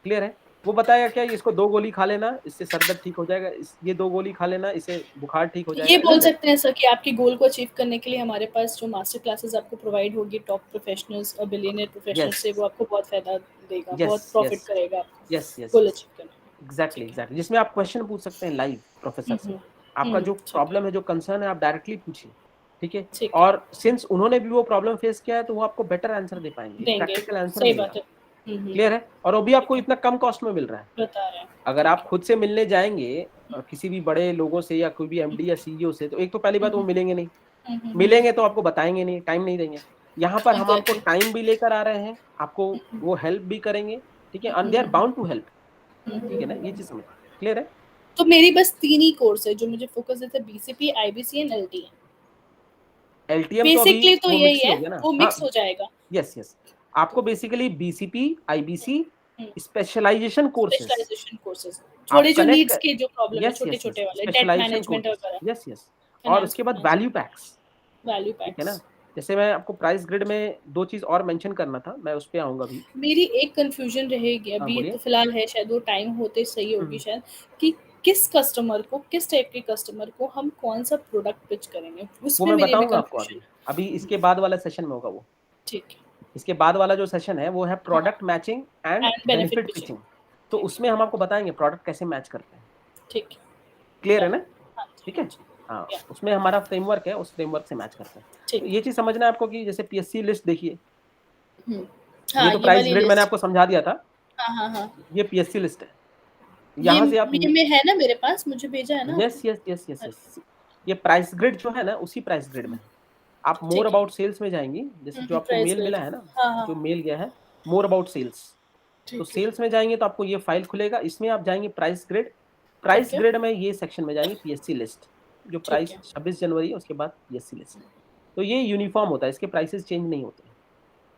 क्लियर है। वो बताएगा क्या, इसको 2 गोली खा लेना, इससे सर दर्द ठीक हो जाएगा, ये 2 गोली खा लेना, इससे बुखार ठीक हो
ये
जाएगा,
बोल
इजंट इट।
सकते हैं सर कि आपकी गोल को अचीव करने के लिए हमारे पास जो मास्टर क्लासेस आपको प्रोवाइड होगी टॉप प्रोफेशनल्स और बिलियनियर प्रोफेशनल
यस
से, वो आपको बहुत फायदा देगा,
यस
बहुत प्रॉफिट
यस
करेगा आपको
यस यस
गोल
यस,
अचीव करने में।
एग्जैक्टली
ठीक है।
एग्जैक्टली, जिसमें आप क्वेश्चन पूछ सकते हैं लाइव प्रोफेसर से। आपका जो
ठीक है
प्रॉब्लम है, जो कंसर्न है, आप डायरेक्टली पूछिए, ठीक है।
ठीक है,
और सिंस उन्होंने भी वो प्रॉब्लम फेस किया है तो वो आपको बेटर आंसर दे पाएंगे, एक
देंगे,
प्रैक्टिकल आंसर
सही
मिलेगा,
बात है।
क्लियर है। और वो भी आपको
ठीक है,
इतना कम कॉस्ट में मिल रहा है।
बता रहे हैं।
अगर
ठीक
आप
है।
खुद से मिलने जाएंगे किसी भी बड़े लोगों से या कोई भी एमडी या सीईओ से, तो एक तो पहली बात वो मिलेंगे नहीं, मिलेंगे तो आपको बताएंगे नहीं, टाइम नहीं देंगे। यहाँ पर हम आपको
एग्जैक्टली।
टाइम भी लेकर आ रहे हैं, आपको वो हेल्प भी करेंगे, ठीक है, and they are bound to help, ठीक है ना, ये चीज समझ, क्लियर है।
तो मेरी बस 3 ही कोर्स है जो मुझे फोकस है, BCP, IBC and LTA.
LTM तो अभी
बेसिकली तो
वो
यही
मिक्स ही
है,
हो गया ना,
वो
हाँ
मिक्स हो जाएगा।
Yes yes. आपको बेसिकली बीसीपी, आईबीसी,
हुँ,
स्पेशलाइजेशन कोर्सेस
स्पेशलाइजेशन कोर्सेज़,
आप
थोड़े जो
कनेक्ट
नीड्स
कर,
के जो प्रॉब्लम है
यस यस यस,
छोटे-छोटे वाले, डेट
स्पेशलाइजेशन
मैनेजमेंट
कोर्सेस,
वगैरह,
यस यस। और
फाइनेंस
उसके बाद
मैनेजमेंट,
वैल्यू पैक्स,
वैल्यू
ठीक है ना।
पैक्स।
जैसे मैं आपको प्राइस ग्रिड में 2 चीज और मेंशन करना था, मैं उस पे आऊंगा अभी।
मेरी एक कन्फ्यूजन रहेगी,
हाँ
अभी तो
बोलिए।
फिलहाल है, शायद वो टाइम होते सही होगी
हम्म,
शायद, कि किस कस्टमर को, किस टाइप के कस्टमर को हम कौन-सा प्रोडक्ट पिच करेंगे,
वो
उसमें
मैं
मेरी अभी
बताऊंगा आपको
कन्फ्यूजन
अभी, अभी इसके बाद वाला सेशन में होगा वो।
ठीक है,
इसके बाद वाला जो सेशन है वो है
हाँ,
product matching and
and benefit
benefit
pitching,
pitching. तो
ठीक
उसमें हम आपको बताएंगे प्रोडक्ट कैसे मैच करते हैं,
ठीक है,
क्लियर है
डन।
ना,
हाँ जी,
ठीक
हाँ
है।
जी,
हाँ,
या
उसमें हमारा फ्रेमवर्क है, उस फ्रेमवर्क से मैच करते हैं। तो
ठीक
ये
है।
चीज समझना है आपको कि जैसे पीएससी लिस्ट देखिए,
हुँ,
ये
हाँ,
तो
ये
प्राइस
वाली
ग्रिड मैंने
लिस्ट,
आपको समझा दिया था,
हाँ, हाँ, हाँ।
ये पीएससी लिस्ट है।
ये
यहाँ से आप,
ये में है ना मेरे पास, मुझे भेजा है ना
यस
आपने?
यस यस यस
अरे!
यस, ये प्राइस ग्रिड जो है ना उसी प्राइस ग्रिड में है। आप मोर
ठीक है।
अबाउट सेल्स में जाएंगी, जैसे जो आपको
प्राइस
मेल
ग्रिड।
मिला है ना,
हाँ,
जो
हाँ,
मेल गया है मोर अबाउट सेल्स, तो
ठीक है,
सेल्स में जाएंगे तो आपको ये फाइल खुलेगा, इसमें आप जाएंगे प्राइस ग्रिड, प्राइस
ठीक है,
ग्रिड में ये सेक्शन में जाएंगे पीएससी लिस्ट, जो
ठीक
प्राइस
है।
26 जनवरी है उसके बाद पीएससी लिस्ट। तो ये यूनिफॉर्म होता है, इसके प्राइसेस चेंज नहीं होते हैं,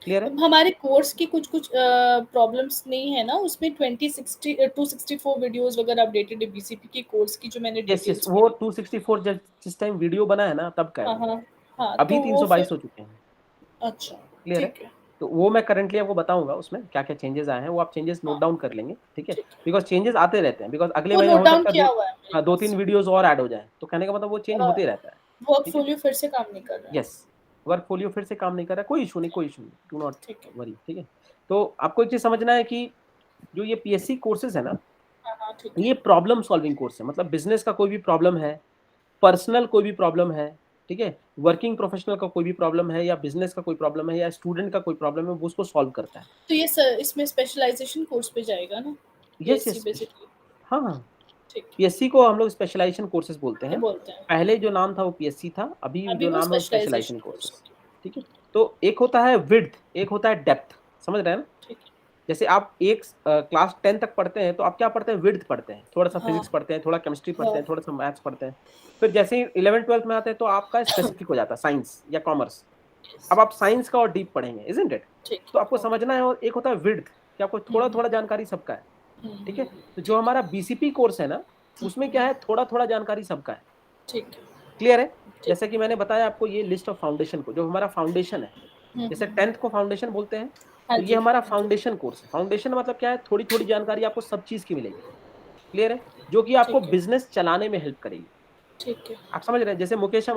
क्लियर है।
अब हमारे कोर्स की कुछ-कुछ प्रॉब्लम्स नहीं है ना उसमें, 264 वीडियोज़ वगैरह अपडेटेड है बीसीपी की कोर्स की, जो मैंने
यस यस,
डिटेल्स
वो
भरी।
264 जिस टाइम वीडियो बना है ना तब का है
हाँ,
वो,
हाँ, हाँ,
अभी
तो वो
322
फिर
हो चुके हैं,
अच्छा,
क्लियर है।
ठीक है,
तो वो मैं करंटली आपको बताऊंगा उसमें क्या क्या चेंजेस आए हैं, वो आप चेंजेस नोट
हाँ,
डाउन कर लेंगे, ठीक है।
ठीक है।
बिकॉज चेंजेस आते रहते हैं, बिकॉज अगले
वो
महीने
नोट
हो
डाउन
सकता है
किया हुआ है मेरे
दो तीन
पास।
वीडियोस और ऐड हो जाए, तो कहने का मतलब वो चेंज होते रहता है, ठीक है।
पोर्टफोलियो फिर से काम नहीं कर रहा है।
यस, वर्कफोलियो फिर से काम नहीं कर रहा, कोई इशू नहीं, कोई इशू नहीं, डू नॉट
ठीक है।
वरी, ठीक है। तो आपको एक चीज समझना है कि जो ये पीएससी कोर्सेज है ना,
हाँ, हाँ, ठीक है,
ये प्रॉब्लम सॉल्विंग कोर्स है, मतलब बिजनेस का कोई भी प्रॉब्लम है, पर्सनल कोई भी प्रॉब्लम है, ठीक है, वर्किंग प्रोफेशनल का कोई भी प्रॉब्लम है या बिजनेस का कोई प्रॉब्लम है या स्टूडेंट का कोई प्रॉब्लम है, वो उसको सॉल्व करता है।
तो ये इसमें स्पेशलाइज़ेशन कोर्स पे जाएगा ना?
यस
पीएससी
यस,
बेसिकली,
हाँ हाँ,
ठीक है,
पीएससी को हम लोग स्पेशलाइजेशन कोर्सेज बोलते
ये
हैं।
बोलते हैं।
पहले जो नाम था वो पीएससी था, अभी
अभी
जो
वो
नाम है वो स्पेशलाइजेशन
स्पेशलाइज़ेशन कोर्स
कोर्सेज,
हो गया।
ठीक है। तो एक होता है विड्थ, एक होता है डेप्थ, समझ रहे हैं ना।
ठीक है।
जैसे आप एक क्लास 10 तक पढ़ते हैं तो आप क्या पढ़ते हैं, विड्थ पढ़ते हैं, थोड़ा सा
हाँ,
फिजिक्स पढ़ते हैं, थोड़ा केमिस्ट्री पढ़ते
हाँ,
हैं, थोड़ा सा मैथ्स पढ़ते हैं। फिर जैसे ही 11 12 में आते हैं तो आपका स्पेसिफिक हो जाता है, साइंस या कॉमर्स।
यस,
अब आप साइंस का और डीप पढ़ेंगे, इजंट इट।
ठीक
तो
है,
आपको
ओके।
समझना है, और एक होता है विड्थ, कि आपको थोड़ा थोड़ा जानकारी सबका है, ठीक है। तो जो
ठीक है,
हमारा बीसीपी कोर्स है ना, उसमें क्या है, थोड़ा थोड़ा जानकारी सबका है,
ठीक है,
क्लियर है।
ठीक
जैसे कि मैंने बताया आपको ये लिस्ट ऑफ फाउंडेशन को, जो हमारा फाउंडेशन है, जैसे 10th को फाउंडेशन बोलते हैं,
हाँ
तो ये
जी,
हमारा
हाँ जी,
फाउंडेशन कोर्स है। फाउंडेशन मतलब क्या है, थोड़ी थोड़ी जानकारी आपको सब चीज की मिलेगी, क्लियर है, जो कि आपको
ठीक है,
बिजनेस चलाने में हेल्प करेगी।
ठीक है,
आप समझ रहे हैं? जैसे मुकेश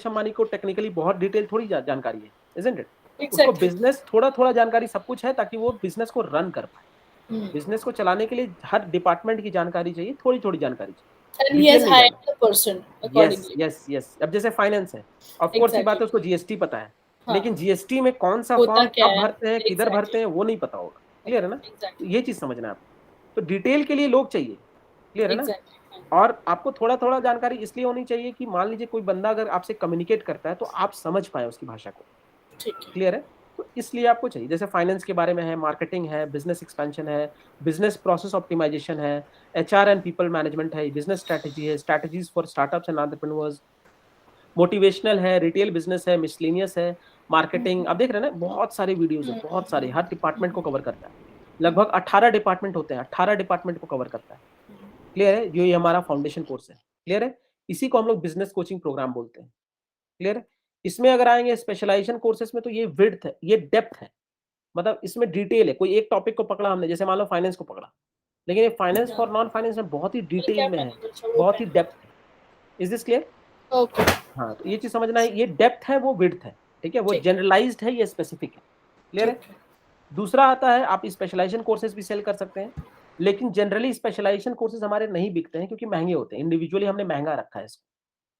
अंबानी को टेक्निकली बहुत डिटेल थोड़ी जानकारी है, isn't it? उसको
एग्जैक्टली।
बिजनेस थोड़ा जानकारी सब कुछ है ताकि वो बिजनेस को रन कर पाए। बिजनेस को चलाने के लिए हर डिपार्टमेंट की जानकारी चाहिए, थोड़ी जानकारी चाहिए,
एंड ही
डिटेल
हैज
नहीं जानना।
Hired the person
yes
accordingly.
Yes yes अब जैसे फाइनेंस है, ऑफ कोर्स की बात
एग्जैक्टली।
है, उसको जीएसटी पता है,
हाँ,
लेकिन जीएसटी में कौन सा
होता
फॉर्म
क्या
कब
है?
भरते हैं, किधर भरते
एग्जैक्टली,
हैं, वो नहीं पता होगा। क्लियर है ना? तो
एग्जैक्टली,
ये चीज समझना है आपको। तो डिटेल के लिए लोग चाहिए। क्लियर है ना?
एग्जैक्टली।
और आपको थोड़ा जानकारी इसलिए होनी चाहिए कि मान लीजिए कोई बंदा अगर आपसे कम्युनिकेट करता है तो आप समझ पाए उसकी भाषा को।
ठीक है।
क्लियर है? तो इसलिए आपको चाहिए। जैसे फाइनेंस के बारे में है, मार्केटिंग है, बिजनेस एक्सपेंशन है, बिजनेस प्रोसेस ऑप्टिमाइजेशन है, एचआर एंड पीपल मैनेजमेंट है, बिजनेस स्ट्रेटजी है, strategies for startups and entrepreneurs, motivational है, रिटेल बिजनेस है, मिसलेनियस है, मार्केटिंग। आप देख रहे हैं ना, बहुत सारे वीडियोस है, बहुत सारे, हर डिपार्टमेंट को कवर करता है। लगभग 18 डिपार्टमेंट होते हैं, 18 डिपार्टमेंट को कवर करता है। क्लियर है? जो ये हमारा फाउंडेशन कोर्स है। क्लियर है? इसी को हम लोग बिजनेस कोचिंग प्रोग्राम बोलते हैं। क्लियर है? इसमें अगर आएंगे स्पेशलाइजेशन कोर्सेज में, तो ये विड्थ है, ये डेप्थ है, मतलब इसमें डिटेल है। कोई एक टॉपिक को पकड़ा हमने, जैसे मान लो फाइनेंस को पकड़ा, लेकिन ये फाइनेंस फॉर नॉन फाइनेंस में बहुत ही डिटेल में है, बहुत ही डेप्थ है। Is this clear?
ओके,
हाँ, तो ये चीज समझना है, ये डेप्थ है, वो विड्थ है। ठीक है? वो
ठीक है,
जनरलाइज्ड है, ये स्पेसिफिक है। क्लियर है?
ठीक है।
दूसरा आता है, आप स्पेशलाइजेशन कोर्सेज भी सेल कर सकते हैं, लेकिन जनरली स्पेशलाइजेशन कोर्सेज हमारे नहीं बिकते हैं क्योंकि महंगे होते हैं। इंडिविजुअली हमने महंगा रखा है इसको।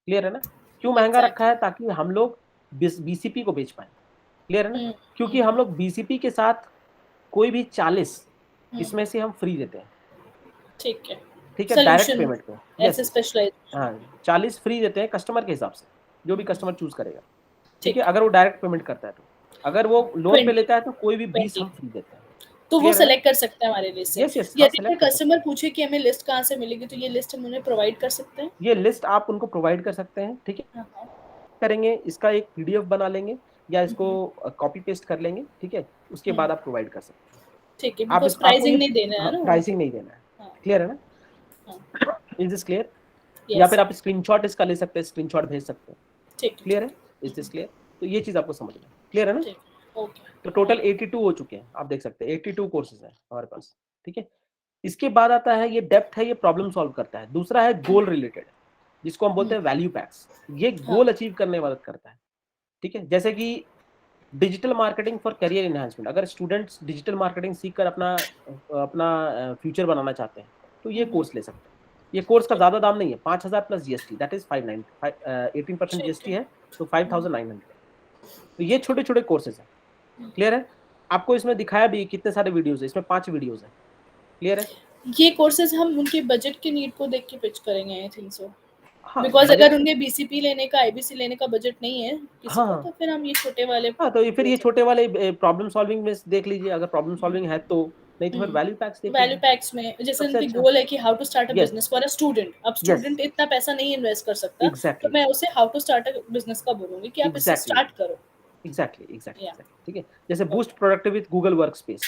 क्लियर है ना? क्यों महंगा रखा है?
एग्जैक्टली।
ताकि हम लोग बीसीपी को बेच पाए। क्लियर है ना?
हम्म,
क्योंकि हम लोग बीसीपी के साथ कोई भी 40
हम्म,
इसमें से हम फ्री देते हैं।
ठीक है।
ठीक है? डायरेक्ट
सॉल्यूशन
पेमेंट पे।
ऐसे
यस,
स्पेशलाइजेशन।
हाँ, 40 फ्री देते हैं कस्टमर के हिसाब से, जो भी कस्टमर चूज करेगा। ठीक है?
ठीक है।
अगर वो डायरेक्ट पेमेंट करता है तो। अगर वो लोन पे
20,
लेता है तो कोई भी 20
20।
हम फ्री देते हैं।
तो वो
क्लियर है ना?
सेलेक्ट कर सकते हैं हमारे लिस्ट से।
यस यस, हाँ,
यदि कोई
सेलेक्ट कर सकते
कस्टमर
हैं।
पूछे कि हमें लिस्ट कहाँ से मिलेगी, तो ये लिस्ट हम उन्हें प्रोवाइड कर सकते हैं।
ये लिस्ट आप उनको प्रोवाइड कर सकते हैं। ठीक है?
हाँ, हाँ।
करेंगे, इसका एक पीडीएफ बना लेंगे या इसको
हम्म,
कॉपी पेस्ट कर लेंगे। ठीक है? उसके बाद
हम्म,
आप प्रोवाइड कर सकते हैं।
ठीक है,
आप
बिकॉज
इस आपको
प्राइसिंग
ये,
नहीं देना है
हाँ,
ना
प्राइसिंग
उनको।
नहीं देना है।
हाँ,
क्लियर है ना?
हाँ।
Is this clear? या
यस,
फिर आप स्क्रीनशॉट इसका ले सकते हैं, स्क्रीनशॉट भेज सकते हैं।
ठीक है,
क्लियर
ठीक
है?
है।
Is this clear? तो ये चीज आपको समझना है। क्लियर है ना?
ठीक है, ओके।
तो टोटल 82 हो चुके हैं, आप देख सकते हैं 82 कोर्सेज हैं हमारे पास। ठीक है? इसके बाद आता है, ये डेप्थ है, ये प्रॉब्लम सॉल्व करता है। दूसरा है गोल रिलेटेड, जिसको हम बोलते हैं वैल्यू पैक्स। ये
हाँ,
गोल अचीव करने में मदद करता है। ठीक है? जैसे कि digital marketing for career enhancement, अगर स्टूडेंट्स डिजिटल मार्केटिंग सीखकर अपना अपना फ्यूचर बनाना चाहते हैं तो ये कोर्स ले सकते हैं। ये कोर्स का
ठीक,
ज्यादा दाम नहीं है, 5000 प्लस जीएसटी, दैट इज 590, 18%
ठीक
जीएसटी
है।
है, तो 5900। तो ये छोटे छोटे कोर्सेज हैं। क्लियर है? आपको इसमें दिखाया भी कितने सारे वीडियोस है, इसमें 5 वीडियोस है। क्लियर है?
ये कोर्सेज हम उनके बजट के नीड को देख के पिच करेंगे, आई थिंक सो।
हाँ,
बिकॉज
बजट।
अगर उन्हें बीसीपी लेने का, आईबीसी लेने का बजट नहीं है किसी
हाँ
को,
हाँ
तो फिर हम ये छोटे वाले
हाँ, तो ये फिर
ले
ये
सकते
छोटे वाले प्रॉब्लम सॉल्विंग में देख लीजिए, अगर प्रॉब्लम
हैं।
सॉल्विंग है तो। नहीं तो फिर वैल्यू पैक्स देख
वैल्यू
लीजिए,
पैक्स में जैसे
सबसे
उनकी
अच्छा।
गोल है कि how to start a
yes
business for a student. अब
यस,
स्टूडेंट इतना पैसा नहीं इन्वेस्ट कर सकता, तो
एग्जैक्टली
मैं उसे how to start a business का बोलूंगी कि आप इससे
एग्जैक्टली
स्टार्ट करो।
एग्जैक्टली एग्जैक्टली
या
एग्जैक्टली। ठीक है? जैसे
okay.
Boost productive with Google workspace.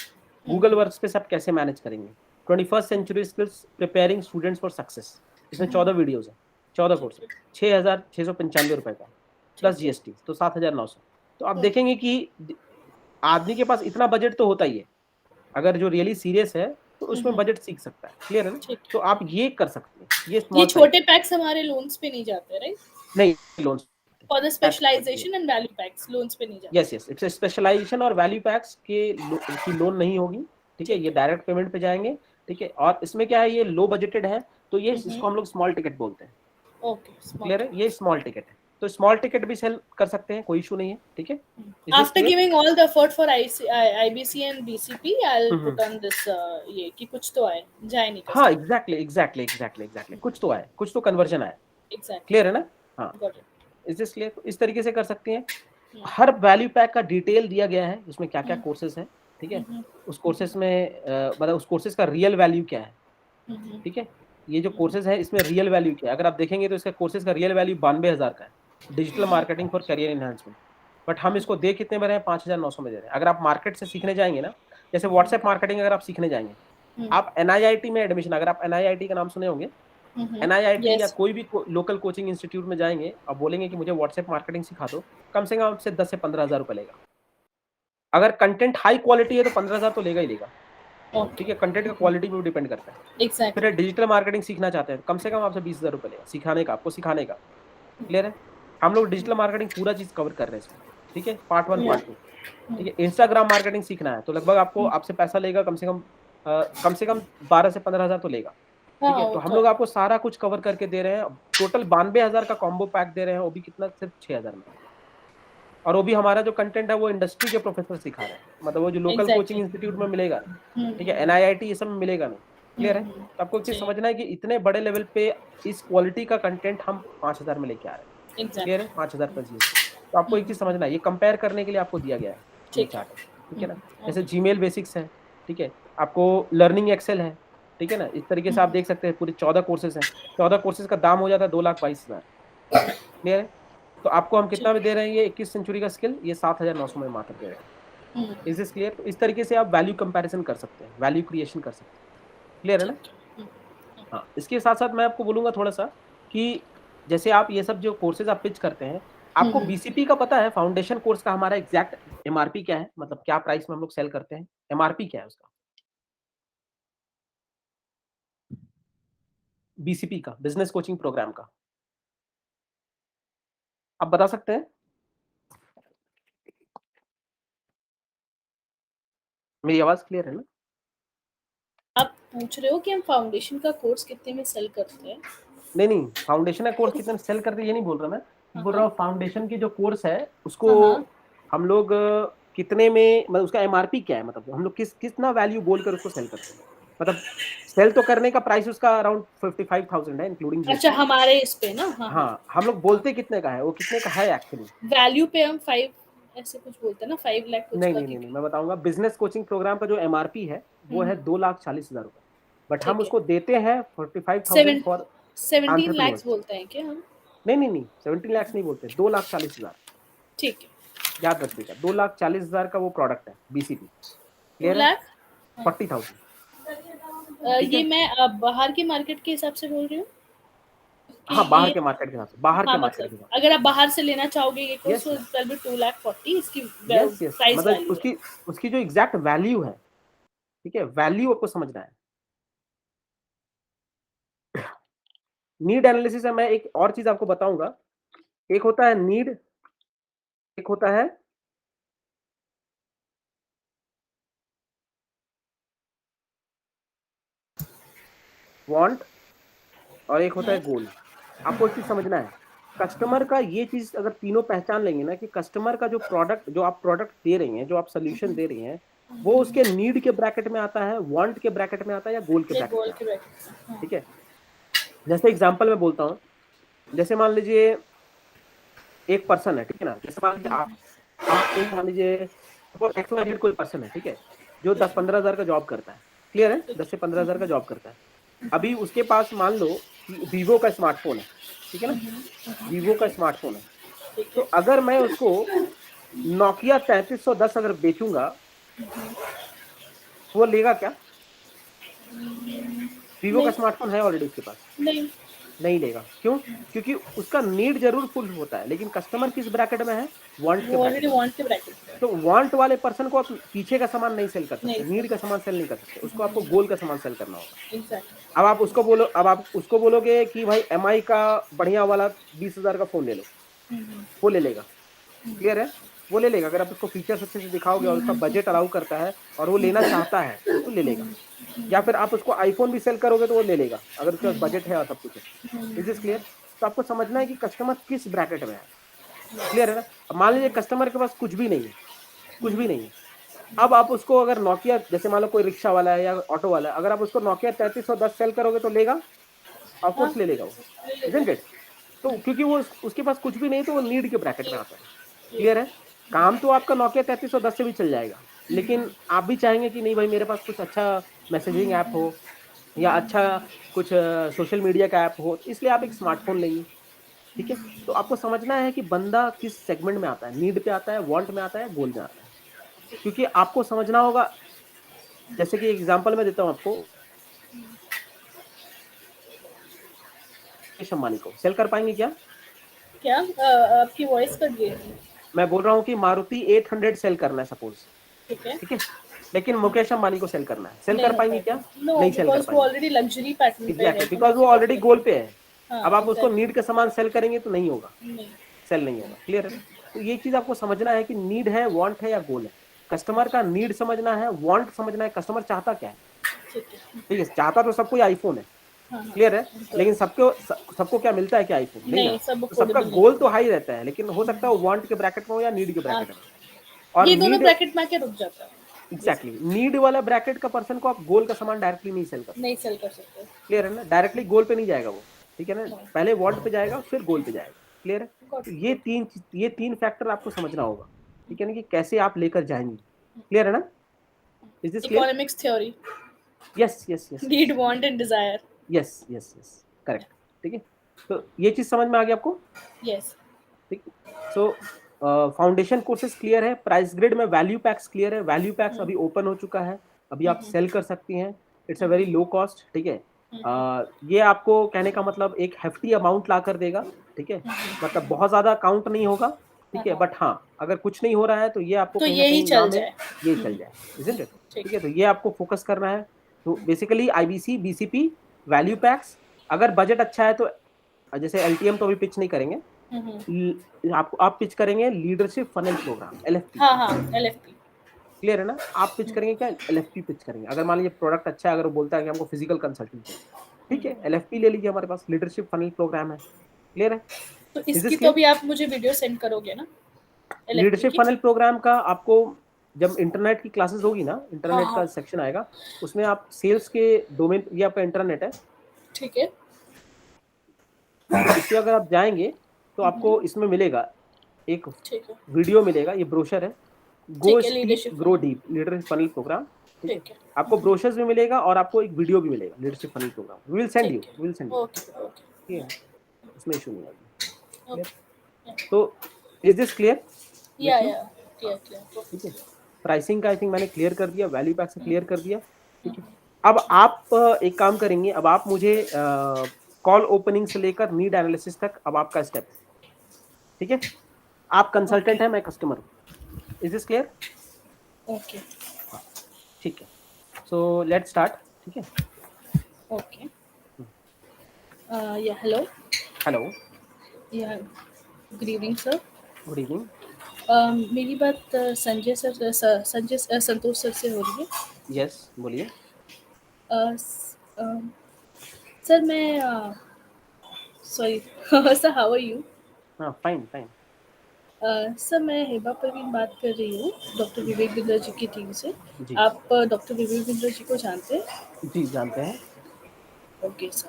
Google workspace आप कैसे मैनेज करेंगे? 21st century skills preparing students for success. इसमें 14 वीडियोस है, 14 कोर्स है,
ठीक है,
6695 रुपए का प्लस
ठीक है।
जीएसटी, तो 7900। तो आप देखेंगे कि आदमी के पास इतना बजट तो होता ही है, अगर जो रियली सीरियस है तो उसमें बजट सीख सकता है। क्लियर है ना?
ठीक
तो
है।
आप ये कर सकते हैं, ये
ये
स्मॉल साइज
छोटे पैक्स हमारे लोन्स पे नहीं जाते, राइट?
नहीं, loan
for the specialisation and value packs loans पे नहीं
यस
जाते।
यस, इट्स स्पेशलाइजेशन और वैल्यू पैक्स की लोन नहीं होगी। ठीक है?
ठीक
ये
है।
डायरेक्ट पेमेंट पे जाएंगे। ठीक है? और इसमें क्या है, ये लो बजटेड है, तो ये इसको हम लोग स्मॉल टिकट बोलते हैं।
Okay,
clear
smart.
है? ये स्मॉल टिकट है, तो स्मॉल टिकट भी सेल कर सकते हैं, कोई इशू नहीं है। ठीक है? Is this
After
clear?
giving all the effort for IBC and BCP, I'll put on this ये कि कुछ तो आए, जाए नहीं
हाँ,
customer.
Exactly exactly exactly exactly, कुछ तो आए, कुछ तो कन्वर्जन आए।
Exactly,
क्लियर है ना? हाँ,
got it.
Is this clear? इस तरीके से कर सकते हैं। हर वैल्यू पैक का डिटेल दिया गया है, उसमें क्या क्या कोर्सेज है। ठीक है? उस कोर्सेज में मतलब उस कोर्सेज का रियल वैल्यू क्या है। ठीक है? ये जो कोर्सेज है इसमें रियल वैल्यू क्या है, अगर आप देखेंगे तो इसका कोर्सेज का रियल वैल्यू 92,000 का है, digital marketing for career enhancement. But हम इसको दे कितने में रहे हैं? 5,900 में दे रहे हैं। अगर आप मार्केट से सीखने जाएंगे ना, जैसे व्हाट्सएप मार्केटिंग अगर आप सीखने जाएंगे, आप एनआईआईटी में एडमिशन, अगर आप एनआईआईटी का नाम सुने होंगे, एनआईआईटी या
Yes.
कोई भी लोकल कोचिंग इंस्टीट्यूट में जाएंगे, आप बोलेंगे कि मुझे व्हाट्सएप मार्केटिंग सिखा दो, कम से कम आपसे 10 से 15,000 रुपए लेगा। अगर कंटेंट हाई क्वालिटी है तो 15,000 तो लेगा ही लेगा।
ओके
ठीक है, कंटेंट का क्वालिटी पे भी डिपेंड करता है।
एग्जैक्टली
फिर डिजिटल मार्केटिंग सीखना चाहते हैं, कम से कम आपसे 20,000 रुपये लेगा सिखाने का, आपको सिखाने का। क्लियर है? हम लोग डिजिटल मार्केटिंग पूरा चीज कवर कर रहे हैं इसमें, ठीक है, पार्ट 1 पार्ट 2। ठीक है, इंस्टाग्राम मार्केटिंग सीखना है तो लगभग आपको आपसे पैसा लेगा कम से कम 12 से 15,000 तो लेगा। ठीक है, तो हम लोग आपको सारा कुछ कवर करके दे रहे हैं। टोटल 92,000 का कॉम्बो पैक दे रहे हैं, वो भी कितना, सिर्फ 6,000 में। और वो भी हमारा जो कंटेंट है वो इंडस्ट्री के प्रोफेसर सिखा रहे हैं, मतलब वो जो लोकल कोचिंग इंस्टीट्यूट में मिलेगा, ठीक है, NIIT ये सब में मिलेगा नहीं। क्लियर है? तो आपको एक चीज समझना है कि इतने बड़े लेवल पे इस क्वालिटी का कंटेंट हम 5,000 में लेके आ रहे हैं। क्लियर है? 5,000 प्लस GST। तो आपको एक चीज समझना है, ये कंपेयर करने के लिए आपको दिया गया है ये चार्ट, ठीक है ना। जैसे जीमेल बेसिक्स है, ठीक है, आपको लर्निंग एक्सेल है, ठीक है ना। इस तरीके से आप देख सकते हैं पूरे 14 कोर्सेज हैं। 14 कोर्सेज का दाम हो जाता है 2,22,000। क्लियर है? तो आपको हम कितना में दे रहे हैं, ये 21 सेंचुरी का स्किल, ये 7,900 में मात्र दे रहे हैं। Is this clear? तो इस तरीके से आप वैल्यू कंपैरिजन कर सकते हैं, वैल्यू क्रिएशन कर सकते हैं। क्लियर है ना? हाँ, इसके साथ साथ मैं आपको बोलूंगा थोड़ा सा कि जैसे आप ये सब जो कोर्सेज आप पिच करते हैं, आपको BCP का पता है, फाउंडेशन कोर्स का हमारा एग्जैक्ट MRP क्या है, मतलब क्या प्राइस में हम लोग सेल करते हैं, MRP क्या है उसका, BCP का, बिजनेस कोचिंग प्रोग्राम का, आप बता सकते हैं? मेरी आवाज क्लियर है ना?
आप पूछ रहे हो कि हम फाउंडेशन का कोर्स कितने में सेल करते हैं?
नहीं, फाउंडेशन का कोर्स कितने में सेल करते हैं ये नहीं बोल रहा मैं, बोल रहा हूँ फाउंडेशन की जो कोर्स है उसको हम लोग कितने में, मतलब उसका MRP क्या है, मतलब हम लोग कितना वैल्यू बोलकर उसको सेल करते हैं, मतलब सेल तो करने का प्राइस उसका अराउंड 55,000 है इंक्लूडिंग
अच्छा,
GST।
हमारे इस पे ना,
हाँ, हम लोग बोलते कितने का है, वो कितने का है एक्चुअली?
वैल्यू पे हम 5 ऐसे कुछ बोलते हैं ना, 5 लाख कुछ का।
नहीं, मैं बताऊंगा। बिजनेस कोचिंग प्रोग्राम का जो MRP है वो है 2,40,000 रुपए, बट हम उसको देते हैं 45,000 फॉर
17 लाख
एंटरप्रेन्योर्स।
बोलते हैं क्या हम?
नहीं, 17 लाख नहीं बोलते, 2,40,000।
ठीक है,
याद रखिएगा, 2,40,000 का वो प्रोडक्ट है BCP।
2
क्लियर है?
लाख
40,000।
ये मैं बाहर के मार्केट के हिसाब से बोल रही हूँ कि
हाँ, बाहर
ये,
के मार्केट के हिसाब से, बाहर के मार्केट के
मतलब
हिसाब
अगर आप बाहर से लेना चाहोगे ये
से।
कोर्स,
यस
तो दैट विल 2,40,000 इसकी
यस,
प्राइस
मतलब
वैल्यू है।
उसकी जो एग्जैक्ट वैल्यू है, ठीक है, वैल्यू आपको समझना है। नीड एनालिसिस है, मैं एक और चीज आपको बताऊंगा। एक होता है नीड, एक होता है वांट, और एक होता है गोल। आपको एक चीज समझना है, कस्टमर का ये चीज अगर तीनों पहचान लेंगे ना, कि कस्टमर का जो प्रोडक्ट, जो आप प्रोडक्ट दे रही हैं, जो आप सोल्यूशन दे रही हैं, वो उसके नीड के ब्रैकेट में आता है, वांट के ब्रैकेट में आता है, या गोल के
ये
ब्रैकेट
गोल
में
के
आता है।
ब्रैकेट।
ठीक है, जैसे एग्जांपल मैं बोलता हूँ, जैसे मान लीजिए एक पर्सन है, ठीक है ना, जैसे मान लीजिए आप एक मान लीजिए XYZ कोई पर्सन है, ठीक है, जो 10-15 हजार का जॉब करता है। क्लियर है? 10 से 15 हजार का जॉब करता है। अभी उसके पास मान लो कि वीवो का स्मार्टफोन है, ठीक है ना, वीवो का स्मार्टफोन है। तो अगर मैं उसको नोकिया 3310 अगर बेचूंगा, वो लेगा क्या? वीवो का स्मार्टफोन है ऑलरेडी उसके पास, नहीं लेगा। क्यों? क्योंकि उसका नीड जरूर फुल होता है, लेकिन कस्टमर किस ब्रैकेट में है, वांट के ब्रैकेट में।
वांट के ब्रैकेट में।
तो वांट वाले पर्सन को आप पीछे का सामान नहीं सेल कर
नहीं
सकते,
sir।
नीड का सामान सेल नहीं कर सकते, उसको आपको गोल का सामान सेल करना होगा।
एग्जैक्टली।
अब आप उसको बोलोगे कि भाई MI का बढ़िया वाला 20,000 का फोन ले लो, वो ले लेगा। क्लियर है? वो ले लेगा, अगर आप उसको फीचर्स अच्छे से दिखाओगे और उसका बजट अलाउ करता है और वो लेना चाहता है तो ले लेगा। या फिर आप उसको आईफोन भी सेल करोगे तो वो ले लेगा, अगर उसके पास बजट है और सब कुछ है। Is this clear? तो आपको समझना है कि कस्टमर किस ब्रैकेट में है। क्लियर है ना? अब मान लीजिए कस्टमर के पास कुछ भी नहीं है, कुछ भी नहीं है। अब आप उसको अगर नोकिया, जैसे मान लो कोई रिक्शा वाला है या ऑटो वाला है, अगर आप उसको नोकिया 3310 सेल करोगे तो लेगा, ऑफकोर्स ले लेगा वो, इजंट इट? तो क्योंकि वो उसके पास कुछ भी नहीं, तो वो नीड के ब्रैकेट में आता है। क्लियर है? काम तो आपका नोकिया 3310 से भी चल जाएगा, लेकिन आप भी चाहेंगे कि नहीं भाई मेरे पास कुछ अच्छा मैसेजिंग ऐप हो या अच्छा कुछ सोशल मीडिया का ऐप हो, इसलिए आप एक स्मार्टफोन लेंगे। ठीक है, तो आपको समझना है कि बंदा किस सेगमेंट में आता है, नीड पे आता है, वांट में आता है, गोल में आता है। क्योंकि आपको समझना होगा, जैसे कि एग्जांपल मैं देता हूं आपको, मुकेश अंबानी को सेल कर पाएंगे क्या?
क्या आपकी वॉइस कट गई थी।
मैं बोल रहा हूँ कि मारुति 800 सेल करना है सपोज,
ठीक है।
ठीक है, लेकिन मुकेश अंबानी को सेल करना है, सेल
नहीं
कर
हो
पाएंगे
पाएगा।
क्या?
नो,
नहीं सेल कर
बिकॉज वो
पाएंगे।
ऑलरेडी लग्जरी पैटर्न पे है,
एग्जैक्टली,
तो
बिकॉज वो
उसी को
ऑलरेडी गोल पे है।
हाँ,
अब आप उसको
exactly.
नीड का सामान सेल करेंगे तो नहीं होगा,
नहीं,
सेल नहीं होगा। क्लियर है? तो ये चीज आपको समझना है कि नीड है, वांट है या गोल है। कस्टमर का नीड समझना है, वांट समझना है, कस्टमर चाहता क्या है।
ठीक है।
ठीक है, चाहता तो सब कोई आईफोन है,
हाँ, हाँ,
क्लियर है,
बिल्कुल।
लेकिन सबको क्या मिलता है क्या? आईफोन नहीं ना।
नहीं, सब
तो सबका
affordable नहीं
गोल
है।
तो हाई रहता है, लेकिन हो सकता है वो वांट के ब्रैकेट में हो या नीड के
हाँ,
ब्रैकेट में। और
ये दोनों
नीड,
ब्रैकेट में आके रुक जाता है,
एग्जैक्टली, नीड वाला ब्रैकेट का पर्सन को आप गोल का सामान डायरेक्टली नहीं सेल कर सकते।
नहीं सेल कर सकते।
क्लियर है ना? डायरेक्टली गोल पे नहीं जाएगा वो, ठीक है ना,
हाँ।
पहले वांट पे जाएगा फिर गोल पे जाएगा। क्लियर है?
Got
तो
it.
ये तीन फैक्टर आपको समझना होगा, ठीक है ना, कि कैसे आप लेकर जाएंगे। क्लियर है ना? Is this clear?
Economics theory,
yes yes yes
need, want and desire.
Yes yes yes, correct. ठीक है, तो ये चीज समझ में आ गई आपको?
Yes.
ठीक है, सो फाउंडेशन कोर्सेज क्लियर है। प्राइस ग्रिड में वैल्यू पैक्स क्लियर है। वैल्यू पैक्स अभी ओपन हो चुका है, अभी आप सेल कर सकती हैं। It's a very low cost. ठीक है, ये आपको कहने का मतलब एक हेफ्टी अमाउंट ला कर देगा। ठीक है, मतलब बहुत ज्यादा काउंट नहीं होगा। ठीक है, बट हाँ, अगर कुछ नहीं हो रहा है तो ये आपको
तो
कहीं ना
यही
कहीं
चल
नाम है,
जाए।
ये चल जाए, इजंट इट?
ठीक
ठीक है, तो ये आपको फोकस करना है। तो basically IBC, BCP, value PACS. अगर बजट अच्छा है तो जैसे एलटीएम तो अभी पिच नहीं करेंगे, आप पिच करेंगे लीडरशिप फनल प्रोग्राम, एलएफपी।
हाँ, हाँ, LFP.
क्लियर है ना? आप पिच करेंगे क्या? एलएफपी पिच करेंगे। अगर मान लीजिए प्रोडक्ट अच्छा है, अगर वो बोलता है कि हमको फिजिकल कंसल्टिंग चाहिए, ठीक है, एलएफपी ले लीजिए, हमारे पास लीडरशिप फनल प्रोग्राम है। क्लियर है?
तो
इज
इसकी
दिस
तो
क्लियर?
अभी आप मुझे वीडियो सेंड करोगे ना, LFP
लीडरशिप
की?
फनल प्रोग्राम का आपको जब इंटरनेट की क्लासेस होगी ना,
हाँ,
इंटरनेट का
हाँ,
सेक्शन आएगा, उसमें आप सेल्स के डोमेन, ये आपका इंटरनेट है,
ठीक है।
इससे अगर आप जाएंगे तो आपको इसमें मिलेगा एक
ठीक है,
वीडियो मिलेगा, ये ब्रोशर है, गो
ठीक है,
steep
leadership
grow
funnel,
deep leadership funnel programme. ठीक है,
ठीक है,
आपको ब्रोशर्स भी मिलेगा और आपको एक वीडियो भी मिलेगा leadership funnel programme. Will send you,
ठीक है।
Will send you.
Okay, okay,
ठीक है, उसमें इशू नहीं आएगी। क्लियर?
ओके।
तो इज दिस क्लियर?
या क्लियर, क्लियर।
ठीक है, प्राइसिंग का आई थिंक मैंने क्लियर कर दिया, वैल्यू पैक से क्लियर कर दिया। ठीक है, अब आप एक काम करेंगे, अब आप मुझे कॉल ओपनिंग से लेकर नीड एनालिसिस तक अब आपका स्टेप है। ठीक है, आप कंसल्टेंट हैं, मैं कस्टमर हूँ। Is this clear?
ओके,
ठीक है, सो लेट्स स्टार्ट। ठीक है,
ओके। या हेलो,
हेलो,
या good evening sir.
Good evening.
मेरी बात संजय संतोष सर से हो रही है?
यस, बोलिए।
सर मैं sorry sir, how are you?
हाँ, फाइन फाइन।
सर मैं हेबा परवीन बात कर रही हूँ, डॉक्टर विवेक बिंद्रा जी की टीम से।
जी
आप डॉक्टर विवेक बिंद्रा जी को जानते हैं?
जी, जानते हैं।
Okay sir.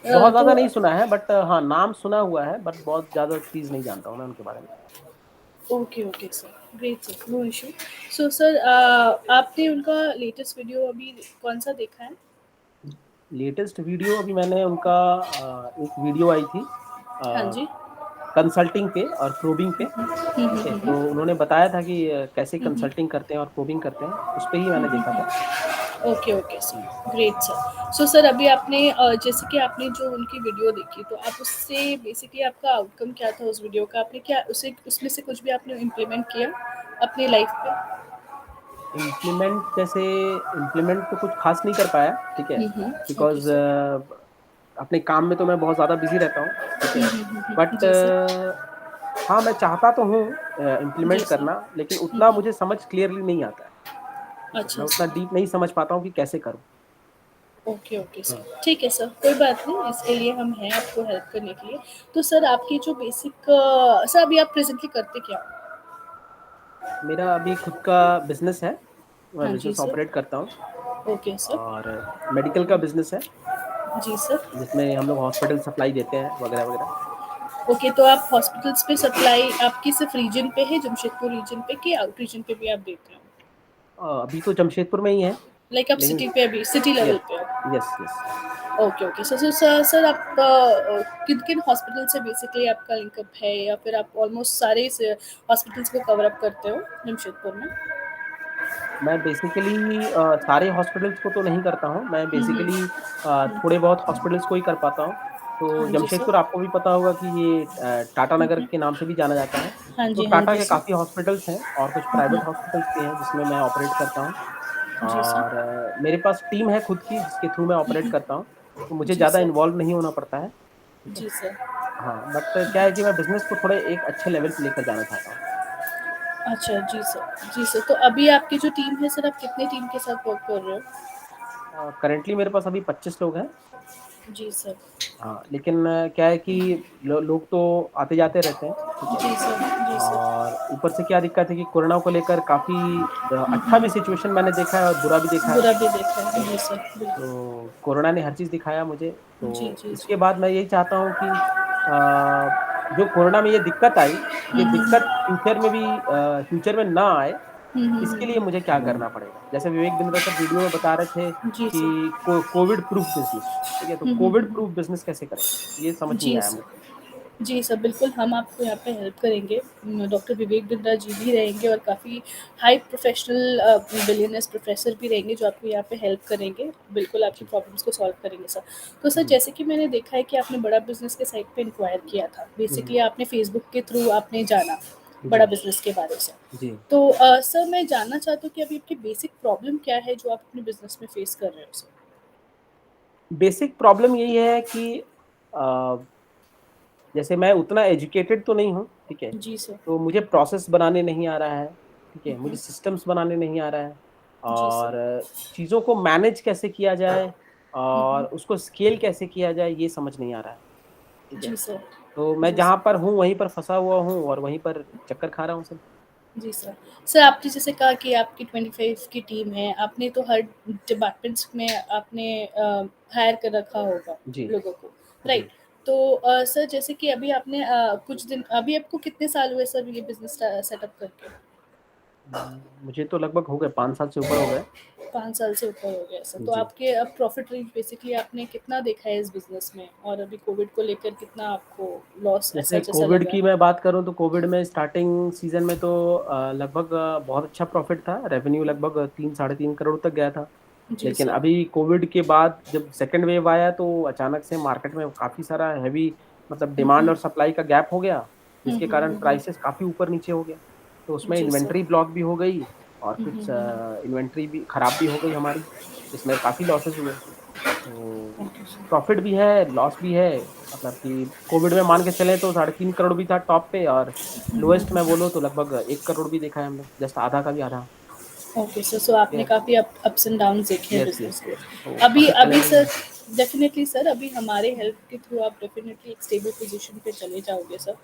बहुत ज़्यादा
तो
नहीं सुना है, बट हाँ, नाम सुना हुआ है, बट बहुत ज़्यादा चीज़ नहीं जानता हूँ मैं उनके बारे में।
Okay sir, great sir, no issue. So sir, आपने उनका लेटेस्ट वीडियो अभी कौन सा देखा है?
लेटेस्ट वीडियो अभी मैंने उनका एक वीडियो आई थी
हाँ जी।
कंसल्टिंग पे और प्रोबिंग पे। ठीक है, तो उन्होंने बताया था कि कैसे कंसल्टिंग करते हैं और प्रोबिंग करते हैं, उस पर ही मैंने देखा था।
Okay sir, great sir. So sir, अभी आपने जैसे कि आपने जो उनकी वीडियो देखी, तो आप उससे बेसिकली आपका आउटकम क्या था उस वीडियो का? आपने क्या उसमें से कुछ भी आपने इम्प्लीमेंट किया अपनी लाइफ पे?
इम्प्लीमेंट तो कुछ खास नहीं कर पाया। ठीक है,
ओके
बिकॉज
सर।
अपने काम में तो मैं बहुत ज़्यादा बिजी रहता हूँ। ठीक है, बट
जी सर।
हाँ, मैं चाहता तो हूँ
जी
इम्प्लीमेंट
सर।
करना, लेकिन उतना मुझे समझ क्लियरली नहीं आता है। ठीक है, मैं
अच्छा
उतना
सर।
डीप नहीं समझ पाता हूँ कि कैसे करूँ।
ओके सर, ठीक है सर, कोई बात नहीं, इसके लिए हम हैं आपको हेल्प करने के लिए। तो सर, आपकी जो बेसिक सर, अभी आप प्रेजेंटली करते क्या हो?
मेरा अभी खुद का बिजनेस है, मैं
हाँ जी
बिजनेस
सर।
ऑपरेट करता हूँ,
ओके सर।
और मेडिकल का बिजनेस है,
जी सर।
जिसमें हम लोग हॉस्पिटल सप्लाई देते हैं वगैरह वगैरह।
ओके, तो आप हॉस्पिटल्स पे सप्लाई आपकी सिर्फ रीजन पे है, जमशेदपुर रीजन पे, कि आउट रीजन पे भी आप देते हो?
अभी तो जमशेदपुर में ही है,
लाइक आप
लेकिन
सिटी पे, अभी सिटी लेवल
यस
पे हो?
Yes yes.
ओके सर, आप किन किन हॉस्पिटल से बेसिकली आपका लिंकअप है, या फिर आप ऑलमोस्ट सारे हॉस्पिटल्स को कवर अप करते हो जमशेदपुर में?
मैं बेसिकली सारे हॉस्पिटल्स को तो नहीं करता हूँ, मैं बेसिकली थोड़े बहुत हॉस्पिटल्स को ही कर पाता हूँ। तो
हाँ जी
जमशेदपुर
सर।
आपको भी पता होगा कि ये टाटा नगर के नाम से भी जाना जाता है। तो
हाँ
टाटा
जी
के
सर।
काफ़ी हॉस्पिटल्स हैं और कुछ प्राइवेट हॉस्पिटल्स भी हैं जिसमें मैं ऑपरेट करता हूँ।
जी सर।
और मेरे पास टीम है खुद की जिसके थ्रू मैं ऑपरेट करता हूँ, तो मुझे
जी
ज़्यादा
सर।
इन्वॉल्व नहीं होना पड़ता है, ठीक है?
जी सर।
हाँ, बट क्या है कि मैं बिज़नेस को थोड़े एक अच्छे लेवल पे लेकर जाना चाहता हूँ।
अच्छा, जी सर। जी सर, तो अभी आपकी जो टीम है सर, आप कितनी टीम के साथ वर्क कर रहे हो?
करंटली मेरे पास अभी 25 लोग हैं।
जी सर।
हाँ, लेकिन क्या है कि लोग तो आते-जाते रहते हैं, ठीक है?
जी सर। जी सर।
और ऊपर से क्या दिक्कत है कि कोरोना को लेकर काफ़ी अच्छा भी सिचुएशन मैंने देखा है और बुरा भी देखा है।
बुरा भी देखा है। जी सर, बिल्कुल।
तो कोरोना ने हर चीज़ दिखाया मुझे,
जी,
तो
जी,
इसके
जी।
बाद मैं यही चाहता हूँ कि जो कोरोना में ये दिक्कत आई, ये दिक्कत फ्यूचर में ना आए, इसके लिए मुझे क्या करना पड़ेगा? जैसे विवेक बिंद्रा सर वीडियो में बता रहे थे
जी सर।
कि कोविड प्रूफ बिज़नेस, ठीक है? तो कोविड प्रूफ बिज़नेस कैसे करें? ये समझ नहीं
जी
आया
सर।
मुझे।
जी सर, बिल्कुल हम आपको यहाँ पे हेल्प करेंगे। डॉक्टर विवेक बिंद्रा जी भी रहेंगे और काफ़ी हाई प्रोफ़ेशनल बिलियनियर्स प्रोफ़ेसर भी रहेंगे जो आपको यहाँ पे हेल्प करेंगे। बिल्कुल आपकी
जी।
प्रॉब्लम्स को सॉल्व करेंगे सर। तो सर
हुँ,
जैसे कि मैंने देखा है कि आपने बड़ा बिज़नेस के साइट पे इंक्वायर किया था।
हुँ,
बेसिकली आपने फ़ेसबुक के थ्रू आपने जाना बड़ा
जी,
बिज़नेस के बारे से।
जी।
तो सर मैं जानना चाहती हूँ कि अभी आपकी बेसिक प्रॉब्लम क्या है जो आप अपने बिज़नेस में फ़ेस कर रहे हो सर?
बेसिक प्रॉब्लम यही है कि जैसे मैं उतना एजुकेटेड तो नहीं हूँ, ठीक है?
जी सर।
तो मुझे प्रोसेस बनाने नहीं आ रहा है, ठीक है? मुझे सिस्टम्स बनाने नहीं आ रहा है
जी सर।
और चीज़ों को मैनेज कैसे किया जाए और उसको स्केल कैसे किया जाए, ये समझ नहीं आ रहा है, ठीक है?
जी सर।
तो मैं
जी
जहाँ
सर।
पर हूँ, वहीं पर फँसा हुआ हूँ और वहीं पर चक्कर खा रहा हूँ सब।
जी सर। सर आपने जैसे कहा कि आपकी 25 की टीम है, आपने तो हर डिपार्टमेंट्स में आपने हायर कर रखा होगा
जी,
लोगों को,
जी।
राइट? तो सर जैसे कि अभी आपने कुछ दिन अभी आपको कितने साल हुए सर ये बिज़नेस सेटअप करके?
मुझे तो लगभग हो गए 5 साल से ऊपर हो गए।
5 साल से ऊपर हो गया सर। तो
जी।
आपके अब प्रॉफ़िट रेंज बेसिकली आपने कितना देखा है इस बिज़नेस में? और अभी कोविड को लेकर कितना आपको लॉस
जैसे
ऐसा जैसा
कोविड
लगा?
की मैं बात करूँ तो कोविड में स्टार्टिंग सीज़न में तो लगभग बहुत अच्छा प्रॉफ़िट था। रेवेन्यू लगभग 3 साढ़े 3 करोड़ तक गया था।
जी
लेकिन
सर।
अभी कोविड के बाद जब सेकंड वेव आया तो अचानक से मार्केट में काफ़ी सारा हेवी मतलब डिमांड और सप्लाई का गैप हो गया, जिसके कारण प्राइसेस काफ़ी ऊपर-नीचे हो गया। तो उसमें
जी सर।
इन्वेंटरी ब्लॉक भी हो गई और कुछ इन्वेंटरी भी खराब भी हो गई हमारी, जिसमें काफ़ी लॉसेस हुए। तो
ओके सर।
प्रॉफ़िट भी है, लॉस भी है, मतलब कि कोविड में मान के चलें तो साढ़े 3 करोड़ भी था टॉप पे और लोएस्ट मैं बोलूँ तो लगभग 1 करोड़ भी देखा है हमने, जस्ट आधा का भी आधा।
ओके सर, सो आपने
यस,
काफ़ी अप्स एंड डाउन्स देखे हैं
यस,
बिज़नेस
यस,
के।
यस। तो
अभी
काफ़ी
अभी
चैलेंजिंग
सर
है।
डेफ़िनेटली सर अभी हमारे हेल्प के थ्रू आप डेफ़िनेटली एक स्टेबल पोज़ीशन पे चले जाओगे सर।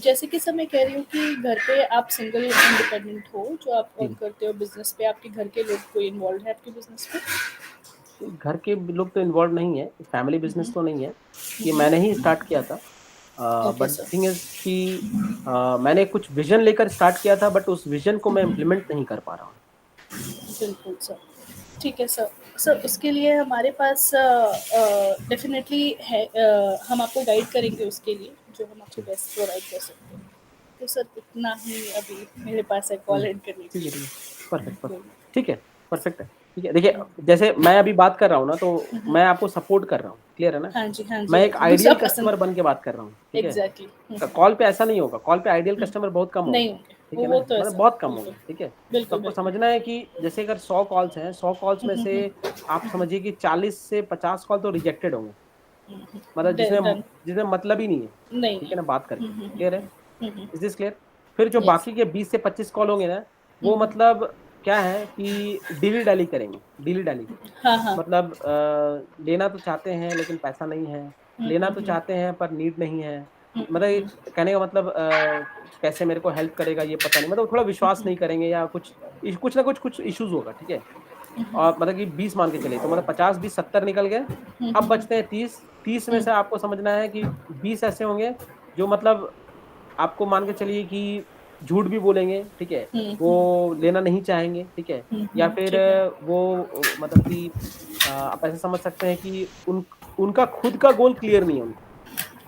जैसे कि सर मैं कह रही हूँ कि घर पे आप सिंगल इंडिपेंडेंट हो, जो आप अर्न
जी,
करते हो बिज़नेस पे, आपके घर के लोग कोई इन्वॉल्वड है आपके बिज़नेस में?
घर के लोग तो इन्वॉल्व नहीं है, फैमिली
हुँ,
बिज़नेस
हुँ।
तो नहीं है,
हुँ,
ये
हुँ।
मैंने ही स्टार्ट किया था।
Okay
but the
sir.
Thing is कि मैंने कुछ विज़न लेकर स्टार्ट किया था बट उस विज़न को मैं इम्प्लीमेंट नहीं कर पा रहा हूँ।
बिल्कुल सर। ठीक है सर। सर उसके लिए हमारे पास डेफ़िनेटली है हम आपको गाइड करेंगे उसके लिए, जो हम आपको
जी।
बेस्ट प्रोवाइड कर सकते हैं। तो सर इतना ही अभी मेरे पास है
हुँ,
कॉल एंड करने के
ठीक है,
लिए।
ठीक है। Perfect, perfect.
बोलिए।
ठीक है, परफेक्ट है। ठीक है, देखिए जैसे मैं अभी बात कर रहा हूँ ना तो मैं आपको सपोर्ट कर रहा हूँ, क्लियर है ना?
हाँ जी, हाँ जी,
मैं
हाँ
एक
जी। दूसरा
आइडियल
पर्सन
कस्टमर बन के बात कर रहा हूँ, ठीक है?
एग्ज़ैक्टली।
कॉल पे ऐसा नहीं होगा, कॉल पे आइडियल कस्टमर बहुत कम होंगे,
नहीं होंगे।
ठीक है ना?
वो तो
मतलब
ऐसा
बहुत कम
बिल्कुल।
होंगे, ठीक है? तो
बिल्कुल,
आपको
बिल्कुल।
समझना है कि जैसे अगर 100 कॉल्स हैं, 100 कॉल्स में से आप समझिए कि 40 से 50 कॉल तो रिजेक्टेड होंगे, मतलब
ड डन।
जिसमें मतलब ही नहीं है,
नहीं,
ठीक है
नहीं।
ना? बात करके, क्लियर है?
हुँ, हुँ।
Is this clear? फिर जो
येस।
बाकी के 20 से 25 कॉल होंगे ना,
हुँ,
वो
हुँ।
मतलब क्या है कि डिली-डैली करेंगे, डिली-डैली।
हाँ, हाँ।
मतलब लेना तो चाहते हैं लेकिन पैसा नहीं है,
हुँ,
लेना
हुँ,
तो
हुँ।
चाहते हैं पर नीड नहीं है।
हुँ,
मतलब ये
हुँ,
कहने का मतलब कैसे मेरे को हेल्प करेगा ये पता नहीं, मतलब थोड़ा विश्वास नहीं करेंगे या कुछ ना कुछ इश्यूज़ होगा, ठीक है? और मतलब कि 20 मान के चलिए तो मतलब 50, 20, 70 निकल गए,
हुँ,
अब
हुँ,
बचते हैं 30, 30 में
हुँ,
से आपको समझना है कि 20 ऐसे होंगे जो मतलब आपको मान के चलिए कि झूठ भी बोलेंगे, ठीक है?
हुँ, हुँ,
वो लेना नहीं चाहेंगे, ठीक है? या फिर
ठीक है।
वो मतलब कि आप ऐसे समझ सकते हैं कि उनका खुद का गोल क्लियर नहीं है उनको,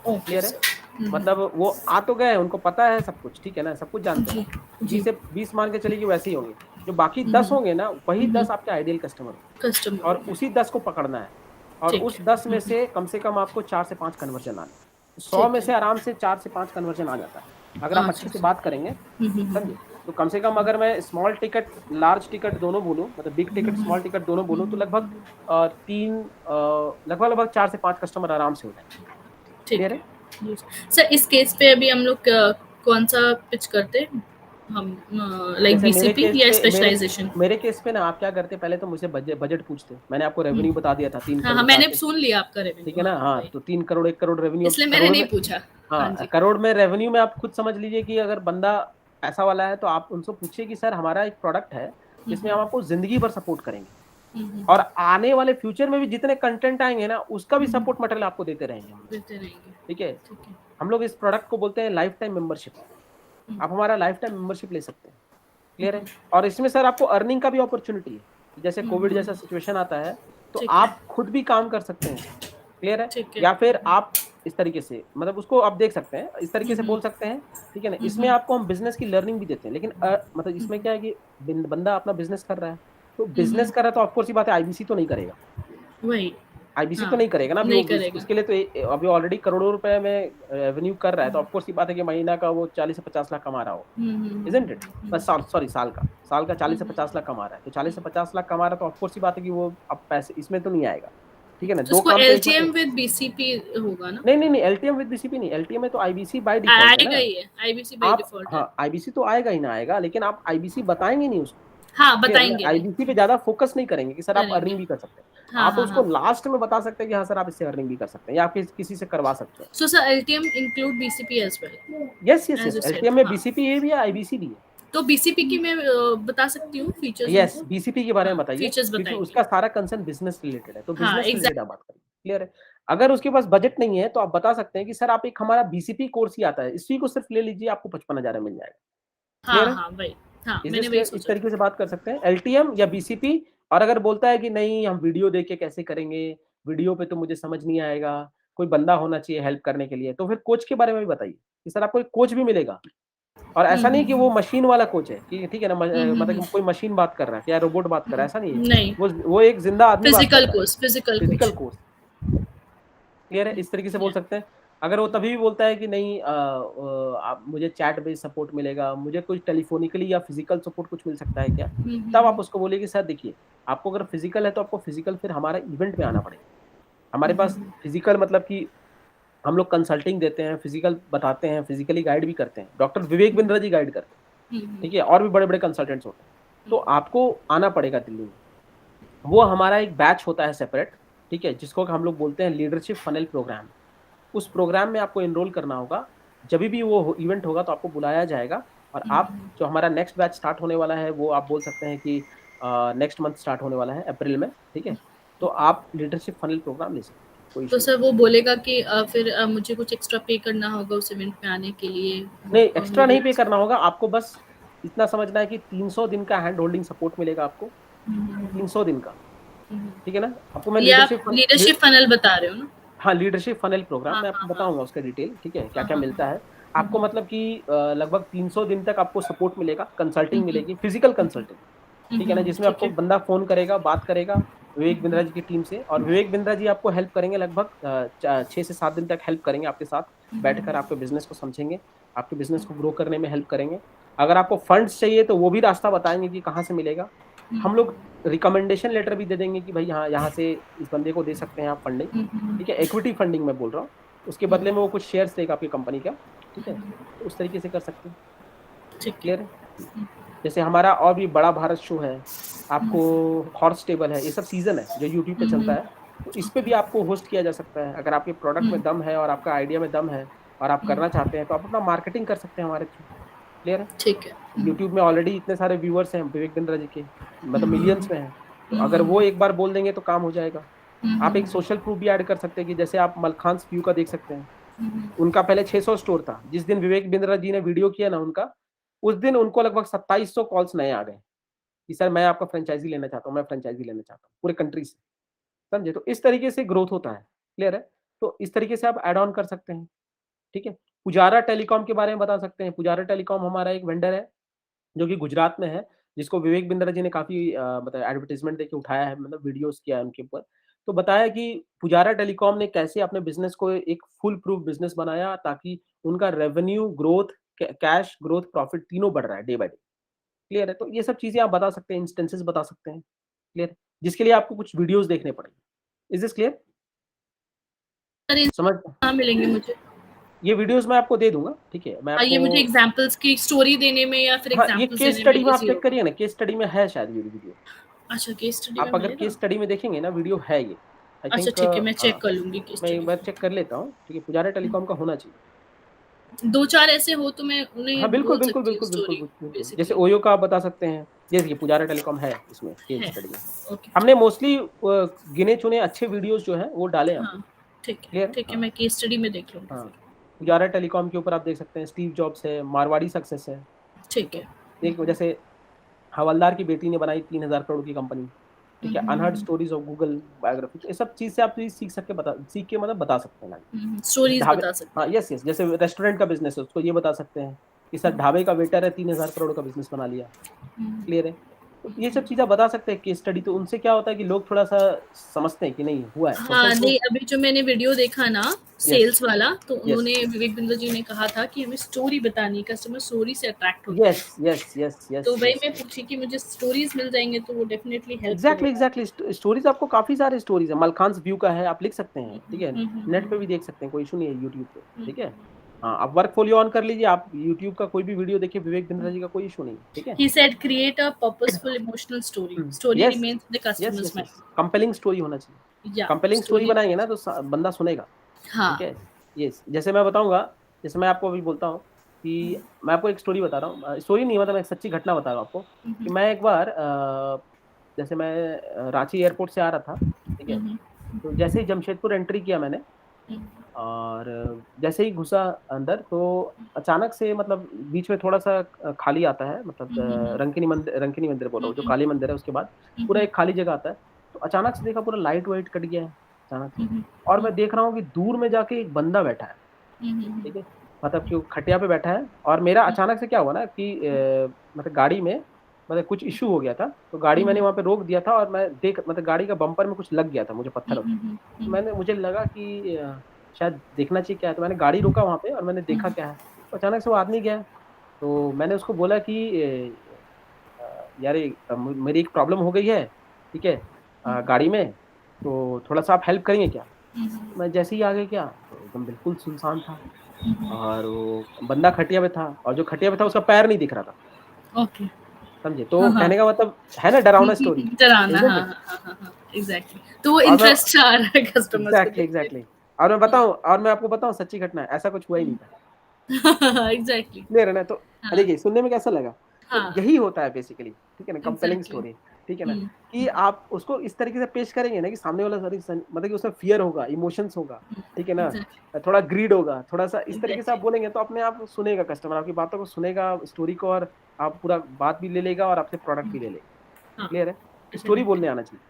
ओके
क्लियर है?
सर। हुँ, हुँ।
मतलब वो आ तो गए हैं, उनको पता है सब कुछ, ठीक है ना? सब कुछ जानते हैं।
जी,
20
जी।
से 20 मान के चलिए कि वैसे ही होंगे। जो बाकी
हुँ,
10
हुँ,
होंगे ना, वही
हुँ,
10
हुँ।
आपके आइडियल कस्टमर होंगे
कस्टमर
और
होंगे।
उसी 10 को पकड़ना है और
ठीक
उस
है।
10
हुँ,
में
हुँ।
से कम आपको 4 से 5 कन्वर्जन आने हैं। 100 में
ठीक है।
से आराम से 4 से 5 कन्वर्जन आ जाता है, अगर आप
अच्छा
अच्छे से
सर।
बात करेंगे,
हुँ, हुँ, हुँ, हुँ।
समझे? तो कम से कम अगर मैं स्मॉल टिकट लार्ज टिकट दोनों बोलूँ, मतलब बिग टिकट स्मॉल टिकट दोनों बोलूँ, तो लगभग लगभग 4 से 5 कस्टमर आराम से हो जाएंगे।
ठीक
क्लियर
है।
है?
यस। सर इस केस पे अभी हम लोग कौन सा पिच करते हैं? हम लाइक
जैसे मेरे
बीसीपी
केस
या
पे
स्पेशलाइजेशन?
मेरे केस पे ना आप क्या करते, पहले तो मुझसे बजट पूछते। मैंने आपको रेवेन्यू बता दिया था 3
हाँ हाँ,
करोड़ का
मैंने
आपके,
सुन लिया आपका
ठीक
रेवेन्यू।
है ना? हाँ,
वही।
तो 3 करोड़ 1 करोड़ रेवेन्यू,
इसलिए मैंने
करोड़
नहीं
में,
पूछा। हाँ
हाँ
जी।
करोड़ में रेवेन्यू में आप खुद समझ लीजिए कि अगर बंदा ऐसा वाला है तो आप उनसे पूछिए कि सर हमारा एक प्रोडक्ट है जिसमें हम आपको जिंदगी भर सपोर्ट करेंगे, और आने वाले फ्यूचर में भी जितने कंटेंट आएंगे ना उसका भी सपोर्ट मटेरियल आपको देते रहेंगे हम लोग।
देते रहेंगे।
ठीक है?
ठीक है।
हम लोग इस प्रोडक्ट को बोलते हैं लाइफ टाइम मेंबरशिप। आप हमारा लाइफ टाइम मेंबरशिप ले सकते हैं। क्लियर है? और इसमें सर आपको अर्निंग का भी अपॉर्चुनिटी है। जैसे कोविड जैसा सिचुएशन आता है तो
ठीक है।
आप खुद भी काम कर सकते हैं इसमें। क्लियर है?
ठीक है।
या फिर आप इस तरीके से, मतलब उसको आप देख सकते हैं, इस तरीके से बोल सकते हैं। ठीक है ना? इसमें आपको हम बिजनेस की लर्निंग भी देते हैं, लेकिन मतलब इसमें क्या है कि बंदा अपना बिजनेस कर रहा है, तो बिजनेस कर रहा है तो ऑफकोर्स ही बात है आईबीसी तो नहीं करेगा।
वही।
आईबीसी तो
हाँ,
नहीं करेगा ना अभी,
नहीं
वो
करेगा।
उसके लिए तो अभी ऑलरेडी करोड़ों रुपए में रेवेन्यू कर रहा है, तो ऑफकोर्स ही बात है कि महीना का वो 40 से 50 लाख कमा रहा हो, इजंट इट? बस साल का 40 से 50 लाख कमा रहा है, तो 40 से 50 लाख कमा रहा है, तो ऑफकोर्स ही बात है कि वो अब पैसे इसमें तो नहीं आएगा। ठीक है ना?
तो
दो
इसको
काम तो एक में
एलटीएम विद बीसीपी होगा ना?
नहीं नहीं नहीं, एलटीएम विद बीसीपी नहीं, एलटीएम में तो आईबीसी बाय डिफॉल्ट है
आएगा
ना।
ही है, आईबीसी बाय
आप,
डिफॉल्ट है।
हाँ आईबीसी तो आएगा ही ना आएगा, लेकिन आप आईबीसी बताएंगे नहीं उसको।
हाँ,
क्लियर है ना?
बताएंगे नहीं।
आईबीसी पे ज्यादा फोकस नहीं करेंगे कि सर आप
करेंगे।
अर्निंग भी कर सकते हैं।
हाँ
आप
हाँ
उसको
हाँ।
लास्ट में बता सकते हैं कि हाँ सर आप इससे अर्निंग भी कर सकते हैं, या आप किसी से करवा सकते हैं।
So sir LTM include BCP as well,
yes yes
as
yes,
you said.
LTM में
हाँ।
बीसीपी भी है, आईबीसी भी है।
तो बीसीपी की मैं बता सकती हूँ फीचर्स
यस,
उनको?
बीसीपी के बारे में
हाँ,
बताइए,
फीचर्स
क्योंकि
बताएंगे।
उसका सारा कंसर्न बिजनेस रिलेटेड है, तो
हाँ
बिजनेस
एग्जैक्ट।
रिलेटेड आप बात करिए। क्लियर है? अगर उसके पास बजट नहीं है तो आप बता सकते हैं कि सर आप एक हमारा बीसीपी कोर्स ही आता है, इसी को सिर्फ ले लीजिए, आपको 55,000 मिल जाएगा।
हाँ
क्लियर है?
हाँ वही। हाँ
इज
मैंने
दिस
वही
क्लियर? इस
सोचा था।
तरीके से बात कर सकते हैं, एलटीएम या बीसीपी। और अगर बोलता है कि नहीं हम वीडियो देख के कैसे करेंगे, वीडियो पे तो मुझे समझ नहीं आएगा, कोई बंदा होना चाहिए हेल्प करने के लिए, तो फिर कोच के बारे में भी बताइए कि सर आपको एक कोच भी मिलेगा। और ऐसा नहीं कि वो मशीन वाला कोच है कि ठीक है ना, मतलब कि कोई मशीन बात कर रहा है या रोबोट बात कर रहा है, ऐसा नहीं है।
नहीं,
वो एक जिंदा आदमी बात कर
फिजिकल
रहा है,
course, physical
physical
coach.
Coach. Clear है? इस तरीके से बोल
या।
सकते हैं। अगर वो तभी भी बोलता है कि नहीं आप मुझे चैट बेस्ड सपोर्ट मिलेगा, मुझे कुछ टेलीफोनिकली या फिजिकल सपोर्ट कुछ मिल सकता है क्या, तब आप उसको बोलिए कि सर देखिए, आपको अगर फिजिकल है तो आपको फिजिकल फिर हमारे इवेंट में आना पड़ेगा। हमारे पास फिजिकल मतलब कि हम लोग कंसल्टिंग देते हैं, फिजिकल बताते हैं, फिजिकली गाइड भी करते हैं, डॉक्टर विवेक बिंद्रा जी गाइड करते हैं। ठीक है? और भी बड़े बड़े कंसल्टेंट्स होते हैं, तो आपको आना पड़ेगा दिल्ली में। वो हमारा एक बैच होता है सेपरेट, ठीक है, जिसको हम लोग बोलते हैं लीडरशिप फनल प्रोग्राम। उस प्रोग्राम में आपको एनरोल करना होगा। जब भी वो इवेंट होगा तो आपको बुलाया जाएगा, और आप जो हमारा नेक्स्ट बैच स्टार्ट होने वाला है वो आप बोल सकते हैं कि नेक्स्ट मंथ स्टार्ट होने वाला है अप्रैल में। ठीक है? तो आप लीडरशिप फनल प्रोग्राम ले सकते हैं, कोई
तो
इशू नहीं।
सर वो बोलेगा कि फिर मुझे कुछ एक्स्ट्रा पे करना होगा उस इवेंट में आने के लिए?
नहीं, एक्स्ट्रा नहीं पे
लीडर्स।
करना होगा आपको, बस इतना समझना है कि 300 दिन का हैंड होल्डिंग सपोर्ट मिलेगा आपको, 300 दिन का। ठीक है ना? आपको मैं
ये आप लीडरशिप फनल बता रहे हो ना?
हाँ, लीडरशिप फनल प्रोग्राम
हाँ
मैं
हाँ
आपको
हाँ
बताऊंगा उसका डिटेल। ठीक है? क्या
हाँ
क्या
हाँ
मिलता है
हाँ।
आपको, मतलब कि लगभग 300 दिन तक आपको सपोर्ट मिलेगा, कंसल्टिंग मिलेगी, फिजिकल कंसल्टिंग। ठीक है ना? जिसमें
ठीक
आपको
है।
बंदा फोन करेगा, बात करेगा विवेक बिंद्रा जी की टीम से, और विवेक बिंद्रा जी आपको हेल्प करेंगे, लगभग 6 से 7 दिन तक हेल्प करेंगे आपके साथ बैठकर, आपके बिजनेस को समझेंगे, आपके बिजनेस को ग्रो करने में हेल्प करेंगे। अगर आपको फंड्स चाहिए तो वो भी रास्ता बताएंगे कि कहाँ से मिलेगा। हम लोग रिकमेंडेशन लेटर भी दे देंगे कि भाई हाँ, यहाँ से इस बंदे को दे सकते हैं आप फंडिंग। ठीक है? इक्विटी फंडिंग मैं बोल रहा हूँ, उसके बदले में वो कुछ शेयर्स देगा आपकी कंपनी का। ठीक है? तो उस तरीके से कर सकते हैं।
ठीक है।
क्लियर है? जैसे हमारा और भी बड़ा भारत शो है, आपको हॉर्स टेबल है, ये सब सीजन है जो यूट्यूब पे चलता है, तो इस पे भी आपको होस्ट किया जा सकता है। अगर आपके प्रोडक्ट में दम है और आपका आइडिया में दम है और आप करना चाहते हैं तो आप अपना मार्केटिंग कर सकते हैं हमारे थ्रू। क्लियर है?
ठीक है।
यूट्यूब में ऑलरेडी इतने सारे व्यूअर्स हैं विवेक बिंद्रा जी के, मतलब मिलियंस में हैं, तो अगर वो एक बार बोल देंगे तो काम हो जाएगा। आप एक सोशल प्रूफ भी ऐड कर सकते हैं कि जैसे आप मलखान्स व्यू का देख सकते हैं, उनका पहले 600 स्टोर था, जिस दिन विवेक बिंद्रा जी ने वीडियो किया ना उनका, उस दिन उनको लगभग 2700 कॉल्स नए आ गए कि सर मैं आपका फ्रेंचाइजी लेना चाहता हूँ, मैं फ्रेंचाइजी लेना चाहता हूँ पूरे कंट्री से। समझे? तो इस तरीके से ग्रोथ होता है। क्लियर है? तो इस तरीके से आप ऐड ऑन कर सकते हैं। ठीक है? पुजारा टेलीकॉम के बारे में बता सकते हैं। पुजारा टेलीकॉम हमारा एक वेंडर है जो कि गुजरात में है, जिसको विवेक बिंद्रा जी ने काफ़ी मतलब एडवर्टाइज़मेंट देके उठाया है, मतलब वीडियोज़ किया है उनके ऊपर। तो बताया कि पुजारा टेलीकॉम ने कैसे अपने बिज़नेस को एक फुल प्रूफ बिज़नेस बनाया, ताकि उनका revenue growth, cash growth, profit तीनों बढ़ रहा है डे बाय डे। क्लियर है? तो ये सब चीज़ें आप बता सकते हैं, इंस्टेंसेस बता सकते हैं, क्लियर है? जिसके लिए आपको कुछ वीडियोज़ देखने पड़ेंगे। Is this clear?
अरे
समझ
कहाँ मिलेंगे मुझे?
ये वीडियोज़ मैं आपको दे दूँगा, ठीक है? मैं
ये मुझे
आपको
एग्जांपल्स की स्टोरी देने में या फिर
हाँ, ये
एग्जांपल्स
केस
देने में
स्टडी में आप
इजी
चेक
होगा।
करिए ना, केस स्टडी में है शायद ये वीडियो।
अच्छा, केस स्टडी में
आप अगर
मिलेगा?
केस स्टडी में देखेंगे ना वीडियो है ये। आई
अच्छा
थिंक
ठीक है, मैं चेक
हाँ,
कर लूँगी केस
मैं एक
स्टडी।
बार चेक कर लेता हूँ, ठीक है? पुजारा टेलीकॉम का होना चाहिए।
2-4 ऐसे हो तो मैं
हाँ,
उन्हें
बिल्कुल,
बोल
बिल्कुल,
सकती हूँ
बिल्कुल, बिल्कुल,
स्टोरी
बिल्कुल। जैसे
बेसिकली।
ओयो का आप बता सकते हैं, जैसे ये पुजारा टेलीकॉम है इसमें केस
है,
स्टडी में।
ओके।
हमने मोस्टली गिने-चुने अच्छे वीडियोज़ जो हैं वो डाले हैं हमने,
हाँ,
क्लियर है?
ठीक है,
हाँ,
मैं केस स्टडी में देख लूँगी
हाँ।
फिर।
पुजारा टेलीकॉम के ऊपर आप देख सकते हैं, स्टीव जॉब्स है, मारवाड़ी सक्सेस है, ठीक
ठीक
है?
है।
एक जैसे हवलदार की बेटी ने बनाई 3000 करोड़ की कंपनी, ठीक है? Unheard
hmm,
stories of Google biography, ये सब चीज़ से आप चीज़ सीख के मतलब बता सकते हैं आगे।
स्टोरीज़
ढाबे
बता सकते
हाँ,
हैं।
यस, यस, जैसे रेस्टोरेंट का बिज़नेस है, उसको ये बता सकते हैं कि सर ढाबे का वेटर है, 3000 करोड़ का बिज़नेस बना लिया,
हुँ,
क्लियर है? तो ये सब चीज़ आप बता सकते हैं केस स्टडी, तो उनसे क्या होता है कि लोग थोड़ा-सा समझते हैं कि नहीं हुआ है,
हाँ,
क्वेश्चंस वो
नहीं अभी जो मैंने वीडियो देखा ना
यस,
सेल्स वाला, तो
यस,
उन्होंने विवेक बिंद्रा जी ने कहा था कि हमें स्टोरी बतानी है, कस्टमर स्टोरी से अट्रैक्ट होते
यस,
हैं।
यस, यस, यस,
तो वही
यस,
मैं
यस।
पूछी कि मुझे स्टोरीज़ मिल जाएँगे तो वो डेफिनिटली हेल्प
एग्ज़ैक्टली,
करेगा।
एग्ज़ैक्टली स्टोरीज़ आपको काफ़ी सारे स्टोरीज़ हैं, मलखान्स व्यू का है, आप लिख सकते हैं, ठीक है?
हुँ, हुँ,
नेट पे
हुँ,
भी देख सकते हैं, कोई इश्यू नहीं है यूट्यूब पे,
हुँ,
ठीक है? हाँ, आप वर्कफ़ोलियो ऑन कर लीजिए, आप यूट्यूब का कोई भी वीडियो देखिए, विवेक बिंद्रा
हुँ।
जी का कोई इश्यू नहीं है, ठीक है?
He said create a purposeful emotional story.
Hmm,
Story
yes,
remains the
yes,
customer's
yes,
mind.
Yes, compelling story होना चाहिए।
या
कंपेलिंग स्टोरी
स्टोरी
बनाएँगे ना तो स बंदा सुनेगा, ठीक
हाँ।
है? यस, जैसे मैं बताऊँगा, जैसे मैं आपको अभी बोलता हूँ कि मैं आपको एक स्टोरी बता रहा हूँ स्टोरी नहीं मतलब एक सच्ची घटना बता रहा हूँ आपको
हुँ,
कि
हुँ,
मैं एक बार जैसे मैं रांची एयरपोर्ट से आ रहा था, ठीक है?
हुँ, हुँ,
तो जैसे ही जमशेदपुर एंट्री किया मैंने
हुँ,
और जैसे ही घुसा अंदर तो अचानक से मतलब बीच में थोड़ा-सा खाली आता है मतलब
हुँ, हुँ,
रंकिनी मंदिर बोल रहा
हुँ,
हूँ, जो
हुँ,
काली मंदिर है उसके बाद
हुँ,
पूरा
हुँ,
एक खाली जगह आता है। तो अचानक से देखा पूरा लाइट वाइट कट गया है, अचानक से
हुँ, हुँ,
और
हुँ,
मैं देख रहा हूँ कि दूर में जाके एक बंदा बैठा है,
हुँ, हुँ,
ठीक है? मतलब कि वो खटिया पे बैठा है और मेरा अचानक से क्या हुआ ना कि मतलब गाड़ी में मतलब कुछ इश्यू हो गया था, तो गाड़ी
हुँ,
मैंने
हुँ,
वहाँ पे रोक दिया था और मैं देख मतलब गाड़ी का बम्पर में कुछ लग गया था मुझे
हुँ,
पत्थर-वत्थर।
हुँ,
तो मैंने मुझे लगा कि शायद देखना चाहिए क्या है, तो मैंने गाड़ी रोका वहाँ पे और मैंने देखा क्या है। तो अचानक से वो आदमी गया, तो मैंने उसको बोला कि यार ये मेरी एक प्रॉब्लम हो गई है, ठीक है? गाड़ी में, तो थोड़ा-सा आप हेल्प करेंगे क्या? मैं जैसे ही आगे गया, तो एकदम बिल्कुल सुनसान था और वो बंदा खटिया पे था और जो खटिया पे था उसका पैर नहीं दिख रहा था,
ओके।
समझे?
हाँ,
तो
हाँ।
कहने का मतलब है ना डरावना स्टोरी,
डराना,
इज़न्ट
हाँ,
इट?
हाँ, हाँ, हाँ, हाँ, एग्ज़ैक्टली। तो वो
और मैं
इंटरेस्ट आ रहा है कस्टमर्स को
एग्ज़ैक्टली,
डेफिनिटली।
एग्ज़ैक्टली और मैं आपको बताऊँ सच्ची घटना है, ऐसा कुछ हुआ ही नहीं था।
एग्ज़ैक्टली।
क्लियर है ना? तो
हाँ,
देखिए सुनने में कैसा लगा? तो
हाँ,
यही होता है बेसिकली, ठीक है ना? Compelling
exactly.
स्टोरी, ठीक है ना?
हुँ,
कि आप उसको इस तरीके से पेश करेंगे ना कि सामने वाला सॉरी सन मतलब कि उसमें फ़ियर होगा, इमोशंस होगा, ठीक है ना?
एग्ज़ैक्टली,
थोड़ा ग्रीड होगा, थोड़ा-सा इस तरीके से आप
एग्ज़ैक्टली।
बोलेंगे तो अपने आप सुनेगा कस्टमर, आपकी बातों को सुनेगा, स्टोरी को और आप पूरा बात भी ले लेगा और आपसे प्रोडक्ट भी ले लेगा।
हाँ,
क्लियर है? Story
definitely.
बोलने आना चाहिए।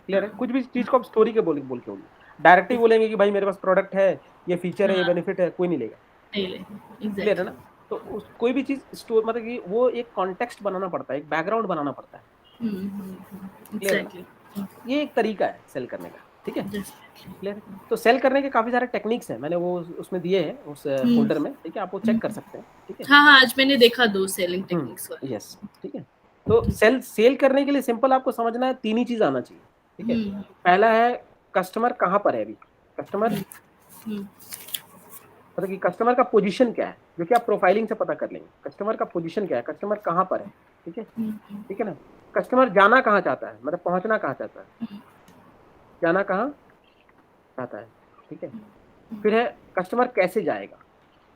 क्लियर है?
हाँ,
कुछ भी चीज़ को आप स्टोरी के बोल के बोलिए। डायरेक्ट ही बोलेंगे कि भाई मेरे पास प्रोडक्ट है, ये फीचर है, ये
हाँ,
बेनिफिट है, कोई नहीं लेगा।
नहीं लेंगे,
क्लियर है
एग्ज़ैक्टली।
ना? तो उस कोई भी चीज़ स्टोर मतलब कि वो एक कॉन्टेक्स्ट बनाना पड़ता है, एक बैकग्राउंड बनाना पड़ता है।
हुँ, हुँ, हुँ,
क्लियर है ना?
एग्ज़ैक्टली। हुँ,
ये एक तरीका है सेल करने का, ठीक है?
डेफिनिटली।
क्लियर है? तो सेल करने के काफ़ी सारे टेक्निक्स हैं, मैंने वो उसमें दिए हैं उस
हुँ,
फ़ोल्डर में, ठीक है? आप वो
हुँ।
चेक कर सकते हैं, ठीक है?
हाँ, हाँ, आज मैंने देखा 2 सेलिंग
हुँ,
टेक्निक्स वाले।
यस, ठीक है? तो सेल करने के लिए सिंपल आपको समझना है 3 ही चीज़ आना चाहिए, ठीक है?
हुँ,
पहला है कस्टमर कहाँ पर है अभी? कस्टमर
हुँ, हुँ,
मतलब कि कस्टमर का पोज़ीशन क्या है? जो कि आप प्रोफाइलिंग से पता कर लेंगे। कस्टमर का पोज़ीशन क्या है? कस्टमर कहाँ पर है? ठीक है?
हुँ, हुँ,
ठीक है ना? कस्टमर जाना कहाँ चाहता है? मतलब पहुँचना कहाँ चाहता है?
हुँ,
जाना कहाँ चाहता है? ठीक है? फिर है कस्टमर कैसे जाएगा?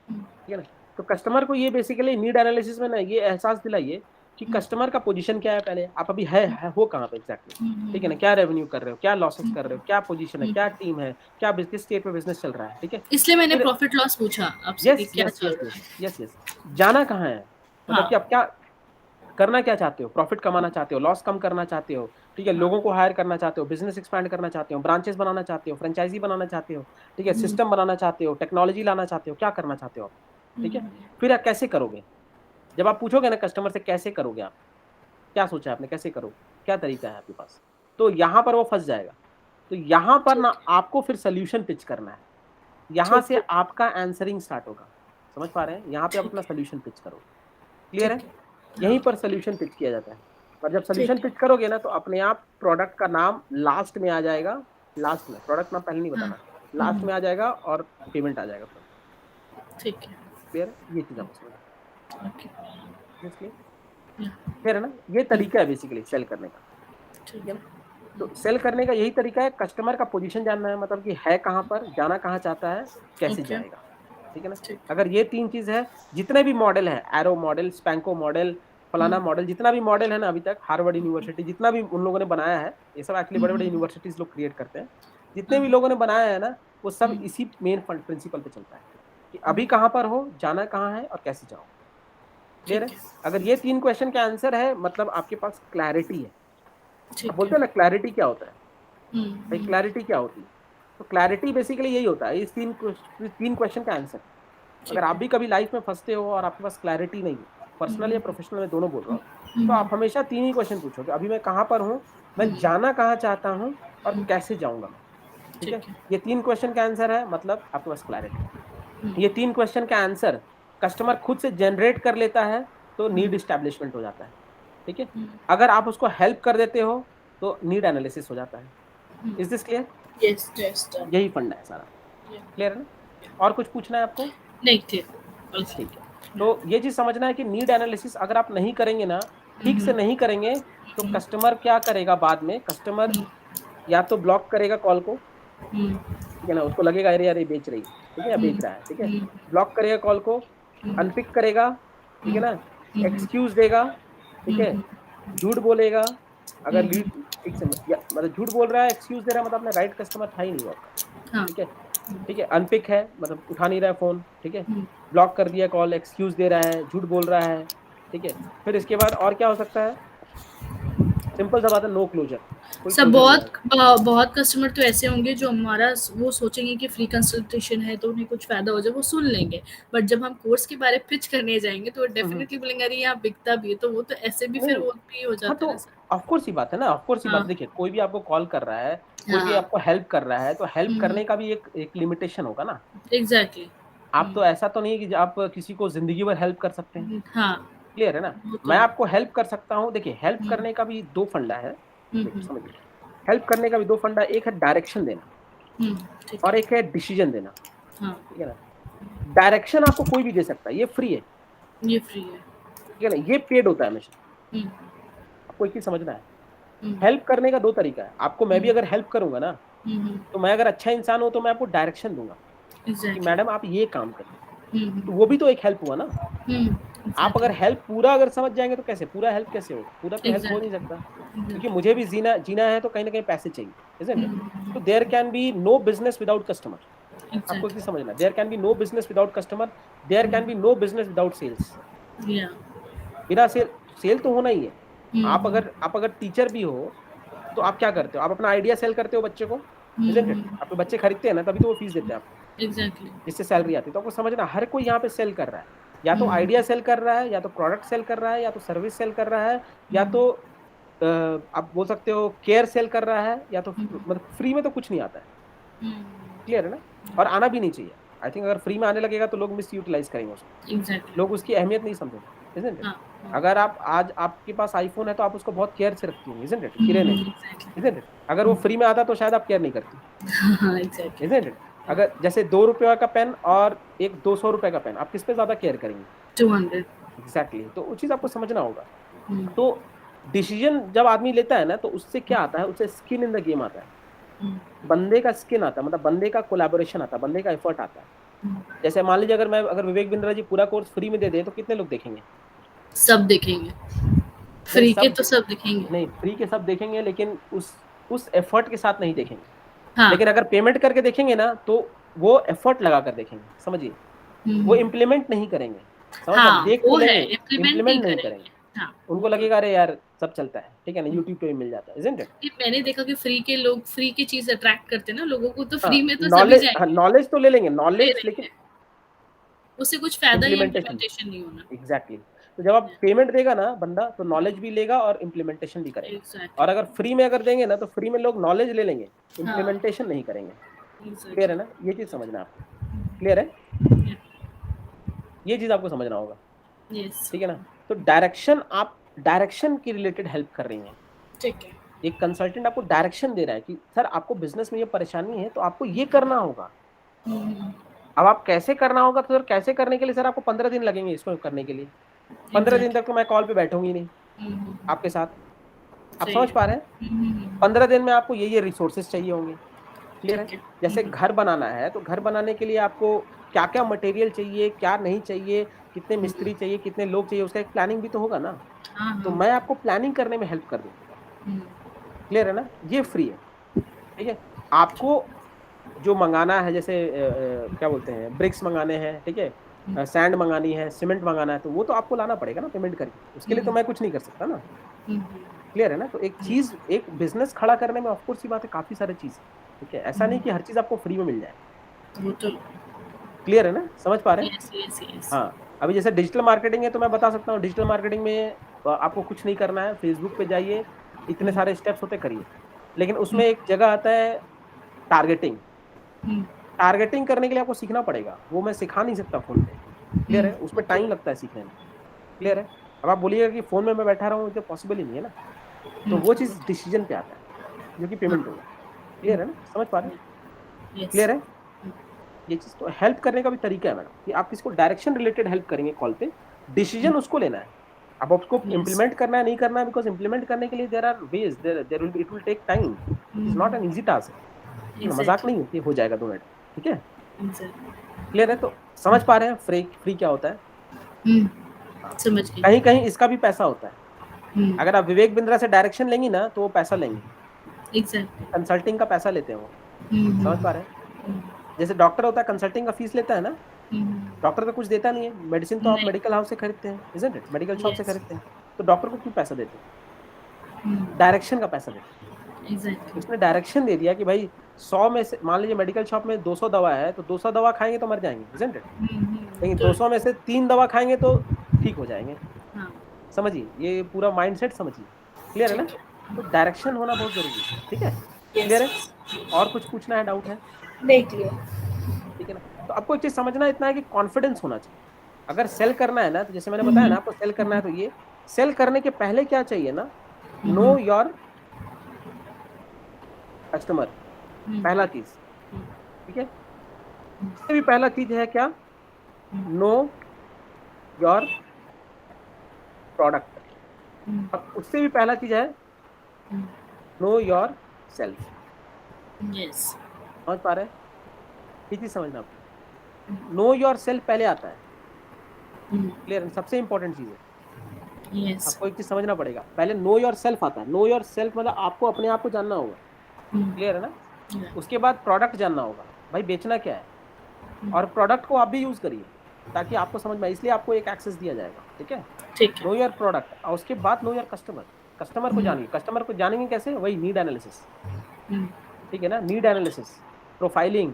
हुँ,
ठीक है ना? तो कस्टमर को ये बेसिकली नीड एनालिसिस में ना ये एहसास दिलाइए कि
हुँ,
कस्टमर का पोज़ीशन क्या है पहले? आप अभी है हो कहाँ पे एग्ज़ैक्टली?
हुँ,
ठीक है ना?
हुँ,
क्या रेवेन्यू कर रहे हो? क्या लॉसेस
हुँ,
कर रहे हो? क्या पोज़ीशन है?
हुँ।
क्या टीम है? क्या किस स्टेट में बिज़नेस चल रहा है? ठीक है?
इसलिए मैंने
फिर
प्रॉफिट लॉस पूछा आपसे कि
यस,
क्या
यस,
चल
यस,
रहा
यस,
है?
Yes, yes. जाना कहाँ है? मतलब कि
हाँ,
आप क्या करना क्या चाहते हो? प्रॉफिट कमाना चाहते हो, लॉस कम करना चाहते हो, ठीक है?
हाँ,
लोगों को हायर करना चाहते हो, बिज़नेस एक्सपैंड करना चाहते हो, ब्रांचेज़ बनाना चाहते हो, फ्रैंचाइज़ी बनाना चाहते हो, ठीक है?
हुँ,
सिस्टम बनाना चाहते हो, टेक्नोलॉजी लाना चाहते हो, क्या करना चाहते हो आप?
हुँ,
ठीक है? फिर आप कैसे करोगे? जब आप पूछोगे ना कस्टमर से कैसे करोगे आप? क्या सोचा है आपने कैसे करोगे? क्या तरीका है आपके पास? तो यहाँ पर वो फँस जाएगा। तो यहाँ पर ना
ठीक है,
आपको फिर सॉल्यूशन पिच करना है। यहाँ
ठीक
से
है,
आपका आंसरिंग स्टार्ट होगा। समझ पा रहे हैं? यहाँ पे आप
ठीक
अपना
है,
सॉल्यूशन पिच करोगे। क्लियर
ठीक
है?
है।
यहीं पर सोल्यूशन पिच किया जाता है। और जब सोल्यूशन
ठीक है।
पिच करोगे ना तो अपने आप प्रोडक्ट का नाम लास्ट में आ जाएगा, लास्ट में, प्रोडक्ट नाम पहले नहीं
हाँ।
बताना, लास्ट में आ जाएगा और पेमेंट आ जाएगा।
ठीक है।
क्लियर है? ये चीज़ आपको समझना
ओके।
है। इसलिए
या,
क्लियर है ना? ये तरीका है बेसिकली सेल करने का।
ठीक
ठीक है
है।
ना? तो सेल करने का यही तरीका है, कस्टमर का पोजीशन जानना है, मतलब कि है कहाँ पर, जाना कहाँ चाहता है, कैसे
ओके।
जाएगा। ठीक है ना?
ठीक।
अगर ये 3 चीज़ है, जितने भी मॉडल है, एरो मॉडल, स्पैंको मॉडल, फलाना मॉडल, जितना भी मॉडल है ना अभी तक, हार्वर्ड यूनिवर्सिटी जितना भी उन लोगों ने बनाया है, ये सब एक्चुअली बड़े-बड़े यूनिवर्सिटीज़ लोग क्रिएट करते हैं। जितने भी लोगों ने बनाया है ना, वो सब इसी मेन फंड प्रिंसिपल पे चलता है कि अभी कहाँ पर हो, जाना कहाँ है और कैसे जाओ। क्लियर
ठीक
है?
है।
अगर ये 3 क्वेश्चन का आंसर है, मतलब आपके पास क्लैरिटी है। अब
ठीक
बोलते
है।
हैं ना क्लैरिटी क्या होता है? भाई
हम्म।
क्लैरिटी क्या होती है? तो क्लैरिटी बेसिकली यही होता है, इस 3 क्वेश्चन का आंसर। अगर
ठीक
आप
है।
भी कभी लाइफ में फँसते हो और आपके पास क्लैरिटी नहीं है, पर्सनल या प्रोफेशनल मैं दोनों बोल रहा हूँ, तो आप हमेशा 3 ही क्वेश्चन पूछोगे, अभी मैं कहाँ पर हूँ, मैं जाना कहाँ चाहता हूँ और कैसे जाऊँगा मैं, ठीक है?
ठीक है।
ये 3 क्वेश्चन का आंसर है, मतलब आपके पास क्लैरिटी है। ये 3 क्वेश्चन का आंसर कस्टमर खुद से जनरेट कर लेता है, तो नीड एस्टैब्लिशमेंट हो जाता है, ठीक है? अगर आप उसको हेल्प कर देते हो, तो नीड एनालिसिस हो जाता है। Is this clear?
Yes, yes, done.
यही फंडा है सारा। क्लियर है ना? और कुछ पूछना है आपको?
नहीं, ठीक।
ठीक है। तो ये चीज़ समझना है कि नीड एनालिसिस अगर आप नहीं करेंगे ना, ठीक से नहीं करेंगे, तो कस्टमर क्या करेगा बाद में, कस्टमर या तो ब्लॉक करेगा कॉल को, ठीक है ना? उसको लगेगा अरे यार ये बेच रही है, ठीक है, या बेच रहा है, ठीक है? ब्लॉक करेगा कॉल को, अनपिक करेगा, ठीक है ना? एक्सक्यूज़ देगा, ठीक है? झूठ बोलेगा, अगर लीड ठीक से या मतलब झूठ बोल रहा है, एक्सक्यूज़ दे रहा है, मतलब आपने राइट कस्टमर था ही नहीं वो आपका,
हाँ।
ठीक है? ठीक है, अनपिक है, मतलब उठा नहीं रहा है फ़ोन, ठीक है? ब्लॉक कर दिया कॉल, एक्सक्यूज़ दे रहा है, झूठ बोल रहा है, ठीक है? फिर इसके बाद और क्या हो सकता है? सिंपल सा बात है, नो क्लोज़र, कोई
सब
क्लोज़र नहीं आएगा।
बहुत कस्टमर तो ऐसे होंगे जो हमारा वो सोचेंगे कि फ्री कंसल्टेशन है तो उन्हें कुछ फायदा हो जाए, वो सुन लेंगे, बट जब हम कोर्स के बारे में पिच करने जाएंगे तो वो डेफिनेटली बोलेंगे अरे यहाँ बिकता भी है, तो वो तो ऐसे भी फिर
नहीं,
वो भी हो
हाँ,
जाता
तो
है ना सर।
ऑफ कोर्स ही बात है ना, ऑफ कोर्स ही बात
हाँ।
है। देखिए, कोई भी आपको कॉल कर रहा है, कोई भी
हाँ।
आपको हेल्प कर रहा है, तो हेल्प करने का भी एक लिमिटेशन होगा ना।
एग्जैक्टली।
आप तो ऐसा तो नहीं है कि आप किसी को ज़िंदगी भर हेल्प कर सकते हैं,
हाँ,
क्लियर है ना?
वो तो
मैं
है।
आपको हेल्प कर सकता हूँ, देखिए हेल्प करने का भी 2 फंडा है, देखिए समझिए। हेल्प करने का भी 2 फंडा, एक है डायरेक्शन देना
ठीक
और
है।
एक है डिसीजन देना,
हाँ,
ठीक है ना? डायरेक्शन आपको कोई भी दे सकता है, ये फ्री है,
ये फ्री है।
ठीक है ना? ये पेड होता है हमेशा।
हम्म।
आपको एक चीज़ समझना है,
हम्म।
हेल्प करने का 2 तरीका है। आपको मैं भी अगर हेल्प करूँगा ना,
हम्म।
तो मैं अगर अच्छा इंसान हूँ, तो मैं आपको डायरेक्शन दूँगा कि
एग्जैक्टली।
मैडम आप ये काम करिए, तो
हम्म।
वो भी तो एक हेल्प हुआ ना। आप अगर
एग्जैक्टली।
हेल्प पूरा अगर समझ जाएँगे तो कैसे? पूरा हेल्प कैसे होगा? पूरा तो हेल्प हो नहीं सकता, क्योंकि
एग्जैक्टली।
मुझे भी जीना है तो कहीं न कहीं पैसे चाहिए, इज़न्ट इट? तो there can be no business without customer. आपको एक चीज़
एग्जैक्टली।
समझना है, there can be no business without customer, there can be no business without sales.
या।
बिना सेल तो होना ही है। आप अगर टीचर भी हो, तो आप क्या करते हो? आप अपना आइडिया सेल करते हो बच्चे को, इज़न्ट इट? आपके बच्चे खरीदते हैं ना, तभी तो वो फीस देते हैं आपको,
एग्जैक्टली।
जिससे सैलरी आती है। तो आपको समझना, हर कोई यहाँ पे सेल कर रहा है। या तो आइडिया सेल कर रहा है, या तो प्रोडक्ट सेल कर रहा है, या तो सर्विस सेल कर रहा है, या तो आप बोल सकते हो केयर सेल कर रहा है, या तो मतलब फ्री में तो कुछ नहीं आता है। क्लियर है ना? और आना भी नहीं चाहिए। आई थिंक अगर फ्री में आने लगेगा तो लोग मिसयूटिलाइज़ करेंगे उसको।
एग्जैक्टली।
लोग उसकी अहमियत नहीं समझेंगे, इज़न्ट इट?
हाँ।
अगर आप आज आपके पास आईफ़ोन है तो आप उसको बहुत केयर से रखती होंगी, इज़न्ट इट? किरे ने,
एग्जैक्टली।
Isn't it? अगर वो फ्री में आता तो शायद आप केयर नहीं करती,
हाँ, एग्जैक्टली।
Isn't it? अगर जैसे ₹2 का पेन और एक ₹200 का पेन, आप किस पे ज़्यादा केयर करेंगी?
200।
एग्ज़ैक्टली, तो वो चीज़ आपको समझना होगा। तो डिसीज़न जब आदमी लेता है ना, तो उससे क्या आता है, उससे स्किन इन द गेम आता है। बंदे का स्किन आता है, मतलब बंदे का कोलैबोरेशन आता है, बंदे का एफर्ट आता है। जैसे मान लीजिए अगर विवेक बिंद्रा जी पूरा कोर्स फ्री में दे दें, तो कितने लोग देखेंगे?
सब देखेंगे।
नहीं
फ्री के
सब
तो सब दिखेंगे।
नहीं, फ्री के सब देखेंगे, लेकिन उस एफर्ट के साथ नहीं देखेंगे।
हाँ।
लेकिन अगर पेमेंट करके देखेंगे ना, तो वो एफर्ट लगा कर देखेंगे, समझिए। वो इम्प्लीमेंट नहीं करेंगे, समझ रहे हैं?
हाँ,
देख तो
वो है,
लेंगे,
इम्प्लीमेंट नहीं
इम्प्लीमेंट नहीं करेंगे।
करेंगे। हाँ, वो
उनको
तो
लगेगा अरे यार सब चलता है, ठीक है ना, यूट्यूब पे भी मिल जाता है, इज़न्ट इट?
ये मैंने देखा कि फ्री के लोग फ्री की चीज अट्रैक्ट करते हैं ना लोगों को, तो फ्री
हाँ,
में तो सभी
हाँ,
जाएंगे,
नॉलेज तो ले लेंगे,
ले
नॉलेज, लेकिन
लेंगे। उससे कुछ फायदा या
इम्प्लीमेंटेशन,
इम्प्लीमेंटेशन नहीं होना।
एग्जैक्टली। तो जब आप पेमेंट देगा ना बंदा, तो नॉलेज भी लेगा और इम्प्लीमेंटेशन भी करेगा। और
एग्जैक्टली।
अगर फ्री में अगर देंगे ना, तो फ्री में लोग नॉलेज ले लेंगे,
हाँ,
इम्प्लीमेंटेशन नहीं करेंगे। क्लियर है
एग्जैक्टली।
ना? ये चीज़ समझना आपको, क्लियर है? ये चीज़ आपको समझना होगा,
यस।
ठीक है ना? तो डायरेक्शन, आप डायरेक्शन के रिलेटेड हेल्प कर रही हैं।
ठीक है।
एक कंसल्टेंट आपको डायरेक्शन दे रहा है कि सर आपको बिजनेस में ये परेशानी है तो आपको ये करना होगा। अब आप कैसे करना होगा, तो सर कैसे करने के लिए सर आपको 15 दिन लगेंगे इसको करने के लिए। 15 दिन तक तो मैं कॉल पे बैठूंगी नहीं आपके साथ, आप समझ पा रहे हैं। 15 दिन में आपको ये रिसोर्सेज चाहिए होंगे, क्लियर है। जैसे घर बनाना है तो घर बनाने के लिए आपको क्या क्या मटेरियल चाहिए, क्या नहीं चाहिए, कितने मिस्त्री चाहिए, कितने लोग चाहिए, उसका एक प्लानिंग भी तो होगा ना। तो मैं आपको प्लानिंग करने में हेल्प कर दूँ, क्लियर है ना। ये फ्री है, ठीक है। आपको जो मंगाना है, जैसे क्या बोलते हैं, ब्रिक्स मंगाने हैं, ठीक है, सैंड मंगानी है, सीमेंट मंगाना है, तो वो तो आपको लाना पड़ेगा ना पेमेंट करके, उसके लिए तो मैं कुछ नहीं कर सकता ना, क्लियर है ना। तो एक चीज, एक बिजनेस खड़ा करने में ऑफकोर्स ये बात है, काफी सारी चीज, ठीक है। ऐसा नहीं कि हर चीज आपको फ्री में मिल जाए,
वो तो
क्लियर है ना, समझ पा रहे हैं।
yes.
हाँ, अभी जैसे डिजिटल मार्केटिंग है तो मैं बता सकता हूँ, डिजिटल मार्केटिंग में आपको कुछ नहीं करना है, फेसबुक पे जाइए, इतने सारे स्टेप्स होते करिए, लेकिन उसमें एक जगह आता है टारगेटिंग। टारगेटिंग करने के लिए आपको सीखना पड़ेगा, वो मैं सिखा नहीं सकता फोन पे, क्लियर है, उसमें टाइम लगता है सीखने में, क्लियर है। अब आप बोलिएगा कि फोन में मैं बैठा रहा हूँ, तो पॉसिबल ही नहीं है ना। तो वो चीज डिसीजन पे आता है जो कि पेमेंट होगा, क्लियर है ना, समझ पा रहे हैं, क्लियर है। ये चीज तो हेल्प करने का भी तरीका है मैडम, कि आप किसको डायरेक्शन रिलेटेड हेल्प करेंगे कॉल पे, डिसीजन उसको लेना है, अब उसको इम्प्लीमेंट करना है नहीं करना है, बिकॉज इम्प्लीमेंट करने के लिए there are ways, there will be, it will take time, it is not an easy task, मजाक नहीं है कि हो जाएगा 2 मिनट, ठीक है, क्लियर है। तो समझ पा रहे हैं फ्री क्या होता है।
समझ गई।
कहीं कहीं इसका भी पैसा होता है, अगर आप विवेक बिंद्रा से डायरेक्शन लेंगी ना तो वो पैसा लेंगे,
एग्जैक्टली।
कंसल्टिंग का पैसा लेते हैं वो, समझ पा रहे हैं। जैसे डॉक्टर होता है, कंसल्टिंग का फीस लेता है ना, डॉक्टर तो कुछ देता नहीं है, मेडिसिन तो आप मेडिकल हाउस से खरीदते हैं, इजंट इट, मेडिकल शॉप से खरीदते हैं, तो डॉक्टर को क्यों पैसा देते हैं, डायरेक्शन का पैसा देते हैं।
एग्जैक्टली।
उसने डायरेक्शन दे दिया कि भाई 100 में से, मान लीजिए मेडिकल शॉप में 200 दवा है, तो 200 दवा खाएंगे तो मर जाएंगे, इजंट इट, लेकिन 200 में से 3 दवा खाएंगे तो ठीक हो जाएंगे। समझिए, ये पूरा माइंडसेट समझिए, क्लियर है ना। तो डायरेक्शन होना बहुत जरूरी है, ठीक है, क्लियर है। और कुछ पूछना है, डाउट है,
नहीं क्लियर।
ठीक है ना। तो आपको एक चीज समझना इतना है कि कॉन्फिडेंस होना चाहिए। अगर सेल करना है ना, तो जैसे मैंने बताया ना आपको, सेल करना है तो ये सेल करने के पहले क्या चाहिए ना, नो योर कस्टमर, पहला चीज, ठीक है। इससे भी पहला चीज है क्या, नो योर प्रोडक्ट, और उससे भी पहला चीज है नो योर सेल्फ।
यस।
समझ पा रहे हैं, ये चीज समझना आपको, नो योर सेल्फ पहले आता है, क्लियर, सबसे इंपॉर्टेंट चीज है।
यस।
आपको एक चीज समझना पड़ेगा, पहले नो योर सेल्फ आता है, नो योर सेल्फ मतलब आपको अपने आप को जानना होगा, क्लियर है ना। उसके बाद प्रोडक्ट जानना होगा, भाई बेचना क्या है, और प्रोडक्ट को आप भी यूज करिए ताकि आपको समझ में, इसलिए आपको एक एक्सेस दिया जाएगा, ठीक है।
ठीक है।
नो योर प्रोडक्ट, और उसके बाद नो योर कस्टमर, कस्टमर को जानिए। कस्टमर को जानेंगे कैसे, वही नीड एनालिसिस, ठीक है ना, नीड एनालिसिस, प्रोफाइलिंग,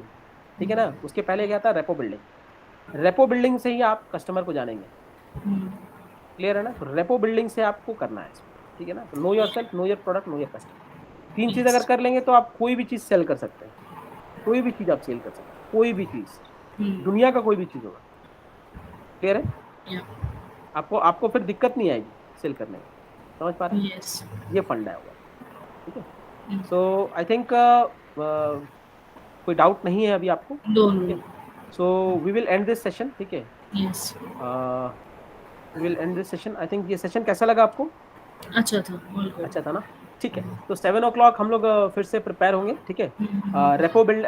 ठीक है ना। उसके पहले क्या था, रेपो बिल्डिंग, रेपो बिल्डिंग से ही आप कस्टमर को जानेंगे, क्लियर है ना। तो रेपो बिल्डिंग से आपको करना है, ठीक है ना। तो know your self, know your product, know your customer, 3 चीज अगर कर लेंगे तो आप कोई भी चीज सेल कर सकते हैं, कोई भी चीज आप सेल कर सकते हैं, कोई भी चीज, दुनिया का कोई भी चीज होगा, क्लियर है। आपको फिर दिक्कत नहीं आएगी सेल करने में, समझ पा रहे हैं।
यस।
ये फंडा होगा, ठीक है। सो आई थिंक कोई डाउट नहीं है अभी आपको,
दोनों।
So we will end this session, ठीक है,
yes.
We will end this session. I think ये सेशन कैसा लगा आपको,
अच्छा था, ऑल गुड।
अच्छा था ना, ठीक है। तो 7 o'clock हम लोग फिर से प्रिपेयर होंगे, ठीक है। रेपो बिल्ड,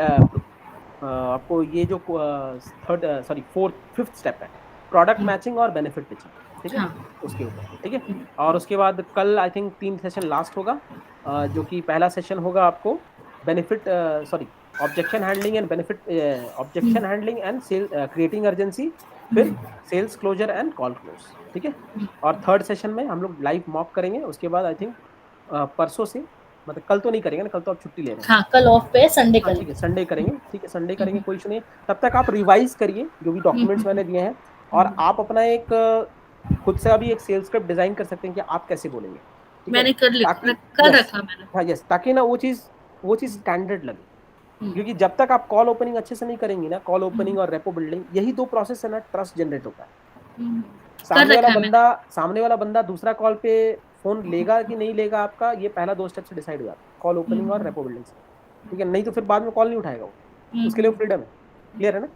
आपको ये जो फोर्थ फिफ्थ स्टेप है, प्रोडक्ट मैचिंग और बेनिफिट पिचिंग, ठीक है, उसके ऊपर, ठीक है। और उसके बाद कल आई थिंक 3 सेशन लास्ट होगा, जो कि पहला सेशन होगा आपको benefit, objection handling and benefit, objection handling and sale, creating urgency, फिर sales closure and call close, ठीक है। और थर्ड सेशन में हम लोग लाइव मॉक करेंगे। उसके बाद आई थिंक परसों से, मतलब कल तो नहीं करेंगे ना, कल तो आप छुट्टी ले रहे हैं,
हाँ कल ऑफ पे, संडे
हाँ
कल।
ठीक है, संडे करेंगे, ठीक है, संडे करेंगे, कोई इशू नहीं है। तब तक आप रिवाइज करिए जो भी डॉक्यूमेंट्स मैंने दिए हैं, और आप अपना एक खुद से अभी एक सेल्स स्क्रिप्ट डिजाइन कर सकते हैं कि आप कैसे बोलेंगे,
मैंने कर रखा मैंने,
हाँ यस, ताकि ना वो चीज स्टैंडर्ड लगे, क्योंकि जब तक आप कॉल ओपनिंग अच्छे से नहीं करेंगी ना, कॉल ओपनिंग और रेपो बिल्डिंग, यही 2 प्रोसेस है ना, ट्रस्ट जनरेट होता है, सामने वाला बंदा दूसरा कॉल पे फोन लेगा कि नहीं लेगा आपका, ये पहला 2 स्टेप से डिसाइड हो जाता है, कॉल ओपनिंग और रेपो बिल्डिंग से, ठीक है। नहीं तो फिर बाद में कॉल नहीं उठाएगा वो, उसके लिए फ्रीडम है। क्लियर है ना?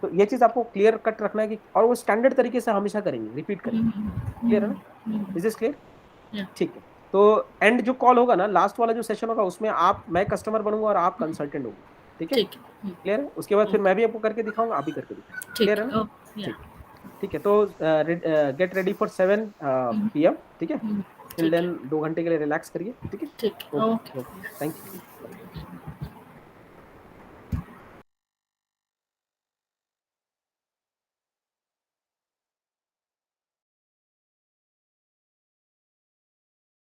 तो ये चीज आपको क्लियर कट रखना है कि, और वो स्टैंडर्ड तरीके से हमेशा करेंगे, रिपीट करेंगे। क्लियर है ना? Is this clear? ठीक है। तो एंड जो कॉल होगा ना, लास्ट वाला जो सेशन होगा, उसमें मैं कस्टमर बनूंगा और आप कंसल्टेंट होंगे, ठीक है? क्लियर है? उसके बाद फिर मैं भी आपको करके दिखाऊंगा, आप भी करके दिखाऊंगा। क्लियर है ना? ठीक है। तो गेट रेडी फॉर 7 PM, ठीक है? टिल देन 2 घंटे के लिए रिलैक्स करिए, ठीक है?
ठीक, ओके।
Thank you.